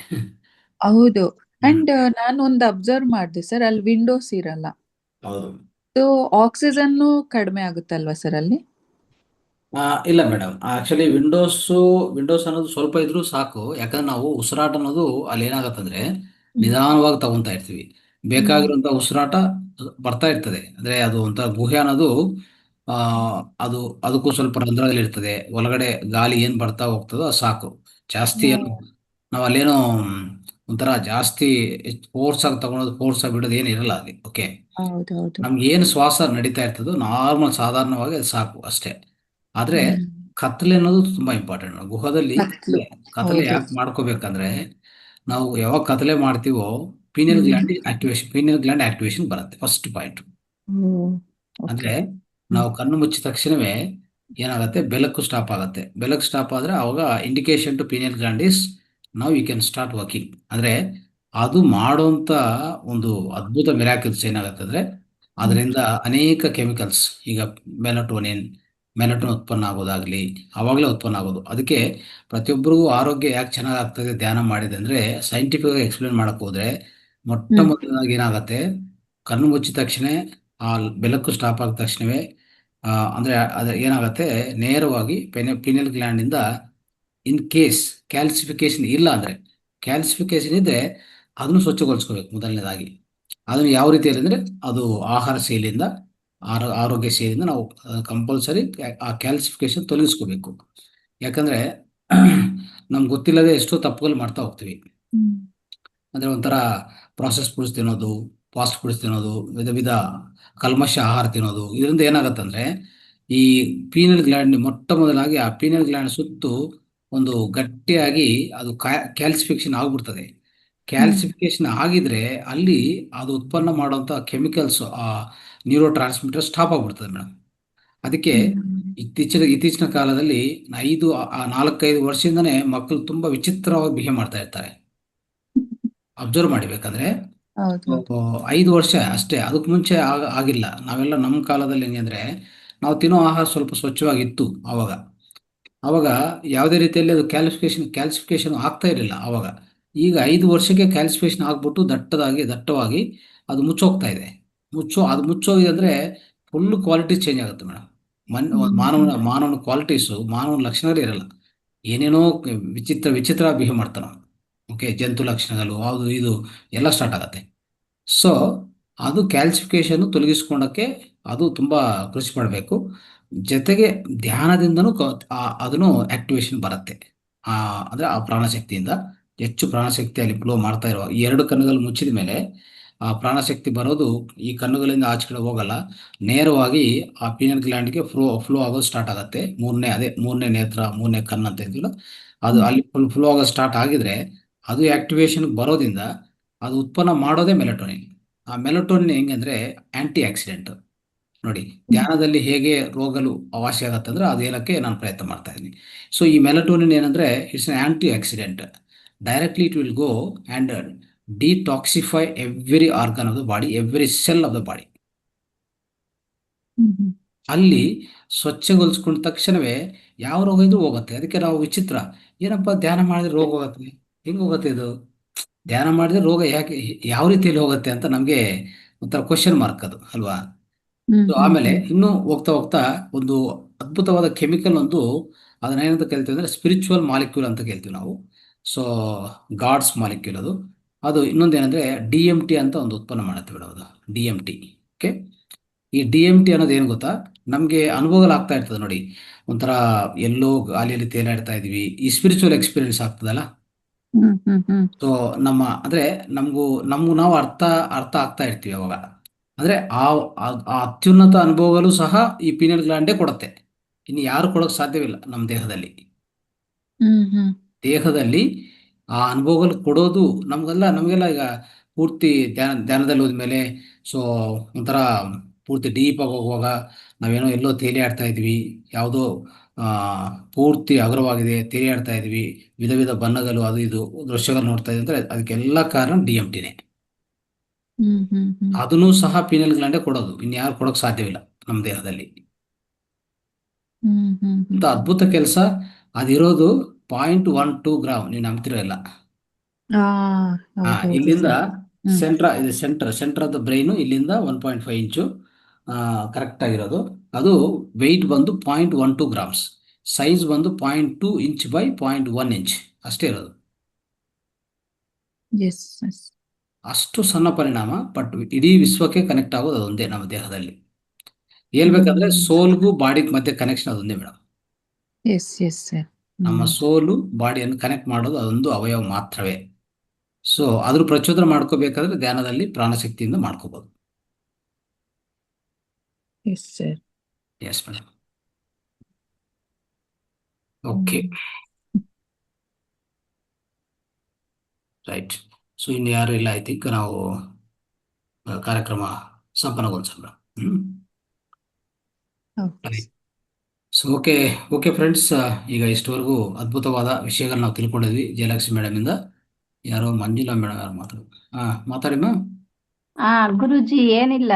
ಹೌದು. ಅಂಡ್ ನಾನು ಒಂದು ಅಬ್ಸರ್ವ್ ಮಾಡಿದೆ ಸರ್, ಅಲ್ಲಿ ವಿಂಡೋಸ್ ಇರಲ್ಲ. ಹೌದು. ಆಕ್ಸಿಜನ್ ಕಡಿಮೆ ಆಗುತ್ತಲ್ವಾ ಸರ್ ಅಲ್ಲಿ? ಇಲ್ಲ ಮೇಡಮ್, ಆಕ್ಚುಲಿ ವಿಂಡೋಸ್ ಅನ್ನೋದು ಸ್ವಲ್ಪ ಇದ್ರೂ ಸಾಕು. ಯಾಕಂದ್ರೆ ನಾವು ಉಸಿರಾಟ ಅನ್ನೋದು ಅಲ್ಲಿ ಏನಾಗತ್ತಂದ್ರೆ ನಿಧಾನವಾಗಿ ತಗೊಂತಾ ಇರ್ತೀವಿ. ಬೇಕಾಗಿರುವಂತ ಉಸಿರಾಟ ಬರ್ತಾ ಇರ್ತದೆ. ಅಂದ್ರೆ ಅದು ಒಂಥರ ಗುಹೆ ಅನ್ನೋದು ಆ ಅದು ಅದಕ್ಕೂ ಸ್ವಲ್ಪ ರಂಧ್ರದಲ್ಲಿ ಇರ್ತದೆ. ಒಳಗಡೆ ಗಾಳಿ ಏನ್ ಬರ್ತಾ ಹೋಗ್ತದೋ ಅದು ಸಾಕು. ಜಾಸ್ತಿ ಏನು ನಾವು ಅಲ್ಲೇನೋ ಒಂಥರ ಜಾಸ್ತಿ ಫೋರ್ಸ್ ಆಗಿ ತಗೊಳೋದು, ಫೋರ್ಸ್ ಆಗಿ ಬಿಡೋದು ಏನು ಇರಲ್ಲ ಅಲ್ಲಿ. ಓಕೆ, ಹೌದೌದು. ನಮ್ಗೆ ಏನು ಶ್ವಾಸ ನಡೀತಾ ಇರ್ತದೋ ನಾರ್ಮಲ್ ಸಾಧಾರಣವಾಗಿ ಅದು ಸಾಕು ಅಷ್ಟೇ. ಆದ್ರೆ ಕತ್ತಲೆ ಅನ್ನೋದು ತುಂಬಾ ಇಂಪಾರ್ಟೆಂಟ್. ಗುಹದಲ್ಲಿ ಕತ್ಲು. ಕತ್ತಲೆ ಹೌದು. ಯಾಕೆ ಮಾಡ್ಕೋಬೇಕಂದ್ರೆ ನಾವು ಯಾವಾಗ ಕತ್ತಲೆ ಮಾಡ್ತೀವೋ ಪೀನಿಯಲ್ ಗ್ಲ್ಯಾಂಡ್ ಆಕ್ಟಿವೇಶನ್ ಬರುತ್ತೆ. ಫಸ್ಟ್ ಪಾಯಿಂಟ್ ಅಂದ್ರೆ ನಾವು ಕಣ್ಣು ಮುಚ್ಚಿದ ತಕ್ಷಣವೇ ಏನಾಗುತ್ತೆ, ಬೆಳಕು ಸ್ಟಾಪ್ ಆಗುತ್ತೆ. ಬೆಳಕು ಸ್ಟಾಪ್ ಆದ್ರೆ ಅವಾಗ indication to pineal gland is ನಾವು ಯು ಕ್ಯಾನ್ ಸ್ಟಾರ್ಟ್ ವರ್ಕಿಂಗ್. ಅಂದ್ರೆ ಅದು ಮಾಡುವಂತ ಒಂದು ಅದ್ಭುತ ಮಿರಾಕಲ್ಸ್ ಏನಾಗುತ್ತೆ ಅಂದ್ರೆ ಅದರಿಂದ ಅನೇಕ ಕೆಮಿಕಲ್ಸ್, ಈಗ ಮೆಲಟೋನಿನ್ ಉತ್ಪನ್ನ ಆಗೋದಾಗ್ಲಿ, ಅವಾಗಲೇ ಉತ್ಪನ್ನ ಆಗೋದು. ಅದಕ್ಕೆ ಪ್ರತಿಯೊಬ್ಬರಿಗೂ ಆರೋಗ್ಯ ಯಾಕೆ ಚೆನ್ನಾಗಾಗ್ತದೆ ಧ್ಯಾನ ಮಾಡಿದೆ ಅಂದ್ರೆ ಸೈಂಟಿಫಿಕ್ ಆಗಿ ಎಕ್ಸ್ಪ್ಲೇನ್ ಮಾಡಕ್ ಹೋದ್ರೆ ಮೊಟ್ಟ ಮೊದಲನಾಗಿ ಏನಾಗತ್ತೆ, ಕಣ್ಣು ಮುಚ್ಚಿದ ತಕ್ಷಣ ಆ ಬೆಳಕು ಸ್ಟಾಪ್ ಆದ ತಕ್ಷಣವೇ ಅಂದ್ರೆ ಅದು ಏನಾಗತ್ತೆ, ನೇರವಾಗಿ ಪೀನಿಯಲ್ ಗ್ಲ್ಯಾಂಡ್ ಇಂದ ಇನ್ ಕೇಸ್ ಕ್ಯಾಲ್ಸಿಫಿಕೇಶನ್ ಇಲ್ಲ ಅಂದ್ರೆ, ಕ್ಯಾಲ್ಸಿಫಿಕೇಶನ್ ಇದ್ರೆ ಅದನ್ನು ಸ್ವಚ್ಛಗೊಳಿಸ್ಕೋಬೇಕು ಮೊದಲನೇದಾಗಿ. ಅದನ್ನು ಯಾವ ರೀತಿಯಲ್ಲಿ ಅಂದ್ರೆ ಅದು ಆಹಾರ ಶೈಲಿಯಿಂದ, ಆರೋಗ್ಯ ಶೈಲಿಯಿಂದ ನಾವು ಕಂಪಲ್ಸರಿ ಆ ಕ್ಯಾಲ್ಸಿಫಿಕೇಶನ್ ತೊಲಗಿಸ್ಕೋಬೇಕು. ಯಾಕಂದ್ರೆ ನಮ್ಗೆ ಗೊತ್ತಿಲ್ಲದೆ ಎಷ್ಟೋ ತಪ್ಪುಗಳು ಮಾಡ್ತಾ ಹೋಗ್ತೀವಿ. ಅಂದ್ರೆ ಒಂಥರ ಪ್ರಾಸೆಸ್ ಫುಡ್ಸ್ ತಿನ್ನೋದು, ಫಾಸ್ಟ್ ಫುಡ್ಸ್ ತಿನ್ನೋದು, ವಿಧ ಕಲ್ಮಶ ಆಹಾರ ತಿನ್ನೋದು. ಇದರಿಂದ ಏನಾಗತ್ತಂದ್ರೆ ಈ ಪೀನಿಯಲ್ ಗ್ಲ್ಯಾಂಡ್ ಮೊಟ್ಟ ಮೊದಲಾಗಿ ಆ ಪೀನಿಯಲ್ ಗ್ಲ್ಯಾಂಡ್ ಸುತ್ತು ಒಂದು ಗಟ್ಟಿಯಾಗಿ ಅದು ಕ್ಯಾಲ್ಸಿಫಿಕೇಶನ್ ಆಗ್ಬಿಡ್ತದೆ. ಕ್ಯಾಲ್ಸಿಫಿಕೇಶನ್ ಆಗಿದ್ರೆ ಅಲ್ಲಿ ಅದು ಉತ್ಪನ್ನ ಮಾಡುವಂತ ಕೆಮಿಕಲ್ಸ್, ಆ ನ್ಯೂರೋ ಟ್ರಾನ್ಸ್ಮಿಟರ್ ಸ್ಟಾಪ್ ಆಗ್ಬಿಡ್ತದೆ ಮೇಡಮ್. ಅದಕ್ಕೆ ಇತ್ತೀಚಿನ ಕಾಲದಲ್ಲಿ 4-5 ವರ್ಷದಿಂದನೇ ಮಕ್ಕಳು ತುಂಬಾ ವಿಚಿತ್ರವಾಗಿ ಬಿಹೇವ್ ಮಾಡ್ತಾ ಇರ್ತಾರೆ. ಅಬ್ಸರ್ವ್ ಮಾಡಿಬೇಕಂದ್ರೆ 5 ವರ್ಷ ಅಷ್ಟೇ, ಅದಕ್ಕೆ ಮುಂಚೆ ಆಗಿಲ್ಲ. ನಾವೆಲ್ಲ ನಮ್ಮ ಕಾಲದಲ್ಲಿ ಹೆಂಗೆ ಅಂದ್ರೆ ನಾವು ತಿನ್ನೋ ಆಹಾರ ಸ್ವಲ್ಪ ಸ್ವಚ್ಛವಾಗಿತ್ತು. ಅವಾಗ ಯಾವುದೇ ರೀತಿಯಲ್ಲಿ ಅದು ಕ್ಯಾಲ್ಸಿಫಿಕೇಶನ್ ಆಗ್ತಾ ಇರಲಿಲ್ಲ ಅವಾಗ. ಈಗ 5 ವರ್ಷಕ್ಕೆ ಕ್ಯಾಲ್ಸಿಫಿಕೇಶನ್ ಆಗ್ಬಿಟ್ಟು ದಟ್ಟವಾಗಿ ಅದು ಮುಚ್ಚೋಗ್ತಾ ಇದೆ. ಮುಚ್ಚೋಗಿದೆ ಅಂದ್ರೆ ಫುಲ್ ಕ್ವಾಲಿಟಿ ಚೇಂಜ್ ಆಗುತ್ತೆ ಮೇಡಮ್. ಮಾನವನ ಕ್ವಾಲಿಟೀಸು, ಮಾನವನ ಲಕ್ಷಣಗಳೇ ಇರಲ್ಲ. ಏನೇನೋ ವಿಚಿತ್ರ ಬಿಹೇವ್ ಮಾಡ್ತಾನೆ. ಓಕೆ, ಜಂತು ಲಕ್ಷಣಗಳು ಅದು ಇದು ಎಲ್ಲ ಸ್ಟಾರ್ಟ್ ಆಗುತ್ತೆ. ಸೊ ಅದು ಕ್ಯಾಲ್ಸಿಫಿಕೇಶನ್ ತೊಲಗಿಸ್ಕೊಳಕ್ಕೆ ಅದು ತುಂಬಾ ಕೃಷಿ ಮಾಡಬೇಕು. ಜೊತೆಗೆ ಧ್ಯಾನದಿಂದನೂ ಅದನ್ನು ಆಕ್ಟಿವೇಶನ್ ಬರುತ್ತೆ. ಅಂದ್ರೆ ಆ ಪ್ರಾಣಶಕ್ತಿಯಿಂದ ಹೆಚ್ಚು ಪ್ರಾಣಶಕ್ತಿ ಅಲ್ಲಿ ಫ್ಲೋ ಮಾಡ್ತಾ ಇರುವ 2 ಕಣ್ಣುಗಳು ಮುಚ್ಚಿದ ಮೇಲೆ ಆ ಪ್ರಾಣಶಕ್ತಿ ಬರೋದು ಈ ಕಣ್ಣುಗಳಿಂದ ಆಚೆ ಕಡೆ ಹೋಗಲ್ಲ, ನೇರವಾಗಿ ಆ ಪೀನಿಯಲ್ ಗ್ಲ್ಯಾಂಡ್ಗೆ ಫ್ಲೋ ಆಗೋದು ಸ್ಟಾರ್ಟ್ ಆಗುತ್ತೆ. ಮೂರನೇ ನೇತ್ರ, ಮೂರನೇ ಕಣ್ಣು ಅಂತ ಇದ್ದಿಲ್ಲ, ಅದು ಅಲ್ಲಿ ಫ್ಲೋ ಆಗೋದು ಸ್ಟಾರ್ಟ್ ಆಗಿದ್ರೆ ಅದು ಆಕ್ಟಿವೇಶನ್ ಬರೋದ್ರಿಂದ ಅದು ಉತ್ಪನ್ನ ಮಾಡೋದೇ ಮೆಲಟೋನಿನ್. ಆ ಮೆಲಟೋನಿನ್ ಹೆಂಗಂದ್ರೆ ಆಂಟಿ ಆಕ್ಸಿಡೆಂಟ್. ನೋಡಿ, ಧ್ಯಾನದಲ್ಲಿ ಹೇಗೆ ರೋಗಗಳು ವಾಸಿ ಆಗತ್ತಂದ್ರೆ ಅದು ಹೇಳಕ್ಕೆ ನಾನು ಪ್ರಯತ್ನ ಮಾಡ್ತಾ ಇದ್ದೀನಿ. ಸೊ ಈ ಮೆಲಟೋನಿನ್ ಏನಂದ್ರೆ it's an antioxidant. Directly it will go and detoxify every organ of the body, every cell of the body. ಅಲ್ಲಿ ಸ್ವಚ್ಛಗೊಳಿಸ್ಕೊಂಡ ತಕ್ಷಣವೇ ಯಾವ ರೋಗ ಇದ್ರೂ ಹೋಗುತ್ತೆ. ಅದಕ್ಕೆ ನಾವು ವಿಚಿತ್ರ, ಏನಪ್ಪ ಧ್ಯಾನ ಮಾಡಿದ್ರೆ ರೋಗ ಹೋಗುತ್ತೆ, ಹೆಂಗ್ ಹೋಗುತ್ತೆ ಇದು? ಧ್ಯಾನ ಮಾಡಿದ್ರೆ ರೋಗ ಯಾಕೆ, ಯಾವ ರೀತಿಯಲ್ಲಿ ಹೋಗುತ್ತೆ ಅಂತ ನಮ್ಗೆ ಒಂಥರ ಕ್ವಶನ್ ಮಾರ್ಕ್ ಅದು ಅಲ್ವಾ? ಆಮೇಲೆ ಇನ್ನು ಹೋಗ್ತಾ ಒಂದು ಅದ್ಭುತವಾದ ಕೆಮಿಕಲ್ ಒಂದು, ಅದನ್ನ ಏನಂತ ಕೇಳ್ತೀವಿ ಅಂದ್ರೆ ಸ್ಪಿರಿಚುವಲ್ ಮಾಲಿಕ್ಯೂಲ್ ಅಂತ ಕೇಳ್ತೀವಿ ನಾವು. ಸೊ ಗಾಡ್ಸ್ ಮಾಲಿಕ್ಯೂಲ್ ಅದು ಇನ್ನೊಂದೇನಂದ್ರೆ DMT ಅಂತ ಒಂದು ಉತ್ಪನ್ನ ಮಾಡುತ್ತೆ ಮೇಡಮ್, ಅದು DMT. ಓಕೆ, ಈ DMT ಅನ್ನೋದು ಏನು ಗೊತ್ತಾ, ನಮ್ಗೆ ಅನುಭವಗಳಾಗ್ತಾ ಇರ್ತದೆ ನೋಡಿ, ಒಂಥರ ಎಲ್ಲೋ ಗಾಲಿಯಲ್ಲಿ ತೇಲಾಡ್ತಾ ಇದೀವಿ, ಈ ಸ್ಪಿರಿಚುವಲ್ ಎಕ್ಸ್ಪೀರಿಯನ್ಸ್ ಆಗ್ತದಲ್ಲ. ಸೊ ಅಂದ್ರೆ ನಮಗೂ ನಾವು ಅರ್ಥ ಆಗ್ತಾ ಇರ್ತೀವಿ ಅವಾಗ. ಅಂದ್ರೆ ಆ ಅತ್ಯುನ್ನತ ಅನುಭವಗಳು ಸಹ ಈ ಪೀನಿಯಲ್ ಗ್ಲ್ಯಾಂಡೇ ಕೊಡುತ್ತೆ. ಇನ್ನು ಯಾರು ಕೊಡೋಕೆ ಸಾಧ್ಯವಿಲ್ಲ ನಮ್ಮ ದೇಹದಲ್ಲಿ ಆ ಅನುಭವಗಳು ಕೊಡೋದು ನಮಗೆಲ್ಲ ಈಗ ಪೂರ್ತಿ ಧ್ಯಾನದಲ್ಲಿ ಹೋದ್ಮೇಲೆ ಸೊ ಒಂಥರ ಪೂರ್ತಿ ಡೀಪ್ ಆಗಿ ಹೋಗುವಾಗ ನಾವೇನೋ ಎಲ್ಲೋ ತೇಲಿಯಾಡ್ತಾ ಇದ್ವಿ, ಯಾವುದೋ ಪೂರ್ತಿ ಹಗುರವಾಗಿದೆ ತೇಲಿಯಾಡ್ತಾ ಇದ್ವಿ, ವಿಧ ಬಣ್ಣಗಳು ಅದು ಇದು ದೃಶ್ಯಗಳು ನೋಡ್ತಾ ಇದ್ವಿ ಅಂದ್ರೆ ಅದಕ್ಕೆಲ್ಲ ಕಾರಣ DMTನೇ. ಅದನ್ನು ಸಹ ಪೀನಿಯಲ್ ಗ್ಲ್ಯಾಂಡೇ ಕೊಡೋದು, ಇನ್ಯಾರು ಕೊಡೋಕೆ ಸಾಧ್ಯವಿಲ್ಲ ನಮ್ಮ ದೇಹದಲ್ಲಿ. ಅಂತ ಅದ್ಭುತ ಕೆಲಸ ಅದಿರೋದು 0.12 ಗ್ರಾಮ್. ನೀವು ನಂಬ್ತಿರೋ ಇಲ್ಲ. ಇಲ್ಲಿಂದ ಸೆಂಟರ್ ಆಫ್ ದ ಬ್ರೈನ್ ಇಲ್ಲಿಂದ 1.5 ಇಂಚು, ಕರೆಕ್ಟ್ ಆಗಿರೋದು. ಅದು ವೆಯ್ಟ್ ಬಂದು 0.12 ಗ್ರಾಮ್ಸ್, ಸೈಜ್ ಬಂದು 0.2 ಇಂಚ್ ಬೈ 0.1 ಇಂಚ್ ಅಷ್ಟೇ ಇರೋದು. ಎಸ್ ಎಸ್ ಅಷ್ಟು ಸಣ್ಣ ಪರಿಣಾಮ, ಬಟ್ ಇಡೀ ವಿಶ್ವಕ್ಕೆ ಕನೆಕ್ಟ್ ಆಗೋದು ಅದೊಂದೇ ನಮ್ಮ ದೇಹದಲ್ಲಿ. ಹೇಳ್ಬೇಕಂದ್ರೆ ಸೋಲ್ಗೂ ಬಾಡಿಗೆ ಮಧ್ಯೆ ಕನೆಕ್ಷನ್ ಅದೊಂದೇ ಮೇಡಮ್. S yes sir. ನಮ್ಮ ಸೋಲು ಬಾಡಿಯನ್ನು ಕನೆಕ್ಟ್ ಮಾಡೋದು ಅದೊಂದು ಅವಯವ ಮಾತ್ರವೇ. ಸೊ ಅದ್ರ ಪ್ರಚೋದನೆ ಮಾಡ್ಕೋಬೇಕಾದ್ರೆ ಧ್ಯಾನದಲ್ಲಿ ಪ್ರಾಣಶಕ್ತಿಯಿಂದ ಮಾಡ್ಕೋಬಹುದು. Yes sir. Yes madam. Okay, right. So ಇನ್ನು ಯಾರು ಇಲ್ಲ, ಐ ಥಿಂಕ್ ನಾವು ಕಾರ್ಯಕ್ರಮ ಸಂಪನ್ನಗೊಳಿಸೋಣ. ಸೊ ಓಕೆ ಫ್ರೆಂಡ್ಸ್, ಈಗ ಇಷ್ಟವರೆಗೂ ಅದ್ಭುತವಾದ ವಿಷಯಗಳನ್ನ ನಾವು ತಿಳ್ಕೊಂಡಿದ್ವಿ ಜಯಲಕ್ಷ್ಮಿ ಮೇಡಮ್ ಇಂದ. ಯಾರೋ ಮಂಜುಳಾ ಮೇಡಮ್ ಯಾರು ಮಾತಾಡಿಮ್ಮ. ಗುರುಜಿ ಏನಿಲ್ಲ,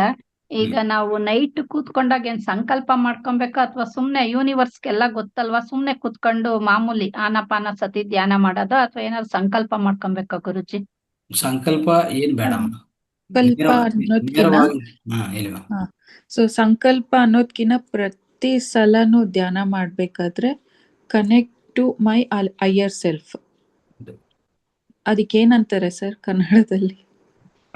ಈಗ ನಾವು ನೈಟ್ ಕೂತ್ಕೊಂಡಾಗ ಏನ್ ಸಂಕಲ್ಪ ಮಾಡ್ಕೊಬೇಕಾ ಅಥವಾ ಸುಮ್ನೆ ಯೂನಿವರ್ಸ್ಗೆಲ್ಲ ಗೊತ್ತಲ್ವಾ, ಸುಮ್ನೆ ಕೂತ್ಕೊಂಡು ಮಾಮೂಲಿ ಆನಾಪಾನ ಸತಿ ಧ್ಯಾನ ಮಾಡೋದು ಅಥವಾ ಏನಾದ್ರು ಸಂಕಲ್ಪ ಮಾಡ್ಕೊಬೇಕಾ ಗುರುಜಿ? ಸಂಕಲ್ಪ ಏನ್ ಬೇಡಮ್ಮ, ಸಂಕಲ್ಪ ಅನ್ನೋದ್ಕಿನ ಸೊ ಸಂಕಲ್ಪ ಅನ್ನೋದ್ಕಿನ ಪ್ರತಿ ಸಲನೂ ಧ್ಯಾನ ಮಾಡ್ಬೇಕಾದ್ರೆ connect to my higher self, ಅದಕ್ಕೇನಂತಾರೆ ಸರ್ ಕನ್ನಡದಲ್ಲಿ?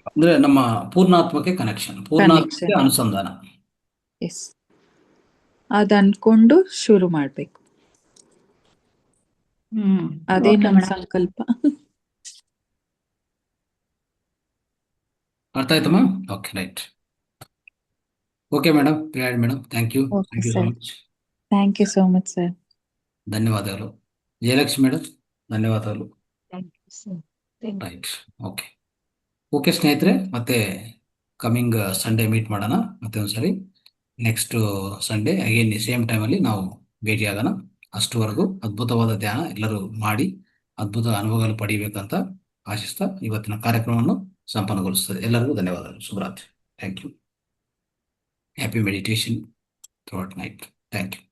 ಅಂದ್ರೆ ನಮ್ಮ ಪೂರ್ಣಾತ್ಮಕ್ಕೆ ಕನೆಕ್ಷನ್, ಪೂರ್ಣಾತ್ಮಕ್ಕೆ ಅನುಸಂಧಾನ. ಎಸ್, ಅದ್ ಅನ್ಕೊಂಡು ಶುರು ಮಾಡ್ಬೇಕು. ಅದೇ ನಮ್ಮ ಸಂಕಲ್ಪ. ಅರ್ಥ ಆಯ್ತಮ್ಮ? Okay, right. Okay madam, madam, thank you so much. Thank you so much sir. ಧನ್ಯವಾದಗಳು. ಜಯಲಕ್ಷ್ಮಿ ಮೇಡಮ್, ಧನ್ಯವಾದಗಳು. Right, okay. ಓಕೆ ಸ್ನೇಹಿತರೆ, ಮತ್ತೆ ಕಮಿಂಗ್ ಸಂಡೇ ಮೀಟ್ ಮಾಡೋಣ ಮತ್ತೆ ಒಂದ್ಸರಿ. ನೆಕ್ಸ್ಟ್ ಸಂಡೇ ಅಗೇನ್ ಸೇಮ್ ಟೈಮಲ್ಲಿ ನಾವು ಭೇಟಿಯಾಗೋಣ. ಅಷ್ಟುವರೆಗೂ ಅದ್ಭುತವಾದ ಧ್ಯಾನ ಎಲ್ಲರೂ ಮಾಡಿ ಅದ್ಭುತ ಅನುಭವಗಳು ಪಡಿಬೇಕಂತ ಆಶಿಸ್ತಾ ಇವತ್ತಿನ ಕಾರ್ಯಕ್ರಮವನ್ನು ಸಂಪನ್ನಗೊಳಿಸ್ತದೆ. ಎಲ್ಲರಿಗೂ ಧನ್ಯವಾದಗಳು. ಶುಭರಾತ್ರಿ. Thank you. Happy meditation throughout night. Thank you.